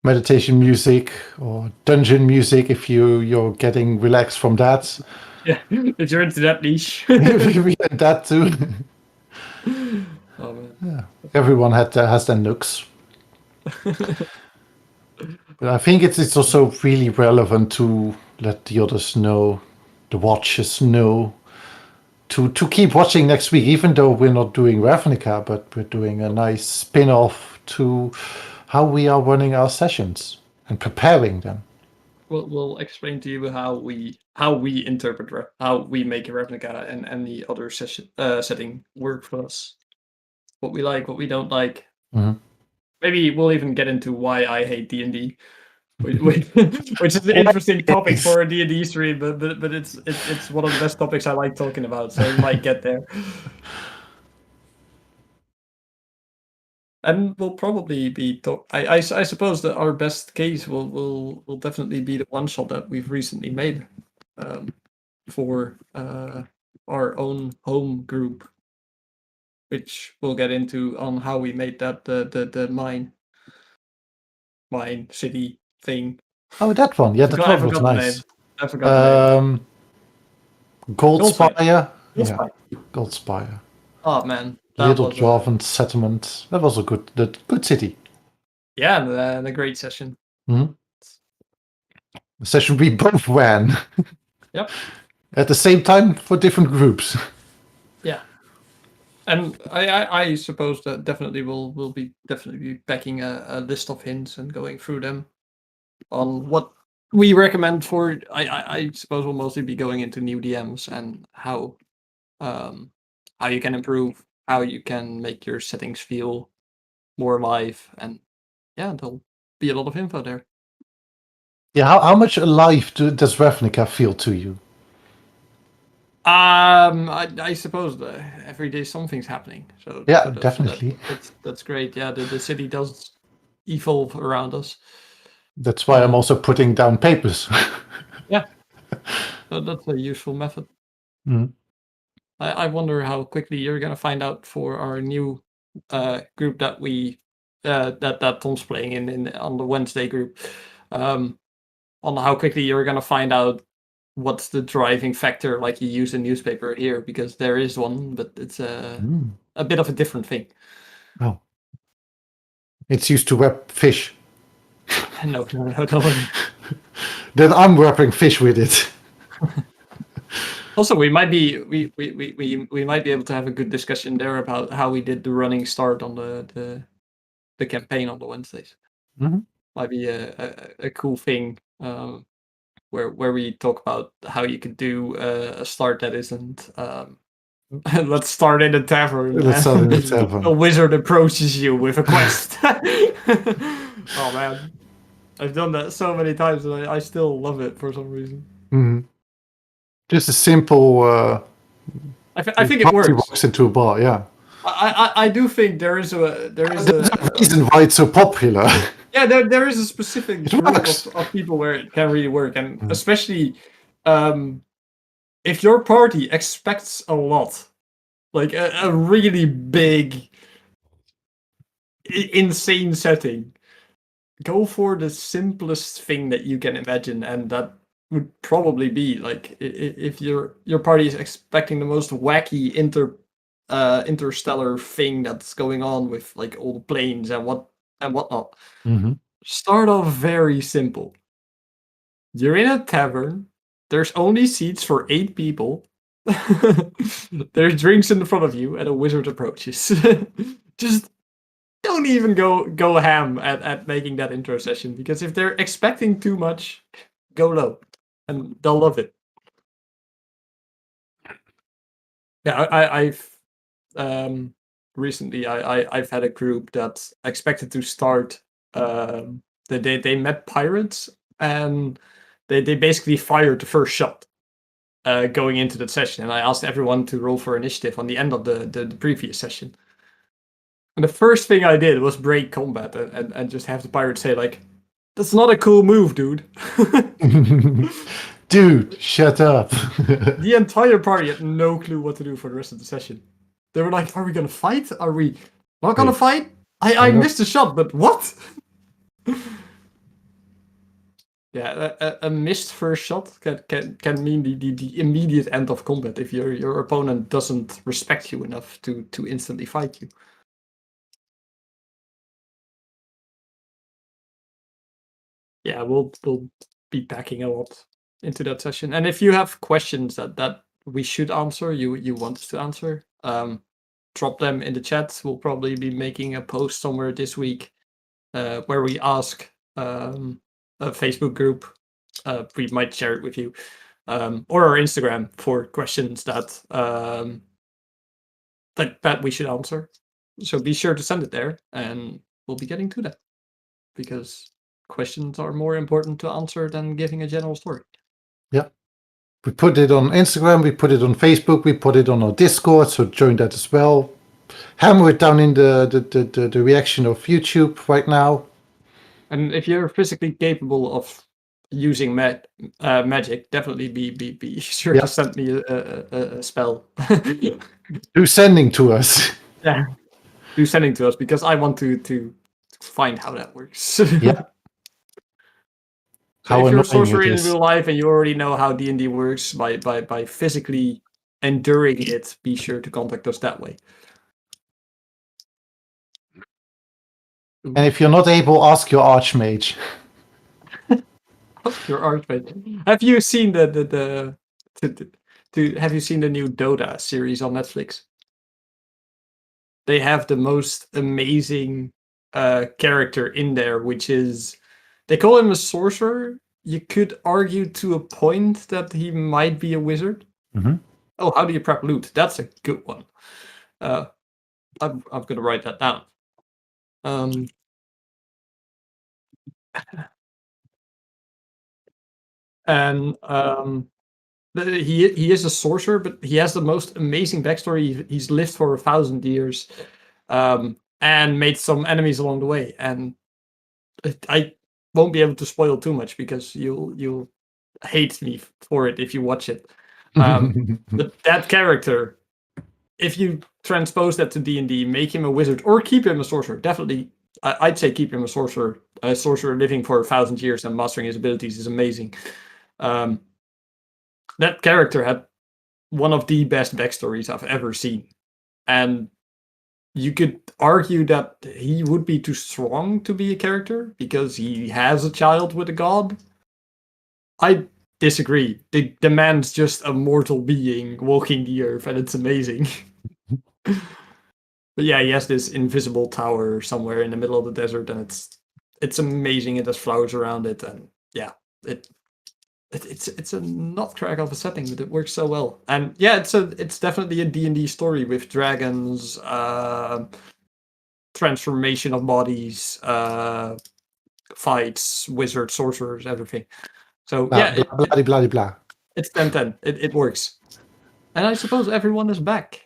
Speaker 1: Meditation music or dungeon music if you're getting relaxed from that.
Speaker 4: Yeah, if you're into that niche.
Speaker 1: We had that too.
Speaker 4: Oh man.
Speaker 1: Yeah. Everyone has their nooks. But I think it's also really relevant to let the others know, the watchers know, to keep watching next week, even though we're not doing Ravnica, but we're doing a nice spin-off to how we are running our sessions and preparing them.
Speaker 4: We'll explain to you how we interpret how we make a Ravnica and any other setting work for us. What we like, what we don't like.
Speaker 1: Mhm.
Speaker 4: Maybe we'll even get into why I hate D&D, which is an interesting topic for a D&D stream, but it's one of the best topics I like talking about, so we might get there. And we'll probably be I suppose that our best case will definitely be the one shot that we've recently made for our own home group, which we'll get into on how we made that the mine city thing.
Speaker 1: Oh, that one. Yeah, that
Speaker 4: I
Speaker 1: one was
Speaker 4: forgot the
Speaker 1: nice.
Speaker 4: name. I forgot the name.
Speaker 1: Goldspire. Yeah,
Speaker 4: Goldspire.
Speaker 1: Goldspire.
Speaker 4: Oh man, that
Speaker 1: Little
Speaker 4: was
Speaker 1: Dwarven settlement. That was a good city.
Speaker 4: yeah, and a great session.
Speaker 1: The session we both ran.
Speaker 4: Yep.
Speaker 1: At the same time for different groups.
Speaker 4: Yeah. And I suppose that definitely we'll be backing a list of hints and going through them on what we recommend for. I suppose we'll mostly be going into new DMs and how you can improve, how you can make your settings feel more alive, and yeah, there'll be a lot of info there.
Speaker 1: Yeah, how much alive does Ravnica feel to you?
Speaker 4: I suppose every day something's happening. So
Speaker 1: Yeah,
Speaker 4: so
Speaker 1: definitely.
Speaker 4: that's great. Yeah, the city does evolve around us.
Speaker 1: That's why I'm also putting down papers.
Speaker 4: Yeah, so that's a useful method.
Speaker 1: Mhm.
Speaker 4: I wonder how quickly you're gonna find out for our new group that we that Tom's playing in on the Wednesday group. On how quickly you're gonna find out what's the driving factor, like you use a newspaper here, because there is one, but it's a bit of a different thing.
Speaker 1: Oh. It's used to wrap fish.
Speaker 4: No.
Speaker 1: Then I'm wrapping fish with it.
Speaker 4: Also, we might be able to have a good discussion there about how we did the running start on the campaign on the Wednesdays.
Speaker 1: Mhm.
Speaker 4: Might be a cool thing where we talk about how you could do a start that isn't let's start in a tavern.
Speaker 1: Let's start in a tavern.
Speaker 4: A wizard approaches you with a quest. Oh man, I've done that so many times and I still love it for some reason.
Speaker 1: Mhm. Just a simple
Speaker 4: I think it works.
Speaker 1: Walks into a bar, yeah.
Speaker 4: I do think there is a
Speaker 1: There's a reason why it's so popular.
Speaker 4: Yeah, there is a specific
Speaker 1: It
Speaker 4: group
Speaker 1: works.
Speaker 4: of people where it can really work, and
Speaker 1: Mm.
Speaker 4: especially if your party expects a lot, like a really big, insane setting, go for the simplest thing that you can imagine, and that would probably be like if your party is expecting the most wacky interstellar thing that's going on with like all the planes and whatnot.
Speaker 1: Mm-hmm.
Speaker 4: Start off very simple. You're in a tavern. There's only seats for 8 people. There's drinks in front of you, and a wizard approaches. Just don't even go ham at making that intro session, because if they're expecting too much, go low, and they'll love it. Yeah, I've recently I've had a group that expected to start. They met pirates, and they basically fired the first shot going into that session, and I asked everyone to roll for initiative on the end of the previous session. And the first thing I did was break combat and just have the pirate say like, "That's not a cool move, dude."
Speaker 1: Dude, shut up.
Speaker 4: The entire party had no clue what to do for the rest of the session. They were like, "Are we gonna fight? Are we not gonna fight? I missed a shot, but what?" Yeah, a missed first shot can mean the immediate end of combat if your opponent doesn't respect you enough to instantly fight you. Yeah, we'll be packing a lot into that session. And if you have questions that we should answer, you want us to answer, drop them in the chat. We'll probably be making a post somewhere this week where we ask a Facebook group. We might share it with you, or our Instagram for questions that we should answer. So be sure to send it there, and we'll be getting to that, because questions are more important to answer than giving a general story.
Speaker 1: Yeah. We put it on Instagram, we put it on Facebook, we put it on our Discord, so join that as well. Hammer it down in the reaction of YouTube right now.
Speaker 4: And if you're physically capable of using magic, definitely be sure to send me a spell.
Speaker 1: Do sending to us.
Speaker 4: Yeah, do sending to us, because I want to find how that works.
Speaker 1: Yeah.
Speaker 4: So if you're a sorcerer in real life and you already know how D&D works by physically enduring it, be sure to contact us that way.
Speaker 1: And if you're not able, ask your archmage.
Speaker 4: Your archmage. Have you seen have you seen the new Dota series on Netflix? They have the most amazing character in there, which is, they call him a sorcerer. You could argue to a point that he might be a wizard.
Speaker 1: Mm-hmm.
Speaker 4: Oh, how do you prep loot? That's a good one. I'm gonna write that down. And he is a sorcerer, but he has the most amazing backstory. He's lived for 1,000 years, and made some enemies along the way. And I won't be able to spoil too much, because you'll hate me for it if you watch it. But that character, if you transpose that to D&D, make him a wizard or keep him a sorcerer. Definitely, I'd say keep him a sorcerer. A sorcerer living for 1,000 years and mastering his abilities is amazing. That character had one of the best backstories I've ever seen. And you could argue that he would be too strong to be a character because he has a child with a god. I disagree. The man's just a mortal being walking the earth, and it's amazing. But yeah, he has this invisible tower somewhere in the middle of the desert, and it's amazing. It has flowers around it, and yeah, it's a nutcrack of a setting, but it works so well. And yeah, it's definitely a D&D story with dragons, transformation of bodies, fights, wizards, sorcerers, everything. So yeah,
Speaker 1: blah, blah, blah, blah.
Speaker 4: it's 10/10. It works. And I suppose everyone is back.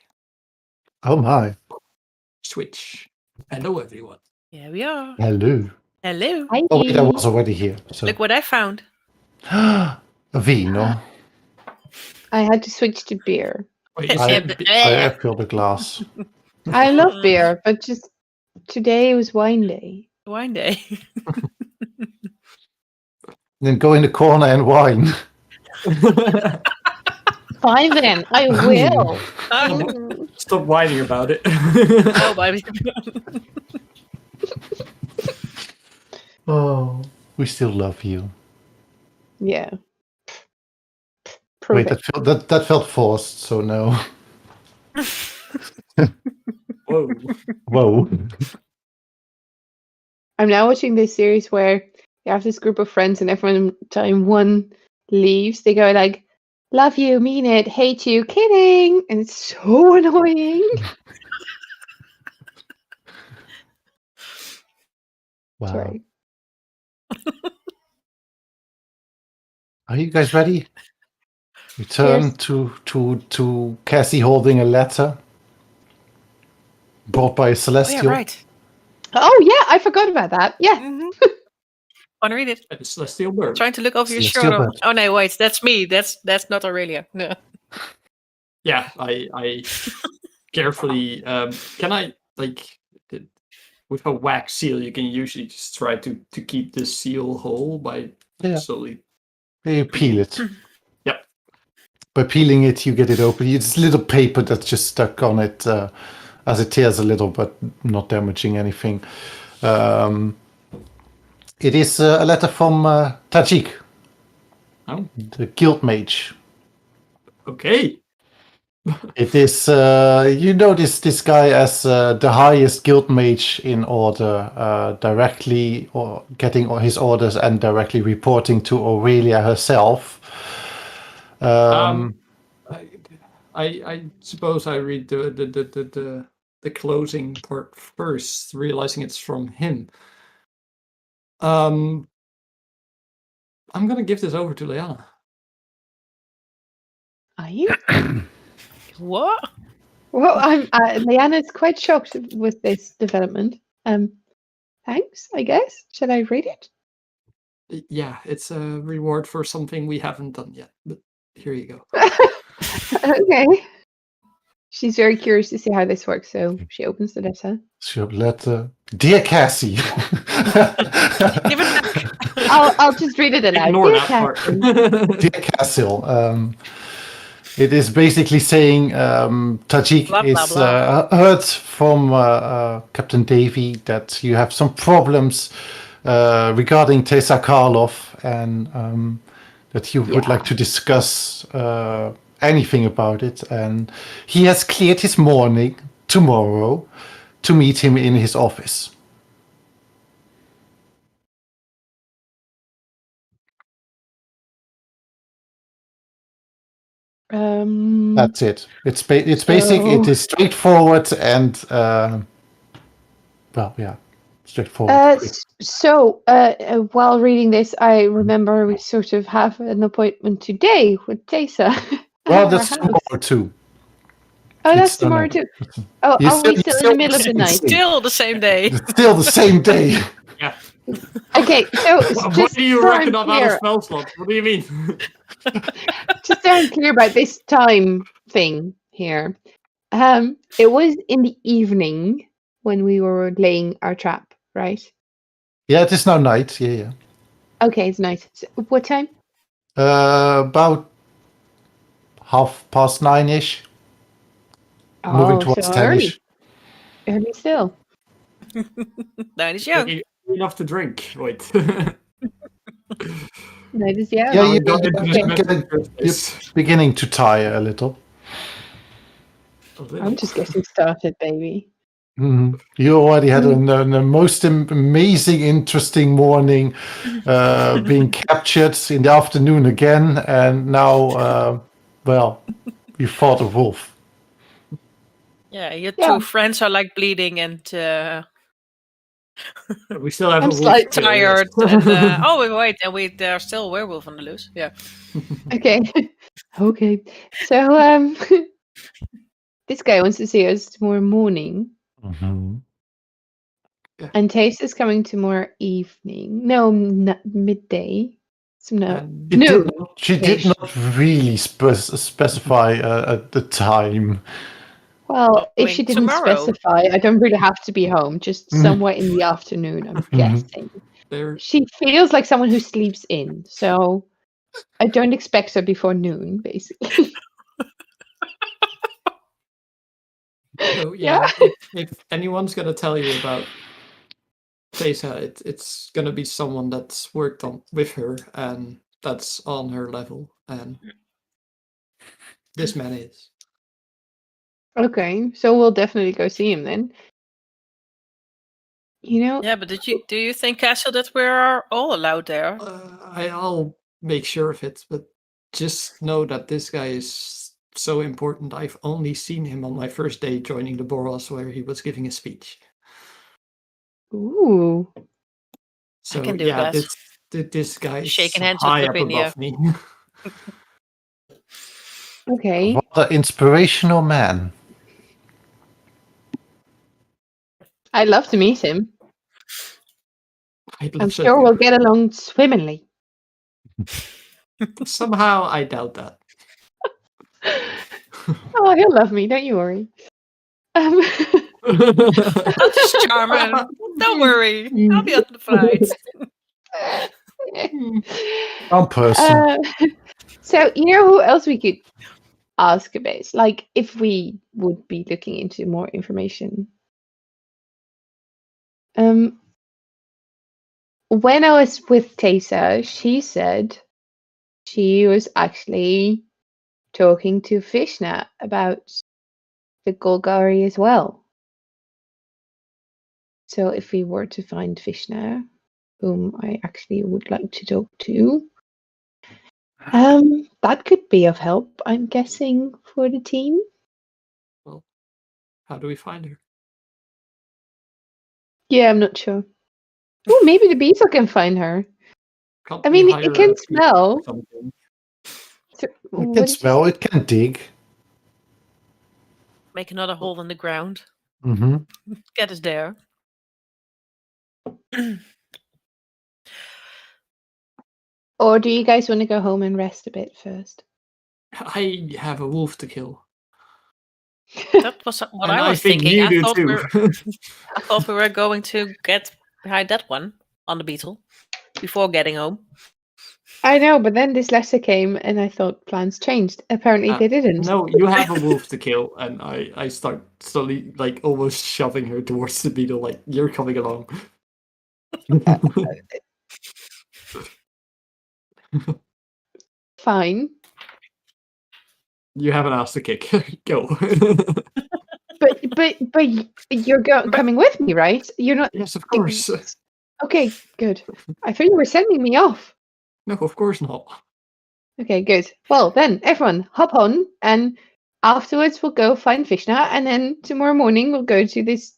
Speaker 1: Oh my.
Speaker 4: Switch. Hello, everyone.
Speaker 2: Here we are.
Speaker 1: Hello.
Speaker 2: Hello.
Speaker 3: Hi.
Speaker 1: Oh wait, I was already here. So.
Speaker 2: Look what I found.
Speaker 1: Vino.
Speaker 3: I had to switch to beer.
Speaker 4: Wait, you
Speaker 1: I-
Speaker 4: said
Speaker 1: I filled a glass.
Speaker 3: I love beer, but just today was wine day.
Speaker 2: Wine day.
Speaker 1: Then go in the corner and whine.
Speaker 3: Fine then, I will.
Speaker 4: Stop whining about it.
Speaker 2: Oh, baby.
Speaker 1: Oh, we still love you.
Speaker 3: Yeah. Prove
Speaker 1: Wait,
Speaker 3: it.
Speaker 1: that felt forced, so no.
Speaker 4: Whoa.
Speaker 1: Whoa.
Speaker 3: I'm now watching this series where you have this group of friends, and every time one leaves, they go like, "Love you, mean it, hate you, kidding," and it's so annoying.
Speaker 1: Wow.
Speaker 3: Sorry.
Speaker 1: Are you guys ready? We turn to Cassie holding a letter brought by a
Speaker 2: Oh,
Speaker 1: celestial.
Speaker 2: yeah, right.
Speaker 3: Oh yeah, I forgot about that. Yeah.
Speaker 2: Mm-hmm. Want to read it?
Speaker 4: And the celestial bird.
Speaker 2: Trying to look over your
Speaker 1: Celestial
Speaker 2: shoulder.
Speaker 1: bird.
Speaker 2: Oh no, wait, that's me. That's not Aurelia. No.
Speaker 4: Yeah, I carefully. Can I with a wax seal? You can usually just try to keep the seal whole by
Speaker 1: Yeah.
Speaker 4: slowly.
Speaker 1: You peel it.
Speaker 4: Yep.
Speaker 1: By peeling it, you get it open. It's little paper that's just stuck on it as it tears a little, but not damaging anything. It is a letter from Tajik,
Speaker 4: Oh,
Speaker 1: the guild mage.
Speaker 4: okay.
Speaker 1: It is, you know, this guy as the highest guild mage in order, directly or getting his orders and directly reporting to Aurelia herself.
Speaker 4: I suppose I read the closing part first, realizing it's from him. I'm gonna give this over to Leanna.
Speaker 3: Are you?
Speaker 2: What?
Speaker 3: Well, Leanna's quite shocked with this development. Thanks, I guess. Should I read it?
Speaker 4: Yeah, it's a reward for something we haven't done yet. But here you go.
Speaker 3: Okay. She's very curious to see how this works, so she opens the letter.
Speaker 1: Your letter, dear Cassie.
Speaker 2: Give it back.
Speaker 3: I'll just read it aloud.
Speaker 4: Ignore
Speaker 3: Dear
Speaker 4: that part.
Speaker 3: Catherine,
Speaker 1: Dear Cassil, it is basically saying Tajik
Speaker 2: Blah, blah,
Speaker 1: is
Speaker 2: blah.
Speaker 1: heard from Captain Davy that you have some problems regarding Tessa Karlov, and that you would like to discuss anything about it. And he has cleared his morning tomorrow to meet him in his office. That's it. It's basic. It is straightforward and well, yeah, straightforward. quick.
Speaker 3: so while reading this, I remember we sort of have an appointment today with Tessa.
Speaker 1: Well,
Speaker 3: at
Speaker 1: that's
Speaker 3: our house.
Speaker 1: tomorrow too.
Speaker 3: Oh, that's
Speaker 1: it's
Speaker 3: tomorrow
Speaker 1: done.
Speaker 3: too. Oh,
Speaker 1: You
Speaker 3: are we
Speaker 1: still-
Speaker 3: still in the
Speaker 1: you
Speaker 3: middle of the
Speaker 1: still-
Speaker 3: night?
Speaker 2: Still the same day.
Speaker 1: It's still the same day.
Speaker 4: Yeah.
Speaker 3: Okay, so
Speaker 4: Why
Speaker 3: just
Speaker 4: do you
Speaker 3: so
Speaker 4: reckon
Speaker 3: I'm
Speaker 4: I'm out of
Speaker 3: clear,
Speaker 4: spell slots? What do you mean?
Speaker 3: just so I'm clear about this time thing here. It was in the evening when we were laying our trap, right?
Speaker 1: Yeah, it is now night. Yeah.
Speaker 3: Okay, it's nice. So, what time?
Speaker 1: About 9:30ish. Moving towards
Speaker 3: so
Speaker 1: 10ish.
Speaker 3: early still.
Speaker 2: That is young.
Speaker 4: Enough to drink. Wait.
Speaker 3: Night is young.
Speaker 1: Yeah,
Speaker 4: Now we
Speaker 1: you-
Speaker 4: go
Speaker 1: you-
Speaker 4: into
Speaker 1: you-
Speaker 4: the
Speaker 1: you-
Speaker 4: semester
Speaker 1: you're
Speaker 4: phase.
Speaker 1: beginning to tire a little.
Speaker 3: I'm just getting started, baby.
Speaker 1: You already had a most amazing, interesting morning, being captured in the afternoon again, and now, well, you fought a wolf.
Speaker 2: Yeah, your
Speaker 3: Yeah.
Speaker 2: two friends are like bleeding and
Speaker 4: We still have
Speaker 3: I'm
Speaker 4: a wolf
Speaker 3: slightly
Speaker 4: kill, yes.
Speaker 2: tired. And, oh wait, and there's still a werewolf on the loose. Yeah.
Speaker 3: Okay. Okay. So this guy wants to see us tomorrow morning,
Speaker 1: Mhm.
Speaker 3: and Taste is coming tomorrow evening. No, midday. So no,
Speaker 4: And
Speaker 1: She did not really specify the time.
Speaker 3: Well, if she
Speaker 2: Going
Speaker 3: didn't
Speaker 2: tomorrow.
Speaker 3: specify, I don't really have to be home. Just somewhere in the afternoon, I'm guessing.
Speaker 4: there,
Speaker 3: She feels like someone who sleeps in, so I don't expect her before noon, basically.
Speaker 4: so yeah, if anyone's gonna tell you about Tessa, it's gonna be someone that's worked on with her and that's on her level, and this man is.
Speaker 3: Okay, so we'll definitely go see him then. You know,
Speaker 2: Yeah, but do you think, Castle, that we're all allowed there?
Speaker 4: I'll make sure of it, but just know that this guy is so important. I've only seen him on my first day joining the Boros, where he was giving a speech.
Speaker 3: ooh,
Speaker 4: So
Speaker 2: can do
Speaker 4: yeah,
Speaker 2: that.
Speaker 4: this guy is
Speaker 2: Shaking hands with
Speaker 4: high up
Speaker 2: Lavinia.
Speaker 4: above me.
Speaker 3: okay.
Speaker 1: What an inspirational man.
Speaker 3: I'd love to meet him.
Speaker 4: I'd
Speaker 3: I'm
Speaker 4: love so
Speaker 3: sure
Speaker 4: to.
Speaker 3: we'll get along swimmingly.
Speaker 4: Somehow I doubt that.
Speaker 3: Oh, he'll love me, don't you worry.
Speaker 2: That is charming. Don't worry. I'll be on the flight.
Speaker 1: One person.
Speaker 3: So you know who else we could ask about? Like if we would be looking into more information. When I was with Tessa, she said she was actually talking to Fishna about the Golgari as well. So if we were to find Fishna, whom I actually would like to talk to, that could be of help, I'm guessing, for the team.
Speaker 4: Well, how do we find her?
Speaker 3: Yeah, I'm not sure. Oh, maybe the beetle can find her.
Speaker 4: Can't
Speaker 3: I
Speaker 4: we
Speaker 3: mean,
Speaker 4: hire
Speaker 3: it can
Speaker 4: a beetle
Speaker 3: smell.
Speaker 4: or something?
Speaker 3: So,
Speaker 1: It
Speaker 3: what
Speaker 1: can
Speaker 3: did you
Speaker 1: smell,
Speaker 3: say?
Speaker 1: it can dig.
Speaker 2: Make another hole in the ground.
Speaker 1: Hmm.
Speaker 2: Get us there.
Speaker 3: Or do you guys want to go home and rest a bit first?
Speaker 4: I have a wolf to kill.
Speaker 2: That was what
Speaker 4: And
Speaker 2: I was
Speaker 4: think
Speaker 2: thinking.
Speaker 4: you
Speaker 2: I
Speaker 4: do
Speaker 2: thought
Speaker 4: too.
Speaker 2: I thought we were going to get behind that one on the beetle before getting home.
Speaker 3: I know, but then this letter came and I thought plans changed. Apparently they didn't.
Speaker 4: No, you have a wolf to kill, and I start slowly, like, almost shoving her towards the beetle, like, you're coming along.
Speaker 3: Fine.
Speaker 4: You have an ass to kick. Go.
Speaker 3: But you're coming with me, right? You're not.
Speaker 4: Yes, of course.
Speaker 3: Okay, good. I thought you were sending me off.
Speaker 4: No, of course not.
Speaker 3: Okay, good. Well, then everyone hop on, and afterwards we'll go find Vishna, and then tomorrow morning we'll go to this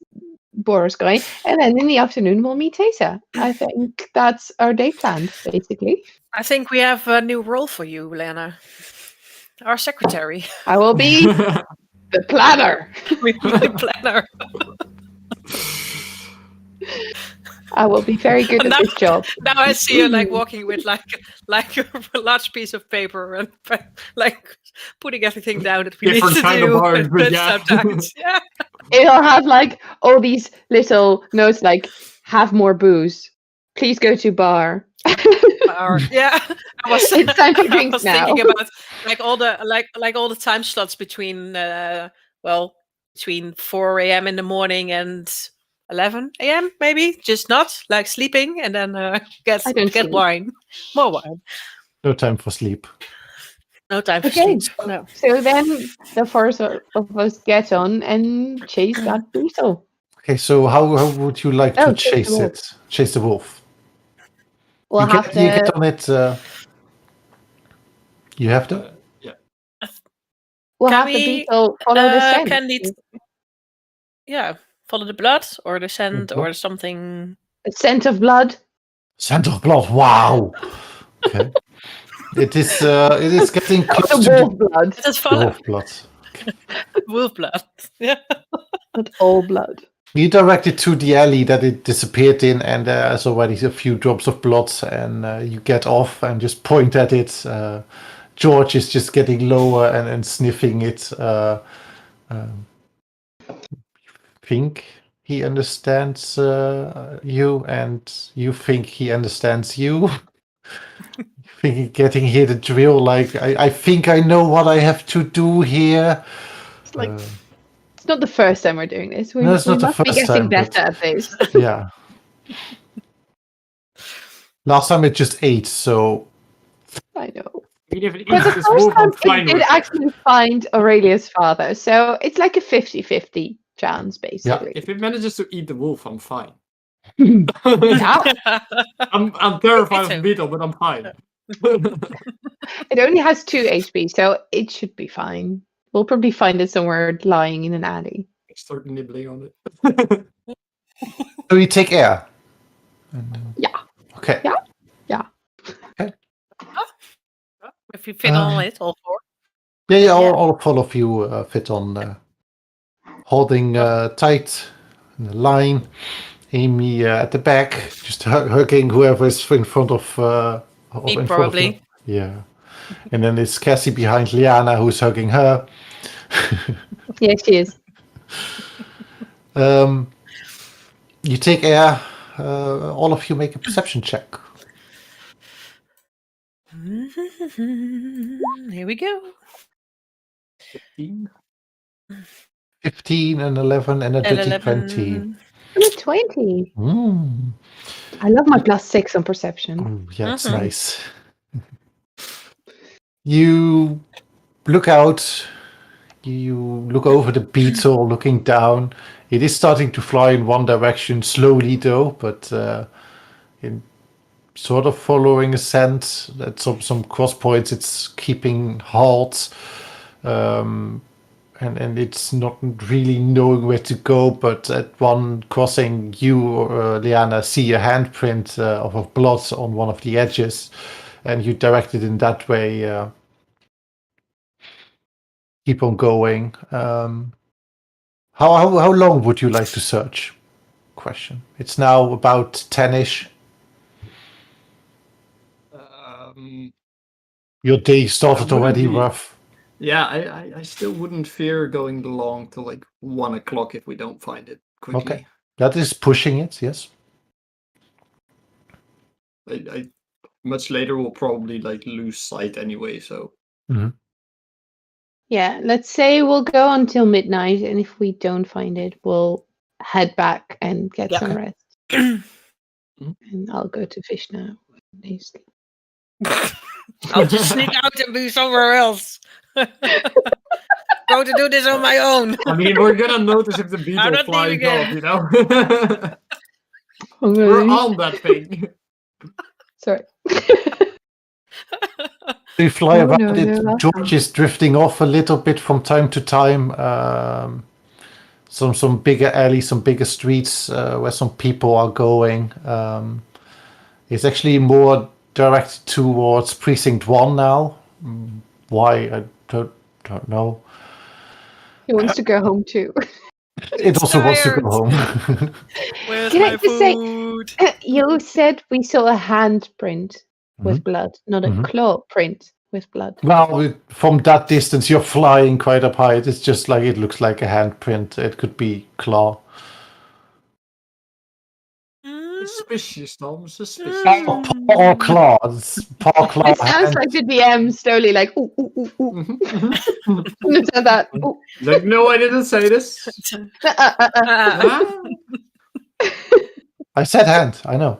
Speaker 3: Boris guy, and then in the afternoon we'll meet Tessa. I think that's our day planned, basically.
Speaker 2: I think we have a new role for you, Lena. Our secretary.
Speaker 3: I will be the planner.
Speaker 2: The planner.
Speaker 3: I will be very good at this job.
Speaker 2: Now I see her like walking with like a large piece of paper and like putting everything down that we
Speaker 4: Different
Speaker 2: need to
Speaker 4: kind of
Speaker 2: do.
Speaker 4: bard, but
Speaker 2: and
Speaker 4: yeah.
Speaker 2: sometimes, yeah.
Speaker 3: It'll have like all these little notes like have more booze. Please go to bar.
Speaker 2: Yeah.
Speaker 3: It's time for
Speaker 2: I
Speaker 3: drinks
Speaker 2: was
Speaker 3: now.
Speaker 2: thinking about like all the time slots between between 4 a.m. in the morning and 11 a.m. maybe, just not like sleeping and then get
Speaker 3: sleep.
Speaker 2: wine, more wine.
Speaker 1: No time for sleep.
Speaker 2: No time for
Speaker 3: Okay.
Speaker 2: sleep. No.
Speaker 3: So then the first of us get on and chase that beetle.
Speaker 1: Okay, so how would you like to
Speaker 3: chase the
Speaker 1: chase
Speaker 3: wolf.
Speaker 1: it? Chase the wolf.
Speaker 3: We'll
Speaker 1: you
Speaker 3: have
Speaker 1: get on it. You have to.
Speaker 4: Yeah.
Speaker 3: We'll
Speaker 2: Can
Speaker 3: have the
Speaker 2: we,
Speaker 3: beetle follow the scent.
Speaker 2: Follow the blood or the scent
Speaker 1: Mhm.
Speaker 2: or something.
Speaker 3: The scent of blood.
Speaker 1: Scent of blood. Wow. Okay. It is getting close
Speaker 3: The
Speaker 1: to
Speaker 3: wolf blood,
Speaker 2: It is
Speaker 1: the
Speaker 2: follow.
Speaker 1: wolf blood.
Speaker 2: Wolf blood. Yeah.
Speaker 3: not all blood.
Speaker 1: You direct it to the alley that it disappeared in, and there's already a few drops of blood, and you get off and just point at it. George is just getting lower and sniffing it. Think he understands you, and you think he understands you. Think getting here the drill, like I think I know what I have to do here.
Speaker 3: It's like it's not the first time we're doing this. We,
Speaker 1: No, it's
Speaker 3: we
Speaker 1: not the
Speaker 3: must be
Speaker 1: first
Speaker 3: getting
Speaker 1: time, but-
Speaker 3: better at this.
Speaker 1: Yeah. Last time it just ate, so
Speaker 3: I know.
Speaker 4: Even if it
Speaker 3: But
Speaker 4: eats
Speaker 3: the
Speaker 4: this
Speaker 3: first
Speaker 4: wolf,
Speaker 3: time
Speaker 4: I'm fine
Speaker 3: it did
Speaker 4: with it.
Speaker 3: actually find Aurelia's father, so it's like a 50-50 chance, basically.
Speaker 4: If it manages to eat the wolf, I'm fine.
Speaker 3: Yeah.
Speaker 4: I'm terrified
Speaker 2: Me too.
Speaker 4: of beetle, but I'm fine.
Speaker 3: It only has 2 HP, so it should be fine. We'll probably find it somewhere lying in an alley.
Speaker 4: Start nibbling on it.
Speaker 1: so you take air.
Speaker 3: Yeah.
Speaker 1: Okay.
Speaker 3: Yeah.
Speaker 2: If you fit on it, all four.
Speaker 1: Yeah, all four of you fit on, holding tight in the line. Amy at the back, just hugging whoever is in front of.
Speaker 2: Me,
Speaker 1: in front of
Speaker 2: probably.
Speaker 1: you. Yeah, and then there's Cassie behind Liana, who's hugging her.
Speaker 3: Yeah, she is.
Speaker 1: You take air. All of you make a perception check.
Speaker 2: Here we go.
Speaker 4: 15.
Speaker 1: 15 and 11 and a
Speaker 2: And
Speaker 1: dirty
Speaker 2: 11.
Speaker 1: 20.
Speaker 3: I'm at 20.
Speaker 1: Mm.
Speaker 3: I love my +6 on perception.
Speaker 1: Yeah, it's nice. You look out. You look over the beetle, looking down. It is starting to fly in one direction, slowly though, but in sort of following a scent. At some cross points, it's keeping halt. And it's not really knowing where to go, but at one crossing, you, Liana, see a handprint of blood on one of the edges, and you direct it in that way. Keep on going. How long would you like to search? Question. It's now about 10ish. Your day started
Speaker 4: wouldn't
Speaker 1: already
Speaker 4: be-
Speaker 1: rough.
Speaker 4: Yeah, I still wouldn't fear going long till like 1 o'clock if we don't find it quickly.
Speaker 1: Okay. That is pushing it, yes.
Speaker 4: I much later we'll probably like lose sight anyway, so
Speaker 3: Yeah, let's say we'll go until midnight, and if we don't find it, we'll head back and get
Speaker 2: Yeah.
Speaker 3: some rest. And I'll go to fish now. Basically.
Speaker 2: I'll just sneak out and be somewhere else. Going to do this on my own.
Speaker 4: I mean we're gonna notice if the
Speaker 2: I'm
Speaker 4: beetle
Speaker 2: not
Speaker 4: flies
Speaker 2: leaving
Speaker 4: off,
Speaker 2: it.
Speaker 4: you know?
Speaker 3: Oh,
Speaker 4: We're
Speaker 3: really?
Speaker 4: on that thing.
Speaker 3: Sorry.
Speaker 1: You fly
Speaker 3: No,
Speaker 1: around
Speaker 3: no,
Speaker 1: it.
Speaker 3: no.
Speaker 1: George is drifting off a little bit from time to time. Some bigger alleys, some bigger streets where some people are going. It's actually more directed towards Precinct 1 now. Why? I don't know.
Speaker 3: He wants to go home too.
Speaker 1: It also wants to
Speaker 2: tired.
Speaker 1: go home.
Speaker 2: Where's
Speaker 3: Can I
Speaker 2: my
Speaker 3: just say-
Speaker 2: food?
Speaker 3: You said we saw a handprint with blood, not a
Speaker 1: Mhm.
Speaker 3: claw print with blood.
Speaker 1: Well, from that distance, you're flying quite up high. It's just like it looks like a handprint. It could be claw.
Speaker 4: Suspicious, Tom. Suspicious.
Speaker 1: Paw claws. Paw claw
Speaker 3: It sounds
Speaker 1: hand.
Speaker 3: like the DM slowly, like, ooh, ooh, ooh, ooh. You said that. Ooh.
Speaker 4: Like, no, I didn't say this. Ah.
Speaker 1: I said hand. I know.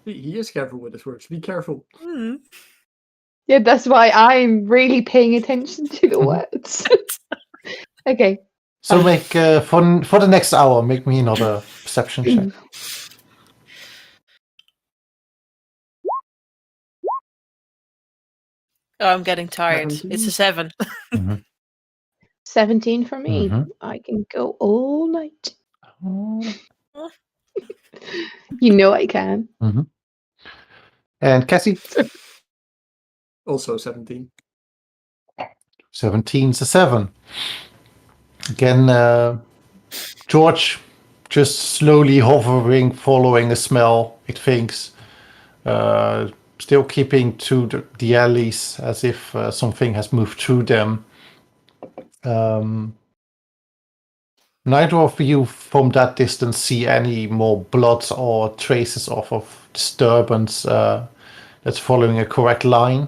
Speaker 4: He is careful with his words. Be careful.
Speaker 3: Yeah, that's why I'm really paying attention to the words. Okay.
Speaker 1: So make for the next hour, make me another perception check.
Speaker 2: Oh, I'm getting tired. It's a 7.
Speaker 3: 17 for me.
Speaker 1: Mhm.
Speaker 3: I can go all night.
Speaker 1: Oh.
Speaker 3: You know I can.
Speaker 1: And Cassie?
Speaker 4: Also 17.
Speaker 1: 17's a 7. Again, George just slowly hovering, following a smell, it thinks. Still keeping to the alleys as if something has moved through them. Neither of you from that distance see any more blood or traces of disturbance that's following a correct line.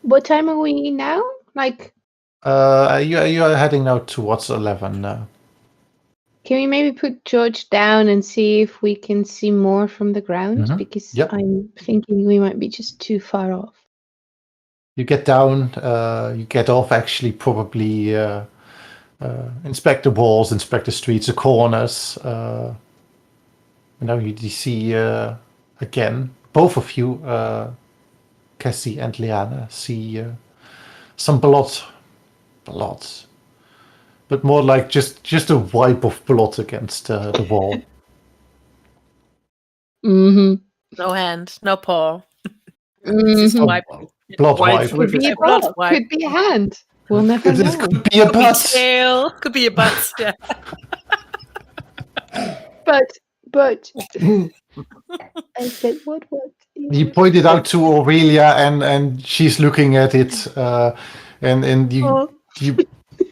Speaker 3: What time are we now? Like,
Speaker 1: You are heading now towards 11.
Speaker 3: can we maybe put George down and see if we can see more from the ground?
Speaker 1: Mhm.
Speaker 3: Because
Speaker 1: Yep.
Speaker 3: I'm thinking we might be just too far off.
Speaker 1: You get down, you get off actually probably inspect the walls, inspect the streets, the corners. You see again, both of you, Cassie and Liana, see some blood, but more like just a wipe of blood against the wall.
Speaker 3: Mm-hmm.
Speaker 2: No hand, no paw.
Speaker 3: Mm-hmm.
Speaker 1: Oh,
Speaker 2: Wipe.
Speaker 1: blood
Speaker 4: Wipes
Speaker 1: wipe.
Speaker 4: with
Speaker 3: Could be
Speaker 4: his
Speaker 3: a
Speaker 2: blood
Speaker 3: paw,
Speaker 2: wipe.
Speaker 3: could be a hand. We'll never
Speaker 1: This
Speaker 3: know.
Speaker 1: could be a
Speaker 2: Could be
Speaker 1: butt.
Speaker 2: tail, could be a butt. Yeah.
Speaker 3: But I said what?
Speaker 1: He pointed out to Aurelia, and she's looking at it, and you
Speaker 2: Oh.
Speaker 1: you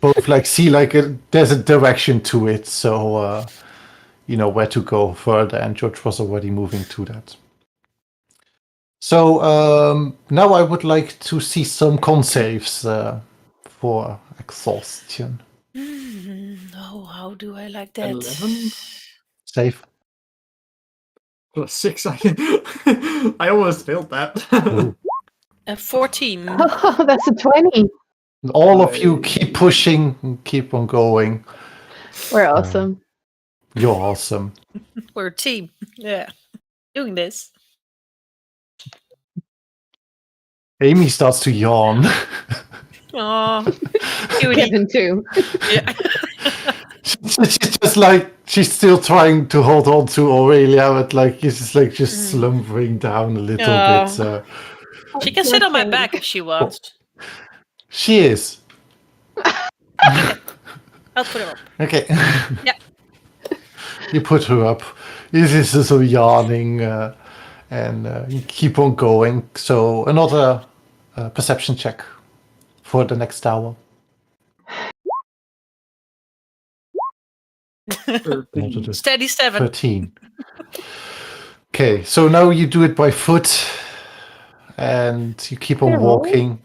Speaker 1: both like see like there's a direction to it, so you know where to go further. And George was already moving to that. So now I would like to see some con saves for exhaustion.
Speaker 2: Oh, how do I like that?
Speaker 4: 11
Speaker 1: Save.
Speaker 4: plus 6. I almost failed that.
Speaker 1: Ooh.
Speaker 2: 14.
Speaker 3: Oh, that's a 20.
Speaker 1: All of you
Speaker 4: Nice.
Speaker 1: keep pushing, and keep on going.
Speaker 3: We're awesome.
Speaker 1: You're awesome.
Speaker 2: We're a team. Yeah. Doing this.
Speaker 1: Amy starts to yawn.
Speaker 2: Oh, cutie.
Speaker 3: Kevin too.
Speaker 2: Yeah.
Speaker 1: She's just like she's still trying to hold on to Aurelia, but like she's like just slumbering down a little
Speaker 2: Oh.
Speaker 1: bit.
Speaker 2: She can sit on my back if she wants.
Speaker 1: She is
Speaker 2: I'll put her up.
Speaker 1: okay.
Speaker 2: Yeah.
Speaker 1: You put her up. This is also yawning, and you keep on going. So another perception check for the next hour.
Speaker 4: 13.
Speaker 2: Steady 7.
Speaker 1: 13. Okay, so now you do it by foot, and you keep on
Speaker 3: Did I roll?
Speaker 1: walking.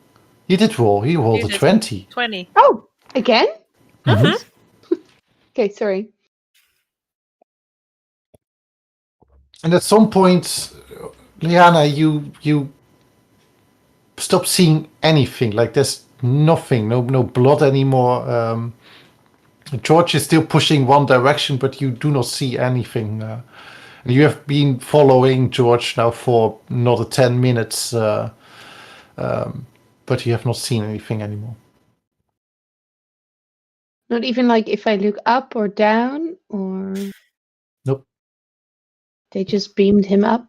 Speaker 1: You did roll. You rolled
Speaker 2: You
Speaker 1: a
Speaker 2: did.
Speaker 1: 20.
Speaker 2: 20.
Speaker 3: Oh, again?
Speaker 2: Uh-huh.
Speaker 3: Okay, sorry.
Speaker 1: And at some point, Liana, you stop seeing anything. Like there's nothing, no blood anymore. George is still pushing one direction, but you do not see anything. And you have been following George now for another 10 minutes, but you have not seen anything anymore.
Speaker 3: Not even like if I look up or down, or
Speaker 1: Nope.
Speaker 3: they just beamed him up.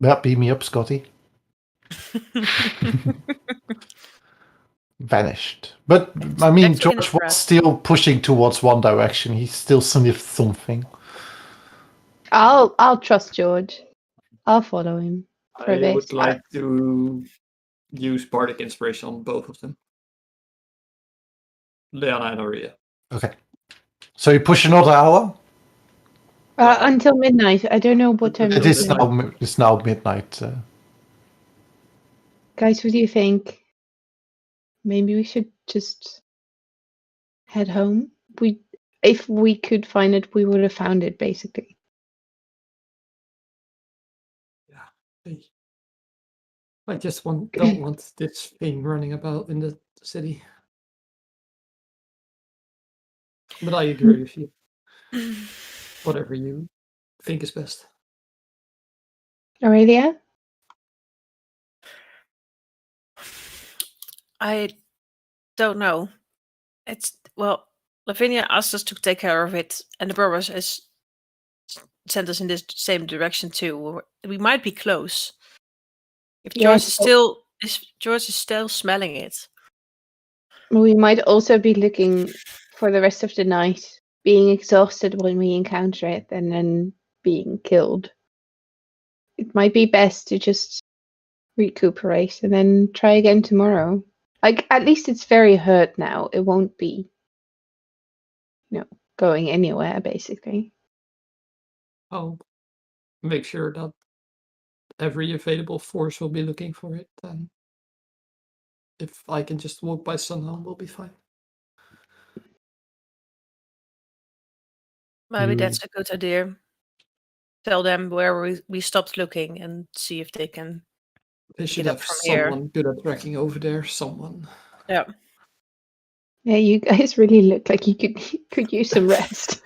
Speaker 1: Yeah, beam me up, Scotty. Vanished. But I mean,
Speaker 2: Back to
Speaker 1: George
Speaker 2: Innsbruck.
Speaker 1: was still pushing towards one direction. He still sniffed something.
Speaker 3: I'll trust George. I'll follow him for
Speaker 4: I
Speaker 3: this.
Speaker 4: would like to use Bardic Inspiration on both of them. Liana and Aurelia.
Speaker 1: Okay. So you push another hour?
Speaker 3: Until midnight. I don't know what time
Speaker 1: It
Speaker 3: it
Speaker 1: is
Speaker 3: is.
Speaker 1: now. It's now midnight.
Speaker 3: Guys, what do you think? Maybe we should just head home. If we could find it, we would have found it, basically.
Speaker 4: I just don't want this thing running about in the city. But I agree with you. Whatever you think is best.
Speaker 3: Aurelia?
Speaker 2: I don't know. Lavinia asked us to take care of it, and the brothers is sent us in this same direction too. We might be close. If
Speaker 3: Yes,
Speaker 2: George is still smelling it.
Speaker 3: we might also be looking for the rest of the night, being exhausted when we encounter it, and then being killed. It might be best to just recuperate and then try again tomorrow. Like, at least it's very hurt now. It won't be, going anywhere, basically.
Speaker 4: I'll make sure that every available force will be looking for it. And if I can just walk by Sunhelm, we'll be fine.
Speaker 2: Maybe
Speaker 1: You-
Speaker 2: that's a good idea. Tell them where we stopped looking and see if they can.
Speaker 4: They should
Speaker 2: up
Speaker 4: have
Speaker 2: from here.
Speaker 4: someone good at tracking over there. Someone.
Speaker 2: Yeah.
Speaker 3: Yeah, you guys really look like you could use some rest.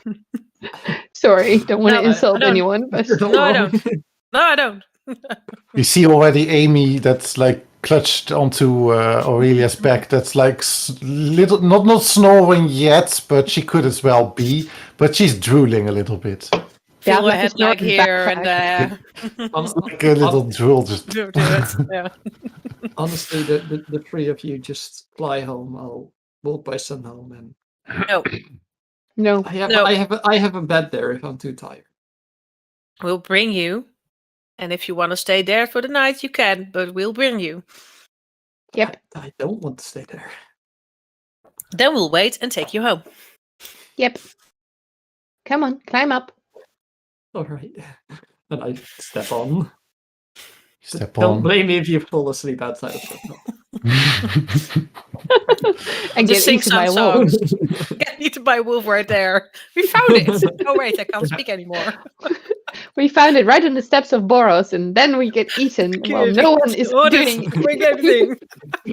Speaker 3: Sorry, don't want to
Speaker 2: No, I
Speaker 3: insult
Speaker 2: don't.
Speaker 3: anyone, but
Speaker 2: No, I don't. No, I don't.
Speaker 1: You see already Amy that's like clutched onto Aurelia's back. That's like little, not snoring yet, but she could as well be. But she's drooling a little bit.
Speaker 2: Feel
Speaker 3: like
Speaker 2: her head
Speaker 3: it's not
Speaker 2: like here and there.
Speaker 1: It's like a little drool. Just
Speaker 2: Do it. Yeah.
Speaker 4: Honestly, the three of you just fly home. I'll walk by Sunhelm, and
Speaker 2: No,
Speaker 3: no.
Speaker 4: I have a bed there if I'm too tired.
Speaker 2: we'll bring you. And if you want to stay there for the night, you can, but we'll bring you.
Speaker 3: Yep.
Speaker 4: I don't want to stay there.
Speaker 2: Then we'll wait and take you home.
Speaker 3: Yep. Come on, climb up.
Speaker 4: All right. And I step on.
Speaker 1: step
Speaker 4: Don't
Speaker 1: on.
Speaker 4: blame me if you fall asleep outside of Sunhelm.
Speaker 3: And
Speaker 2: Just
Speaker 3: get
Speaker 2: sing
Speaker 3: eaten by a
Speaker 2: some
Speaker 3: wolf.
Speaker 2: songs. Get eaten by a wolf right there. We found it. Oh wait, I can't speak anymore.
Speaker 3: We found it right on the steps of Boros, and then we get eaten while no one is
Speaker 2: What
Speaker 3: doing
Speaker 2: bring everything.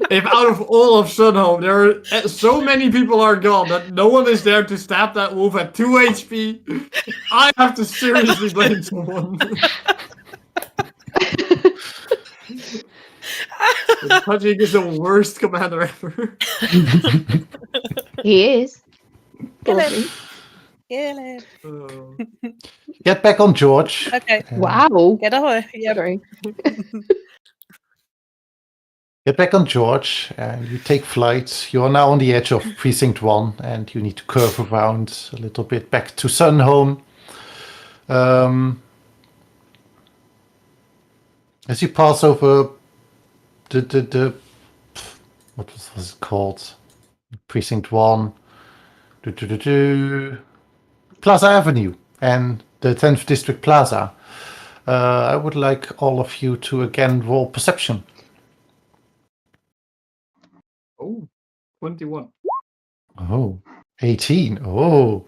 Speaker 4: If out of all of Sunhelm, there are so many people are gone that no one is there to stab that wolf at 2 HP, I have to seriously blame someone. Pudging is the worst commander ever.
Speaker 3: He is.
Speaker 2: Kill
Speaker 3: Probably.
Speaker 2: him. Kill him.
Speaker 1: Get back on George.
Speaker 2: Okay.
Speaker 3: Wow.
Speaker 2: Get away. Yep.
Speaker 3: Sorry.
Speaker 1: Get back on George, and you take flight. You are now on the edge of Precinct 1, and you need to curve around a little bit back to Sunhome. As you pass over the what was it called? Precinct 1. Plaza Avenue and the 10th District Plaza. I would like all of you to again roll perception.
Speaker 4: Oh, 21.
Speaker 1: Oh, 18. Oh,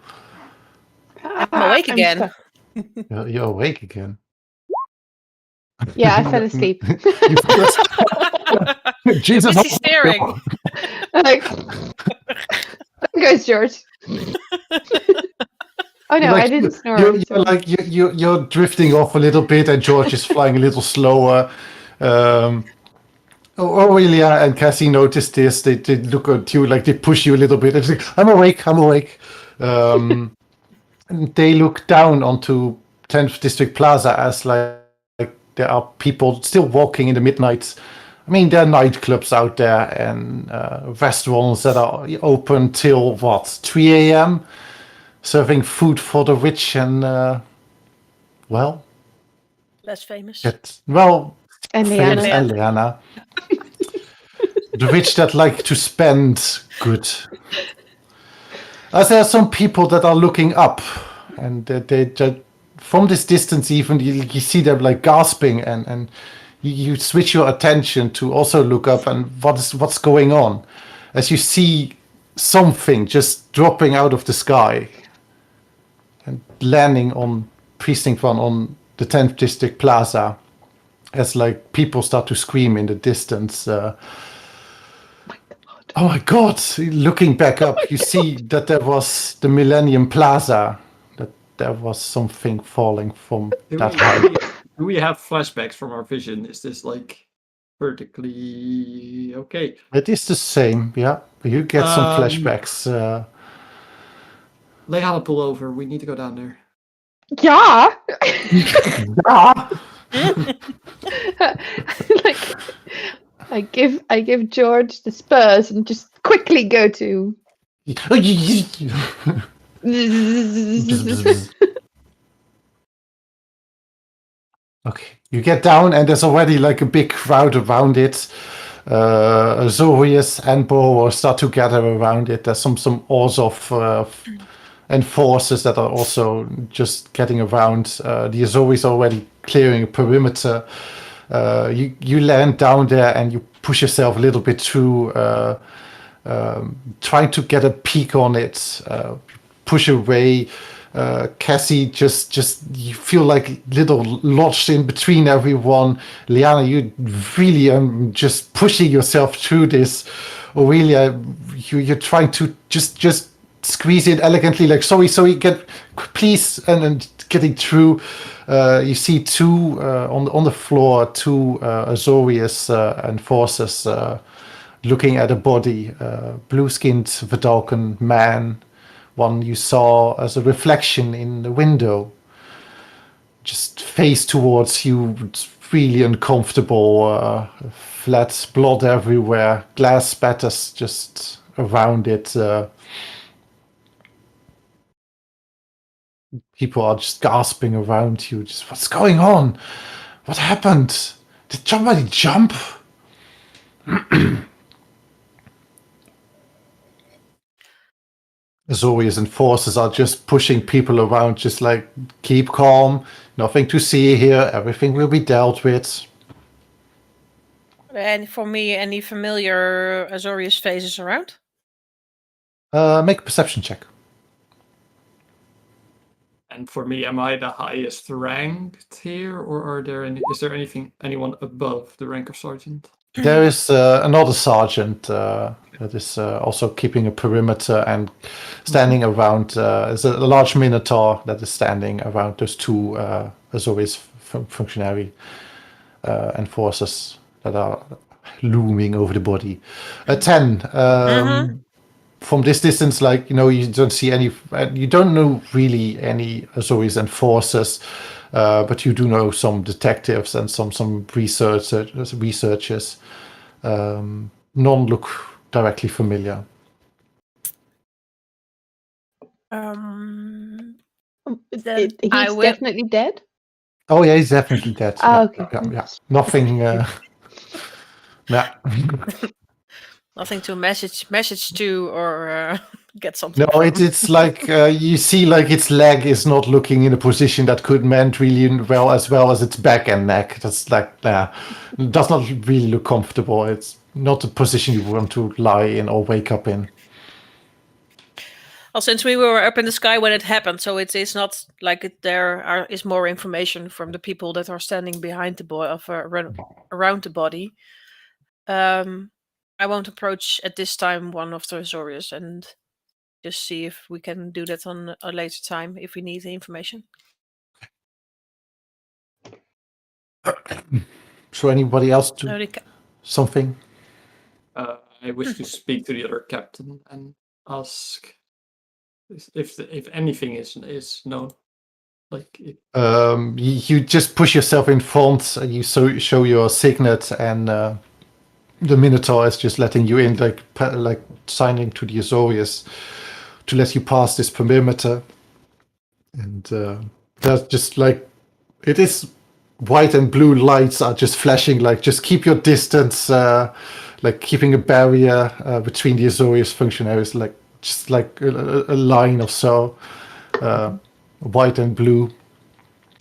Speaker 2: I'm awake again.
Speaker 3: stuck.
Speaker 1: you're awake again.
Speaker 3: Yeah, I fell asleep.
Speaker 1: Jesus.
Speaker 2: Busy staring.
Speaker 3: Like, there goes George. Oh no, I didn't snore.
Speaker 1: You're
Speaker 3: so-
Speaker 1: like you're drifting off a little bit, and George is flying a little slower. Aurelia and Cassie notice this. They look at you like they push you a little bit. It's like, I'm awake. And they look down onto 10th District Plaza as like there are people still walking in the midnight. I mean, there are nightclubs out there and restaurants that are open till 3 a.m. serving food for the rich and well,
Speaker 2: Less famous.
Speaker 1: famous
Speaker 3: And
Speaker 2: Liana.
Speaker 3: Liana.
Speaker 1: and Liana. The rich that like to spend good. As there are some people that are looking up, and they from this distance even you see them like gasping, and you switch your attention to also look up and what's going on, as you see something just dropping out of the sky and landing on Precinct 1 on the 10th District Plaza, as like people start to scream in the distance. Oh my God! Looking back up, you see that there was the Millennium Plaza, that there was something falling from that height.
Speaker 4: Do we have flashbacks from our vision? Is this like vertically okay?
Speaker 1: It is the same, yeah. You get some flashbacks.
Speaker 4: Leana, pull over. We need to go down there.
Speaker 3: Yeah.
Speaker 1: Ah!
Speaker 3: Like I give George the spurs and just quickly go to.
Speaker 1: Okay, you get down and there's already like a big crowd around it. Azorius and Boro start to gather around it. There's some Orzhov enforcers that are also just getting around. The Azorius are already clearing a perimeter. You land down there and you push yourself a little bit through, trying to get a peek on it. Push away. Cassie, just you feel like little lodged in between everyone. Liana, you really just pushing yourself through this. Aurelia, you're trying to just squeeze in elegantly, like sorry, get please, and getting through. You see two on the floor, two Azorius enforcers looking at a body, blue-skinned Vidalcan man. One you saw as a reflection in the window, just face towards you. It's really uncomfortable. Flat blood everywhere, glass spatters just around it. People are just gasping around you. Just, what's going on? What happened? Did somebody jump? Azorius and forces are just pushing people around, just like, keep calm, nothing to see here, everything will be dealt with.
Speaker 2: And for me, any familiar Azorius faces around?
Speaker 1: Make a perception check.
Speaker 4: And for me, am I the highest ranked here, or is there anyone above the rank of sergeant?
Speaker 1: There is another sergeant that is also keeping a perimeter and standing around. There's a large minotaur that is standing around those two Azorius functionary enforcers that are looming over the body. A 10. From this distance, like, you don't see any, you don't know really any Azorius enforcers, but you do know some detectives and some researchers. None look directly familiar.
Speaker 3: He's
Speaker 2: I will-
Speaker 3: definitely dead.
Speaker 1: Oh yeah, he's definitely dead.
Speaker 3: Ah,
Speaker 1: Yeah,
Speaker 3: okay.
Speaker 1: yeah. Nothing. Yeah.
Speaker 2: Nothing to message to or get something.
Speaker 1: No,
Speaker 2: from.
Speaker 1: it's like you see, like its leg is not looking in a position that could mend really well as its back and neck. That's like, it does not really look comfortable. It's not a position you want to lie in or wake up in.
Speaker 2: Well, since we were up in the sky when it happened, so it is not like there is more information from the people that are standing behind the around the body. I won't approach at this time one of the Azorius and just see if we can do that on a later time if we need the information.
Speaker 1: So anybody else do something?
Speaker 4: I wish to speak to the other captain and ask if anything is known. Like,
Speaker 1: You just push yourself in front. You show your signet, and the Minotaur is just letting you in, like signing to the Azorius to let you pass this perimeter. And there's just like, it is white and blue lights are just flashing, like, just keep your distance, like keeping a barrier between the Azorius functionaries, like just like a line or so, white and blue.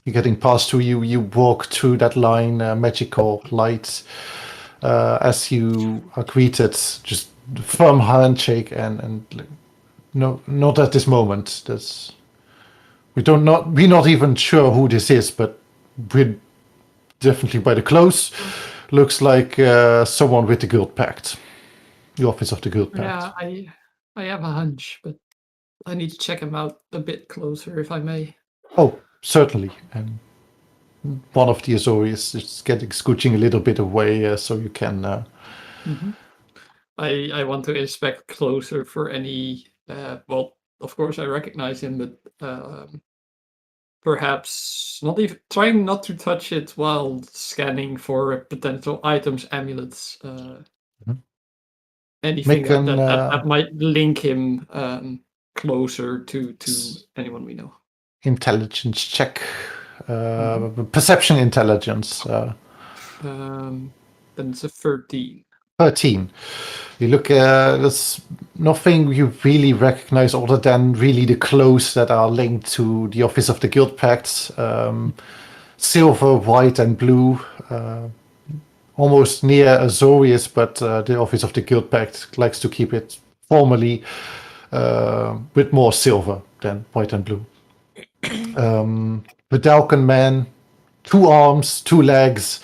Speaker 1: You're getting past through, you walk through that line, magical light, as you are greeted, just firm handshake, and no, not at this moment. We're not even sure who this is, but we're definitely by the clothes looks like someone with the Guild Pact, the office of the Guild Pact.
Speaker 4: yeah, I have a hunch, but I need to check him out a bit closer, if I may.
Speaker 1: Oh, certainly. And one of the Azorius is scooching a little bit away, so you can.
Speaker 4: I want to inspect closer for any. Well, of course I recognize him, but perhaps not even trying not to touch it while scanning for potential items, amulets, anything
Speaker 1: Make an
Speaker 4: that might link him closer to anyone we know.
Speaker 1: intelligence check, perception intelligence.
Speaker 4: Then it's a 13.
Speaker 1: 13. You look, there's nothing you really recognize other than really the clothes that are linked to the office of the Guild Pact. Silver, white, and blue. Almost near Azorius, but the office of the Guild Pact likes to keep it formally with more silver than white and blue. The Dalkan man, 2 arms, 2 legs.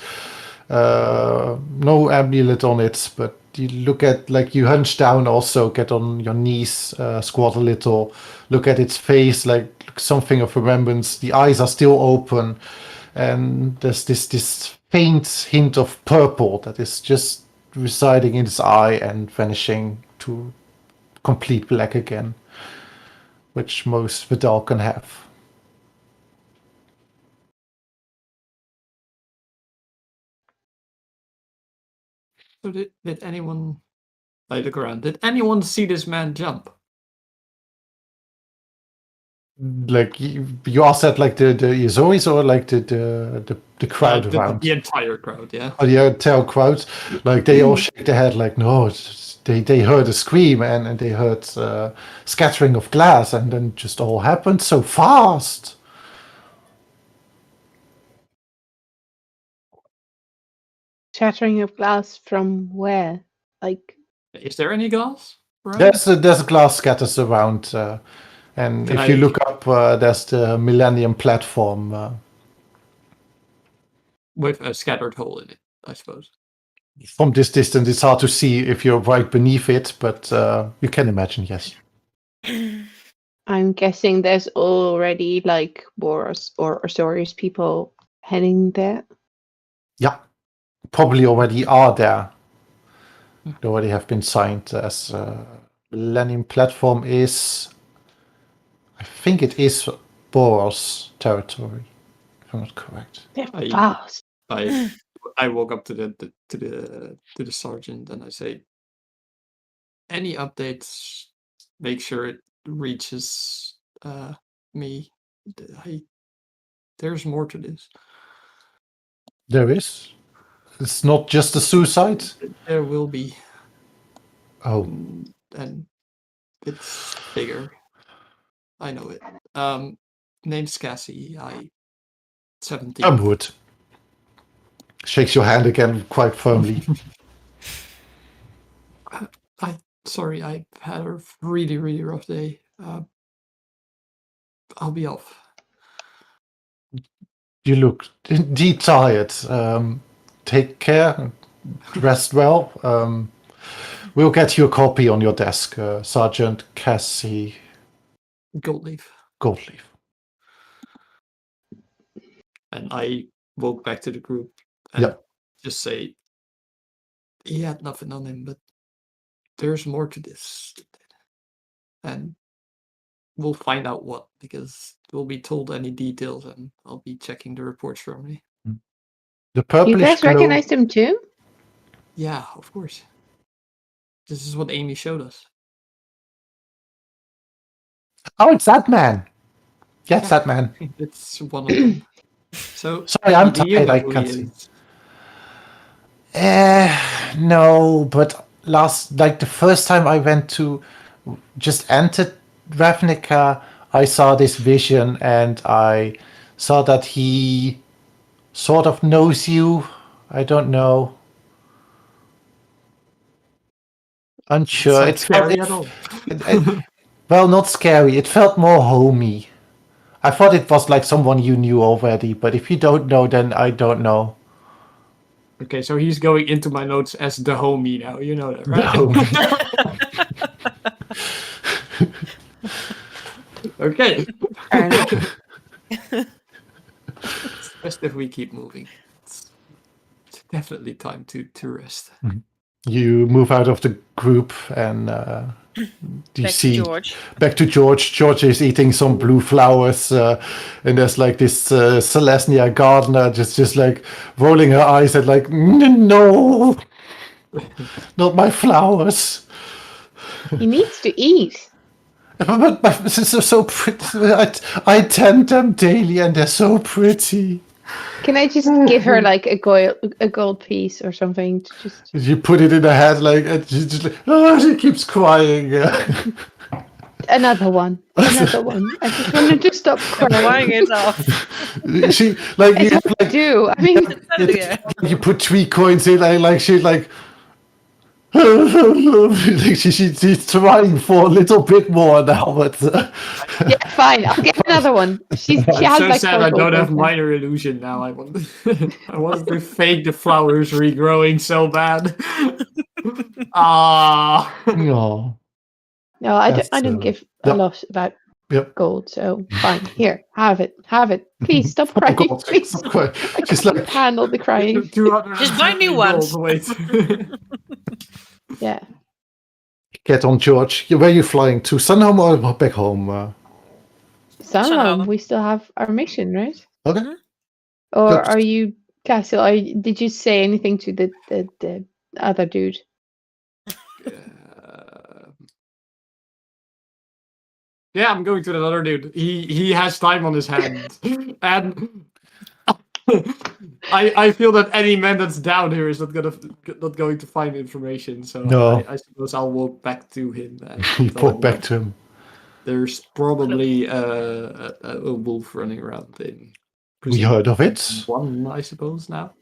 Speaker 1: No amulet on it, but you look at, like, you hunch down also, get on your knees, squat a little, look at its face, like something of remembrance. The eyes are still open, and there's this faint hint of purple that is just residing in its eye and vanishing to complete black again, which most Vidal can have.
Speaker 4: So did anyone, I look around, did anyone see this man jump?
Speaker 1: Like, you asked that, like, the Azorius or like the crowd around?
Speaker 4: The entire crowd, yeah.
Speaker 1: Oh, the entire crowd, like, they all shake their head, like, no, they heard a scream and they heard scattering of glass, and then just all happened so fast.
Speaker 3: Shattering of glass from where? Like,
Speaker 4: Is there any glass around?
Speaker 1: There's glass scatters around, and
Speaker 4: Can
Speaker 1: if you
Speaker 4: I-
Speaker 1: look up, there's the Millennium platform.
Speaker 4: With a scattered hole in it, I suppose.
Speaker 1: From this distance, it's hard to see if you're right beneath it, but you can imagine, yes.
Speaker 3: I'm guessing there's already like Boros or Azorius people heading there.
Speaker 1: Yeah, probably already are there. They already have been signed as Millennium platform is. I think it is Boros territory, if I'm not correct.
Speaker 3: They're
Speaker 4: I-
Speaker 3: fast.
Speaker 4: I walk up to the sergeant and I say, any updates, make sure it reaches me. There's more to this.
Speaker 1: There is. It's not just a suicide.
Speaker 4: There will be,
Speaker 1: Oh,
Speaker 4: and it's bigger. I know it. Name's Cassie. 17.
Speaker 1: Gumwood shakes your hand again quite firmly.
Speaker 4: Sorry, I had a really, really rough day. I'll be off.
Speaker 1: You look indeed tired. Take care. Rest well. We'll get you a copy on your desk, Sergeant Cassie
Speaker 4: Goldleaf.
Speaker 1: Goldleaf.
Speaker 4: And I walk back to the group and
Speaker 1: Yep.
Speaker 4: just say, he had nothing on him, but there's more to this. And we'll find out what, because we'll be told any details and I'll be checking the reports from me.
Speaker 1: The
Speaker 3: You
Speaker 1: purplish
Speaker 3: guys
Speaker 1: glow.
Speaker 3: recognize him too?
Speaker 4: Yeah, of course. This is what Amy showed us.
Speaker 1: Oh, it's that man. Yeah, it's
Speaker 4: Yeah.
Speaker 1: that man.
Speaker 4: It's one of them. So,
Speaker 1: Sorry, I'm
Speaker 4: do you
Speaker 1: tired.
Speaker 4: know
Speaker 1: I
Speaker 4: who
Speaker 1: can't
Speaker 4: he
Speaker 1: see.
Speaker 4: is?
Speaker 1: No, but the first time I went to, just entered Ravnica, I saw this vision and I saw that he sort of knows you. I don't know. Unsure.
Speaker 4: It's not scary at all.
Speaker 1: Well, not scary. It felt more homey. I thought it was like someone you knew already, but if you don't know, then I don't know.
Speaker 4: Okay, so he's going into my notes as the homie now. You know that, right? Okay. It's best if we keep moving. It's definitely time to rest.
Speaker 1: You move out of the group and you
Speaker 2: Back
Speaker 1: see
Speaker 2: to George.
Speaker 1: back to George. George is eating some blue flowers, and there's like this Celestia gardener just like rolling her eyes at like, no, not my flowers.
Speaker 3: He needs to eat.
Speaker 1: But this is so pretty. I tend them daily, and they're so pretty.
Speaker 3: Can I just give her like a gold piece or something? To just
Speaker 1: You put it in her head, like, and she just like, oh, she keeps crying.
Speaker 3: another one. Another one. I just wanted to stop
Speaker 2: Crying
Speaker 3: crying.
Speaker 2: it off.
Speaker 1: She like you
Speaker 3: It's
Speaker 1: have
Speaker 3: what I
Speaker 1: like
Speaker 3: do. I mean,
Speaker 2: Yeah.
Speaker 1: you put 3 coins in, and like she's like. Like she's trying for a little bit more now, but
Speaker 3: yeah, fine. I'll get another one. She
Speaker 4: I'm
Speaker 3: has
Speaker 4: so
Speaker 3: like
Speaker 4: sad
Speaker 3: 4
Speaker 4: I don't
Speaker 3: gold
Speaker 4: have
Speaker 3: coins.
Speaker 4: minor illusion now. I want I wanted to fake the flowers regrowing so bad. Ah.
Speaker 1: no.
Speaker 3: No, I
Speaker 1: That's,
Speaker 3: don't give a
Speaker 1: yep.
Speaker 3: lot about
Speaker 1: Yep.
Speaker 3: gold, so fine. Here, have it. Have it. Please stop crying.
Speaker 1: God,
Speaker 3: Please.
Speaker 1: stop crying.
Speaker 3: I
Speaker 1: She's
Speaker 3: can't
Speaker 1: like,
Speaker 3: handle the crying.
Speaker 4: 250
Speaker 2: Just buy new ones.
Speaker 4: gold, wait.
Speaker 3: Yeah.
Speaker 1: get on, George. Where are you flying to? Sunhome or back home?
Speaker 3: Sunhome, we still have our mission, right?
Speaker 1: Okay.
Speaker 2: Mhm.
Speaker 3: Or
Speaker 1: Good.
Speaker 3: are you, Castle? Did you say anything to the other dude?
Speaker 4: Yeah, I'm going to that other dude. He has time on his hands, and I feel that any man that's down here is not going to find information. So
Speaker 1: No.
Speaker 4: I suppose I'll walk back to him. And
Speaker 1: You
Speaker 4: tell
Speaker 1: walk
Speaker 4: him
Speaker 1: back
Speaker 4: that
Speaker 1: to him.
Speaker 4: There's probably a wolf running around in.
Speaker 1: We heard of it.
Speaker 4: One, I suppose now.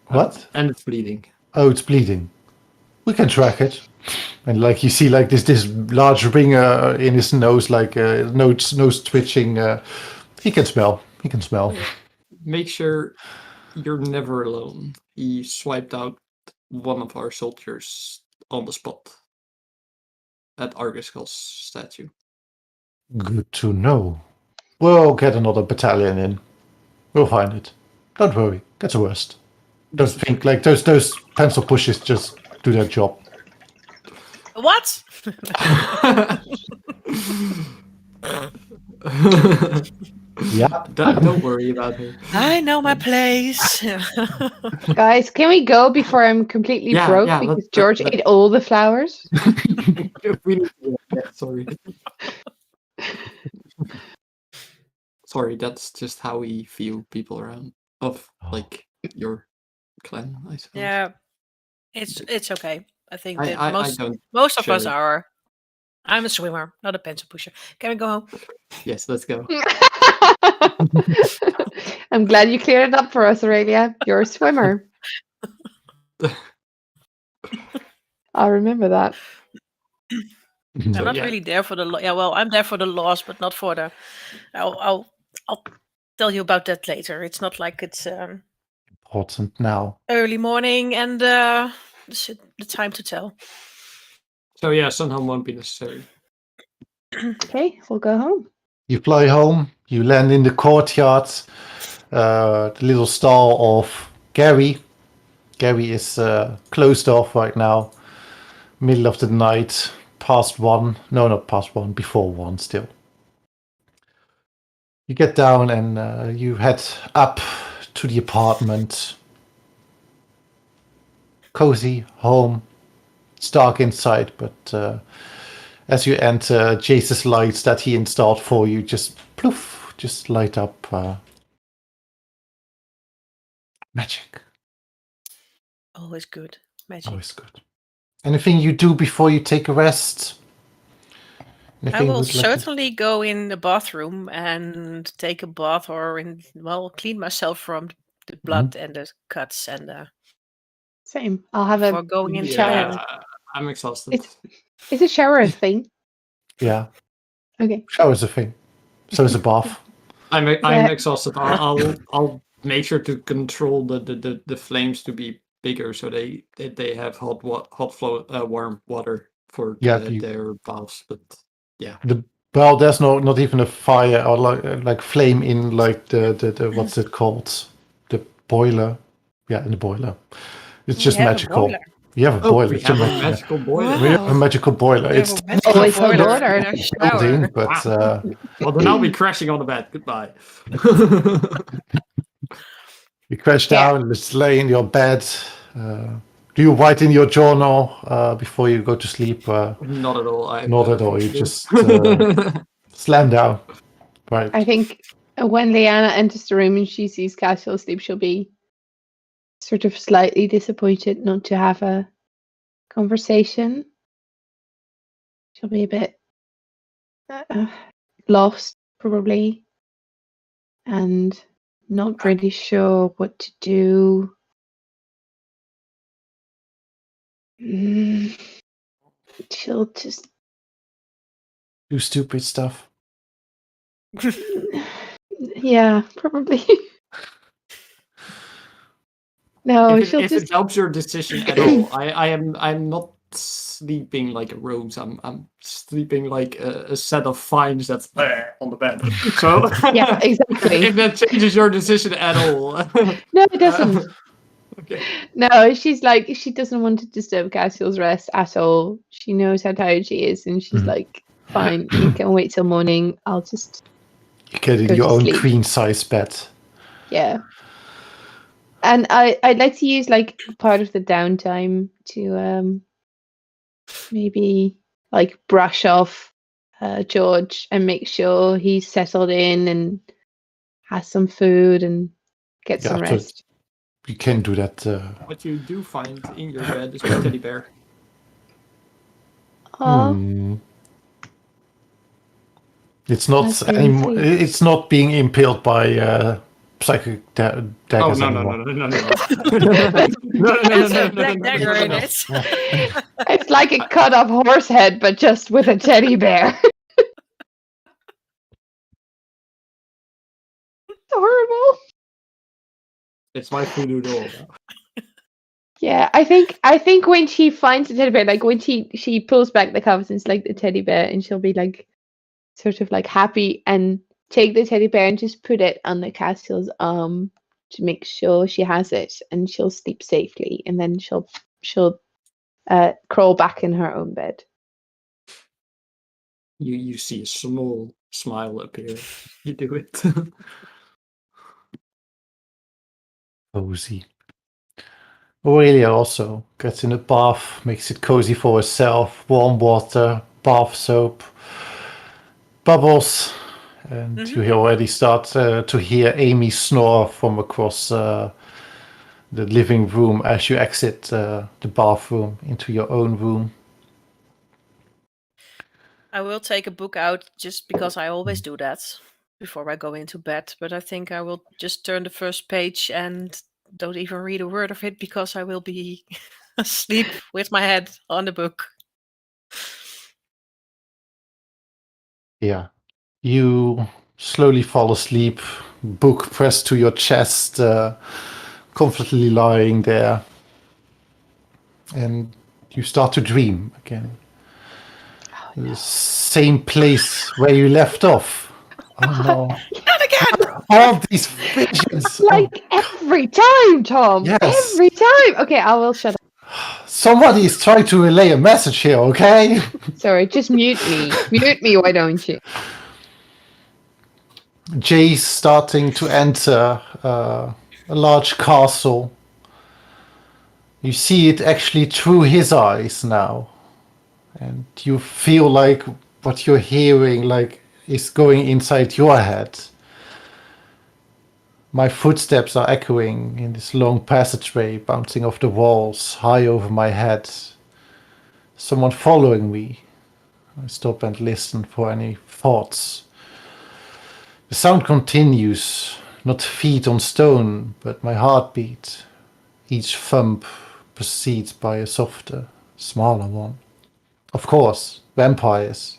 Speaker 1: What?
Speaker 4: And it's bleeding.
Speaker 1: Oh, it's bleeding. We can track it. And like you see, like this large ring in his nose, like nose twitching. He can smell. He can smell.
Speaker 4: Make sure you're never alone. He swiped out one of our soldiers on the spot at Argus's statue.
Speaker 1: Good to know. We'll get another battalion in. We'll find it. Don't worry. Get the worst. Don't think like those pencil pushes just do their job.
Speaker 2: What?
Speaker 1: Yeah.
Speaker 4: Don't worry about her.
Speaker 2: I know my place.
Speaker 3: Guys, can we go before I'm completely
Speaker 4: Yeah,
Speaker 3: broke
Speaker 4: yeah,
Speaker 3: because
Speaker 4: let-
Speaker 3: George
Speaker 4: let-
Speaker 3: ate all the flowers?
Speaker 4: We need to- yeah, sorry. Sorry, that's just how we feel people around of like your clan, I suppose.
Speaker 2: Yeah, it's okay. I think
Speaker 4: I,
Speaker 2: that
Speaker 4: I, I
Speaker 2: most
Speaker 4: don't.
Speaker 2: most of us
Speaker 4: share it.
Speaker 2: are. I'm a swimmer, not a pencil pusher. Can we go home?
Speaker 4: Yes, let's go.
Speaker 3: I'm glad you cleared it up for us, Aurelia. You're a swimmer. I'll remember that.
Speaker 2: I'm not
Speaker 4: yeah.
Speaker 2: really there for the yeah. Well, I'm there for the loss, but not for the. I'll tell you about that later. It's not like it's
Speaker 1: Important now.
Speaker 2: early morning and the time to tell.
Speaker 4: So yeah, Sunhome won't be necessary.
Speaker 3: Okay, we'll go home.
Speaker 1: You fly home. You land in the courtyard. The little stall of Gary. Gary is closed off right now. Middle of the night. Past 1. No, not past 1. Before 1 still. You get down and you head up to the apartment. Cozy home. It's dark inside, but as you enter, Jace's lights that he installed for you just poof, just light up. Magic.
Speaker 2: Always good magic.
Speaker 1: Always good. Anything you do before you take a rest?
Speaker 2: I
Speaker 1: Anything
Speaker 2: will
Speaker 1: you would like to-
Speaker 2: certainly go in the bathroom and take a bath or clean myself from the blood and the cuts and
Speaker 3: Same. I'll have
Speaker 2: before
Speaker 3: a
Speaker 2: going in the
Speaker 3: shower.
Speaker 2: shower.
Speaker 4: I'm exhausted.
Speaker 3: Is a shower a thing?
Speaker 1: Yeah,
Speaker 3: Okay.
Speaker 1: shower's a thing. So is a bath.
Speaker 4: I'm
Speaker 3: Yeah.
Speaker 4: exhausted. I'll make sure to control the flames to be bigger so they have warm water for
Speaker 1: Yeah,
Speaker 4: their baths. But
Speaker 1: Well, there's not even a fire or like flame in like the what's it called? The boiler. Yeah, in the boiler. It's just
Speaker 2: We have a
Speaker 1: magical.
Speaker 2: boiler.
Speaker 1: We have a
Speaker 4: Oh,
Speaker 1: boiler.
Speaker 4: we
Speaker 1: it's
Speaker 4: have a
Speaker 1: ma-
Speaker 4: magical boiler.
Speaker 1: We have a magical boiler.
Speaker 2: We have
Speaker 1: It's
Speaker 2: a magical
Speaker 3: Always
Speaker 2: boiler
Speaker 3: water.
Speaker 2: in our shower.
Speaker 1: building, but
Speaker 4: Well, then I'll be crashing on the bed. Goodbye.
Speaker 1: you crash
Speaker 3: Yeah.
Speaker 1: down, just lay in your bed. Do you write in your journal before you go to sleep?
Speaker 4: Not at all. I
Speaker 1: Not at all. You just
Speaker 4: just.
Speaker 1: slam down. Right.
Speaker 3: I think when Leanna enters the room and she sees Cassiel asleep, she'll be sort of slightly disappointed not to have a conversation. She'll be a bit lost, probably, and not really sure what to do. She'll just
Speaker 1: Do stupid stuff.
Speaker 3: yeah, probably. No,
Speaker 4: if
Speaker 3: she'll
Speaker 4: it
Speaker 3: just
Speaker 4: helps your decision at all, I'm not sleeping like a rose. I'm sleeping like a set of vines that's there on the bed. So
Speaker 3: yeah, exactly.
Speaker 4: if that changes your decision at all.
Speaker 3: No, it doesn't.
Speaker 4: Okay.
Speaker 3: No, she's like she doesn't want to disturb Cassiel's rest at all. She knows how tired she is, and she's like, "Fine, you can wait till morning. I'll just
Speaker 1: You get in
Speaker 3: go
Speaker 1: your
Speaker 3: to
Speaker 1: own
Speaker 3: sleep."
Speaker 1: queen size bed.
Speaker 3: Yeah. And I'd like to use like part of the downtime to maybe like brush off George and make sure he's settled in and has some food and get some
Speaker 1: Yeah, so-
Speaker 3: rest.
Speaker 1: You can do that.
Speaker 4: What you do find in your bed is my teddy bear.
Speaker 3: Oh,
Speaker 1: It's not
Speaker 3: That's very
Speaker 1: anymore.
Speaker 3: sweet.
Speaker 1: It's not being impaled by psychic
Speaker 4: Oh
Speaker 1: daggers
Speaker 4: no
Speaker 1: anymore.
Speaker 4: no.
Speaker 2: There's a black dagger in it.
Speaker 3: it's like a cut off horse head, but just with a teddy bear. It's horrible.
Speaker 4: It's my voodoo doll.
Speaker 3: Yeah, I think when she finds the teddy bear, like when she pulls back the covers, it's like the teddy bear, and she'll be like, sort of like happy, and take the teddy bear and just put it under Cassiel's arm to make sure she has it, and she'll sleep safely, and then she'll crawl back in her own bed.
Speaker 4: You see a small smile appear. You do it.
Speaker 1: Cozy. Aurelia also gets in a bath, makes it cozy for herself. Warm water, bath soap, bubbles, and you already start to hear Amy snore from across the living room as you exit the bathroom into your own room.
Speaker 2: I will take a book out just because I always do that before I go into bed. But I think I will just turn the first page and don't even read a word of it because I will be asleep with my head on the book.
Speaker 1: Yeah. You slowly fall asleep, book pressed to your chest, comfortably lying there. And you start to dream again. The same place where you left off. Oh no.
Speaker 2: Not again!
Speaker 1: All these visions.
Speaker 3: Like every time, Tom.
Speaker 1: Yes.
Speaker 3: Every time. Okay, I will shut up.
Speaker 1: Somebody is trying to relay a message here, okay?
Speaker 3: Sorry, just mute me. Mute me, why don't you?
Speaker 1: Jay's starting to enter a large castle. You see it actually through his eyes now. And you feel like what you're hearing is going inside your head. My footsteps are echoing in this long passageway, bouncing off the walls, high over my head. Someone following me. I stop and listen for any thoughts. The sound continues, not feet on stone, but my heartbeat. Each thump precedes by a softer, smaller one. Of course, vampires.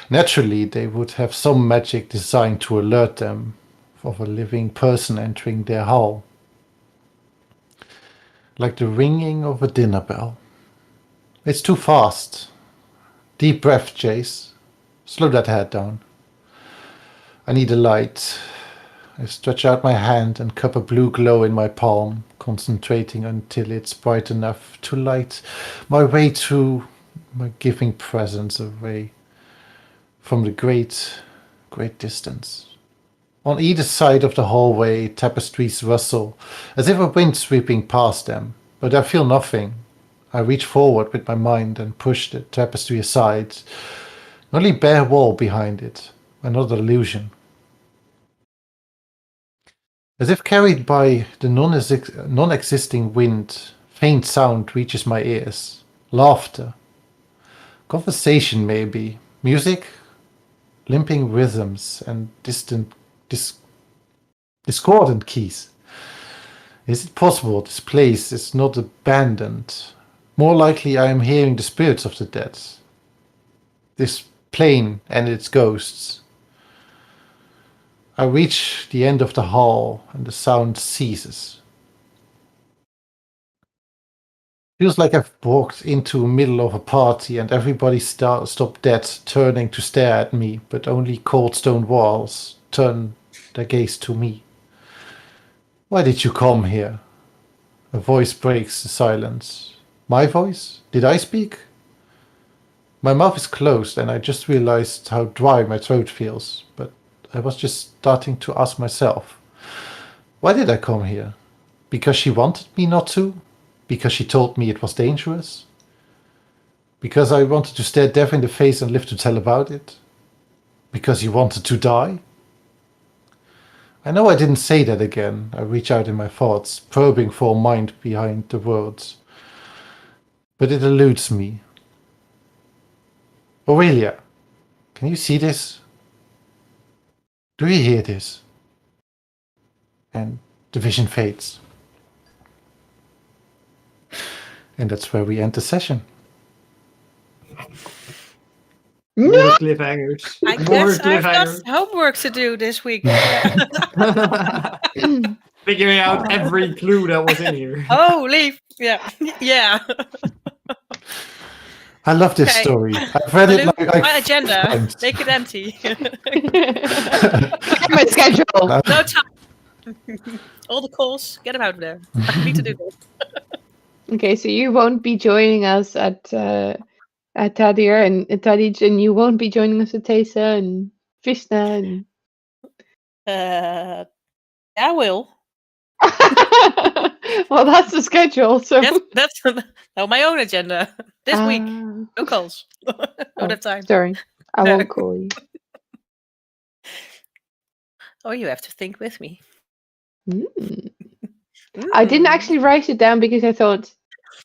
Speaker 1: Naturally, they would have some magic designed to alert them of a living person entering their hall. Like the ringing of a dinner bell. It's too fast. Deep breath, Jace. Slow that head down. I need a light. I stretch out my hand and cup a blue glow in my palm, concentrating until it's bright enough to light my way through my giving presence away from the great distance. On either side of the hallway, tapestries rustle, as if a wind sweeping past them, but I feel nothing. I reach forward with my mind and push the tapestry aside. Only bare wall behind it, another illusion. As if carried by the non-existing wind, faint sound reaches my ears. Laughter. Conversation maybe. Music. Limping rhythms and discordant keys. Is it possible this place is not abandoned? More likely I am hearing the spirits of the dead. This plane and its ghosts. I reach the end of the hall and the sound ceases. Feels like I've walked into the middle of a party and everybody stopped dead, turning to stare at me, but only cold stone walls turn their gaze to me. Why did you come here? A voice breaks the silence. My voice? Did I speak? My mouth is closed and I just realized how dry my throat feels, but I was just starting to ask myself, why did I come here? Because she wanted me not to? Because she told me it was dangerous? Because I wanted to stare death in the face and live to tell about it? Because you wanted to die? I know I didn't say that again. I reach out in my thoughts, probing for a mind behind the words. But it eludes me. Aurelia, can you see this? Do you hear this? And the vision fades. And that's where we end the session.
Speaker 4: More cliffhangers.
Speaker 2: I
Speaker 4: More
Speaker 2: guess I've got
Speaker 4: cliffhangers.
Speaker 2: homework to do this week.
Speaker 4: Figuring out every clue that was in here.
Speaker 2: Oh, leave. Yeah. Yeah.
Speaker 1: I love this
Speaker 2: Okay.
Speaker 1: story. I've read it
Speaker 2: Baloo,
Speaker 1: like
Speaker 2: my agenda.
Speaker 1: times.
Speaker 2: Make it empty.
Speaker 3: My schedule.
Speaker 2: No time. All the calls, get them out of there. I need to do this.
Speaker 3: Okay, so you won't be joining us at Tadir and Tadij, and you won't be joining us at Tesa and Vishna and.
Speaker 2: I will.
Speaker 3: Well, that's the schedule. So
Speaker 2: That's no, my own agenda. This week. No calls. Don't have time.
Speaker 3: Sorry, I won't call you.
Speaker 2: Oh, you have to think with me.
Speaker 3: Mm. I didn't actually write it down because I thought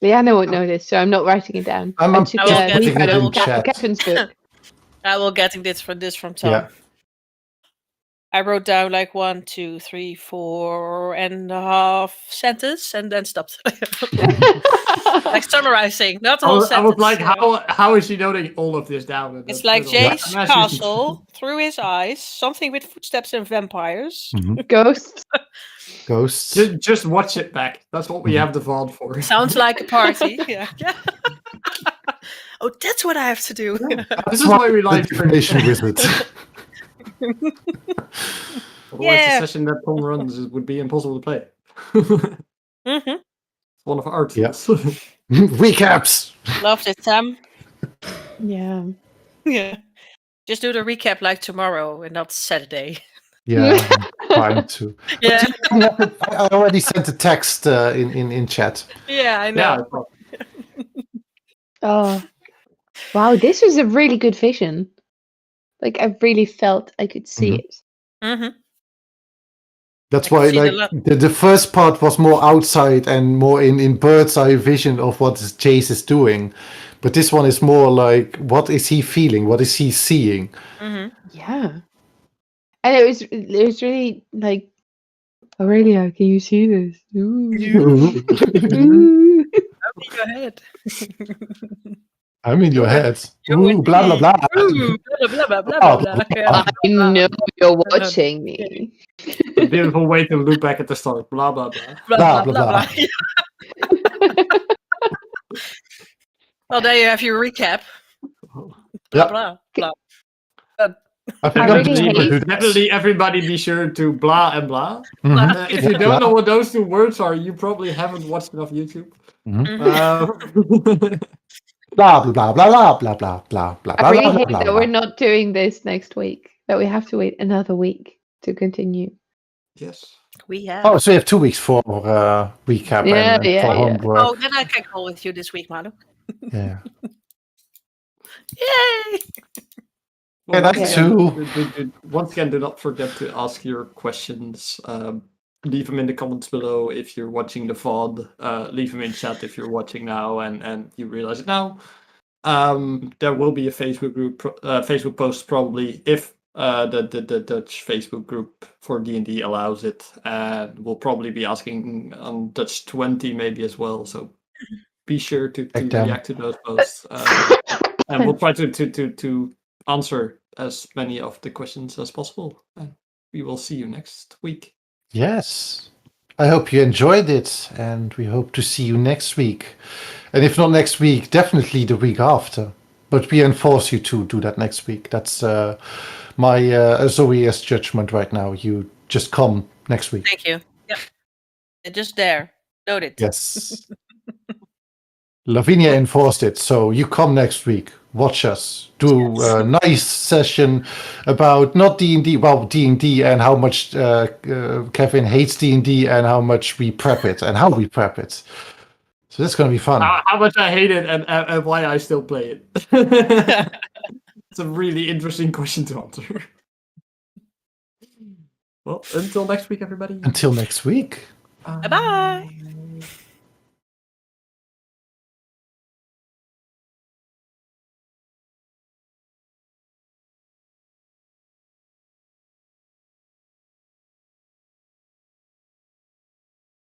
Speaker 3: Leanna won't know this, so I'm not writing it down.
Speaker 1: I'm
Speaker 3: I took
Speaker 2: I will
Speaker 3: a leaf
Speaker 2: get
Speaker 3: out
Speaker 2: it
Speaker 3: of
Speaker 2: in
Speaker 1: chat.
Speaker 3: Kevin's book.
Speaker 2: I will getting this from Tom.
Speaker 1: Yeah.
Speaker 2: I wrote down like 1, 2, 3, 4 and a half sentences and then stopped. Like summarizing, not the
Speaker 4: I
Speaker 2: whole
Speaker 4: was
Speaker 2: sentence.
Speaker 4: like, how is she noting all of this down?
Speaker 2: It's like
Speaker 4: That's-
Speaker 2: Jay's
Speaker 4: that's-
Speaker 2: castle, through his eyes, something with footsteps and vampires.
Speaker 3: Ghosts.
Speaker 1: Ghosts.
Speaker 4: Just watch it back. That's what we have the VOD for.
Speaker 2: Sounds like a party. Yeah. Oh, that's what I have to do.
Speaker 4: This is why we
Speaker 1: The
Speaker 4: like
Speaker 1: divination wizard.
Speaker 4: Otherwise,
Speaker 2: Yeah.
Speaker 4: the session that Tom runs would be impossible to play.
Speaker 2: Mhm.
Speaker 4: One of our
Speaker 1: Yeah.
Speaker 4: tools.
Speaker 1: Recaps.
Speaker 2: Loved it, Sam.
Speaker 3: Yeah.
Speaker 2: Yeah. Just do the recap like tomorrow and not Saturday.
Speaker 1: Yeah, I'm trying to.
Speaker 2: Yeah.
Speaker 1: I already sent a text in chat.
Speaker 2: Yeah, I
Speaker 4: Yeah.
Speaker 2: know.
Speaker 3: Oh, wow! This was a really good vision. Like I really felt I could see
Speaker 1: Mhm.
Speaker 3: it.
Speaker 2: Mm-hmm.
Speaker 1: That's
Speaker 2: I can
Speaker 1: why,
Speaker 2: see the
Speaker 1: like, the first part was more outside and more in bird's eye vision of what Jace is doing, but this one is more like, what is he feeling? What is he seeing?
Speaker 2: Mm-hmm.
Speaker 3: Yeah, and it was really like, Aurelia, can you see this? Ooh. Ooh.
Speaker 2: Go ahead.
Speaker 1: I'm in your head.
Speaker 2: You're
Speaker 1: Ooh, blah blah blah.
Speaker 2: Ooh, blah, blah, blah, blah, blah, blah. Yeah.
Speaker 3: I know you're watching me.
Speaker 4: A beautiful way to look back at the start. Blah blah blah.
Speaker 2: Blah, blah,
Speaker 1: Blah,
Speaker 2: blah,
Speaker 1: blah.
Speaker 2: blah. Well, there you have your recap. Blah,
Speaker 1: Yeah.
Speaker 2: blah, blah.
Speaker 1: I think
Speaker 3: I
Speaker 1: I'm
Speaker 3: really
Speaker 1: just gonna
Speaker 3: hate-
Speaker 1: do that.
Speaker 4: Definitely, everybody be sure to blah and blah.
Speaker 1: Mhm.
Speaker 4: If you don't know what those two words are, you probably haven't watched enough YouTube.
Speaker 1: Mhm.
Speaker 4: Uh,
Speaker 1: Blah blah blah blah blah blah blah blah
Speaker 3: I
Speaker 1: blah
Speaker 3: really
Speaker 1: blah
Speaker 3: hate
Speaker 1: blah
Speaker 3: that
Speaker 1: blah.
Speaker 3: we're not doing this next week. That we have to wait another week to continue.
Speaker 4: yes.
Speaker 2: We have.
Speaker 1: Oh, so you have 2 weeks for recap
Speaker 3: Yeah,
Speaker 1: and
Speaker 3: yeah,
Speaker 1: for
Speaker 3: yeah.
Speaker 1: homework.
Speaker 2: Oh, then I can call with you this week, Malu.
Speaker 1: Yeah.
Speaker 2: Yay!
Speaker 1: And I
Speaker 4: once
Speaker 1: too.
Speaker 4: Once again, do not forget to ask your questions. Leave them in the comments below if you're watching the VOD. Leave them in chat if you're watching now and you realize it now. There will be a Facebook group, Facebook post probably if the Dutch Facebook group for D&D allows it. And we'll probably be asking on Dutch 20 maybe as well. So be sure to
Speaker 1: Check them.
Speaker 4: react to those posts. And we'll try to answer as many of the questions as possible. And we will see you next week.
Speaker 1: Yes. I hope you enjoyed it, and we hope to see you next week. And if not next week, definitely the week after. But we enforce you to do that next week. That's my Zoe's judgment right now. You just come next week.
Speaker 2: Thank you. Yep. Just there. Noted.
Speaker 1: Yes. Lavinia enforced it, so you come next week. Watch us do a nice session about not D&D, well, D&D and how much Kevin hates D&D and how much we prep it and how we prep it. So that's going to be fun.
Speaker 4: How much I hate it and why I still play it. It's a really interesting question to answer. Well, until next week, everybody.
Speaker 1: Until next week.
Speaker 2: Bye-bye.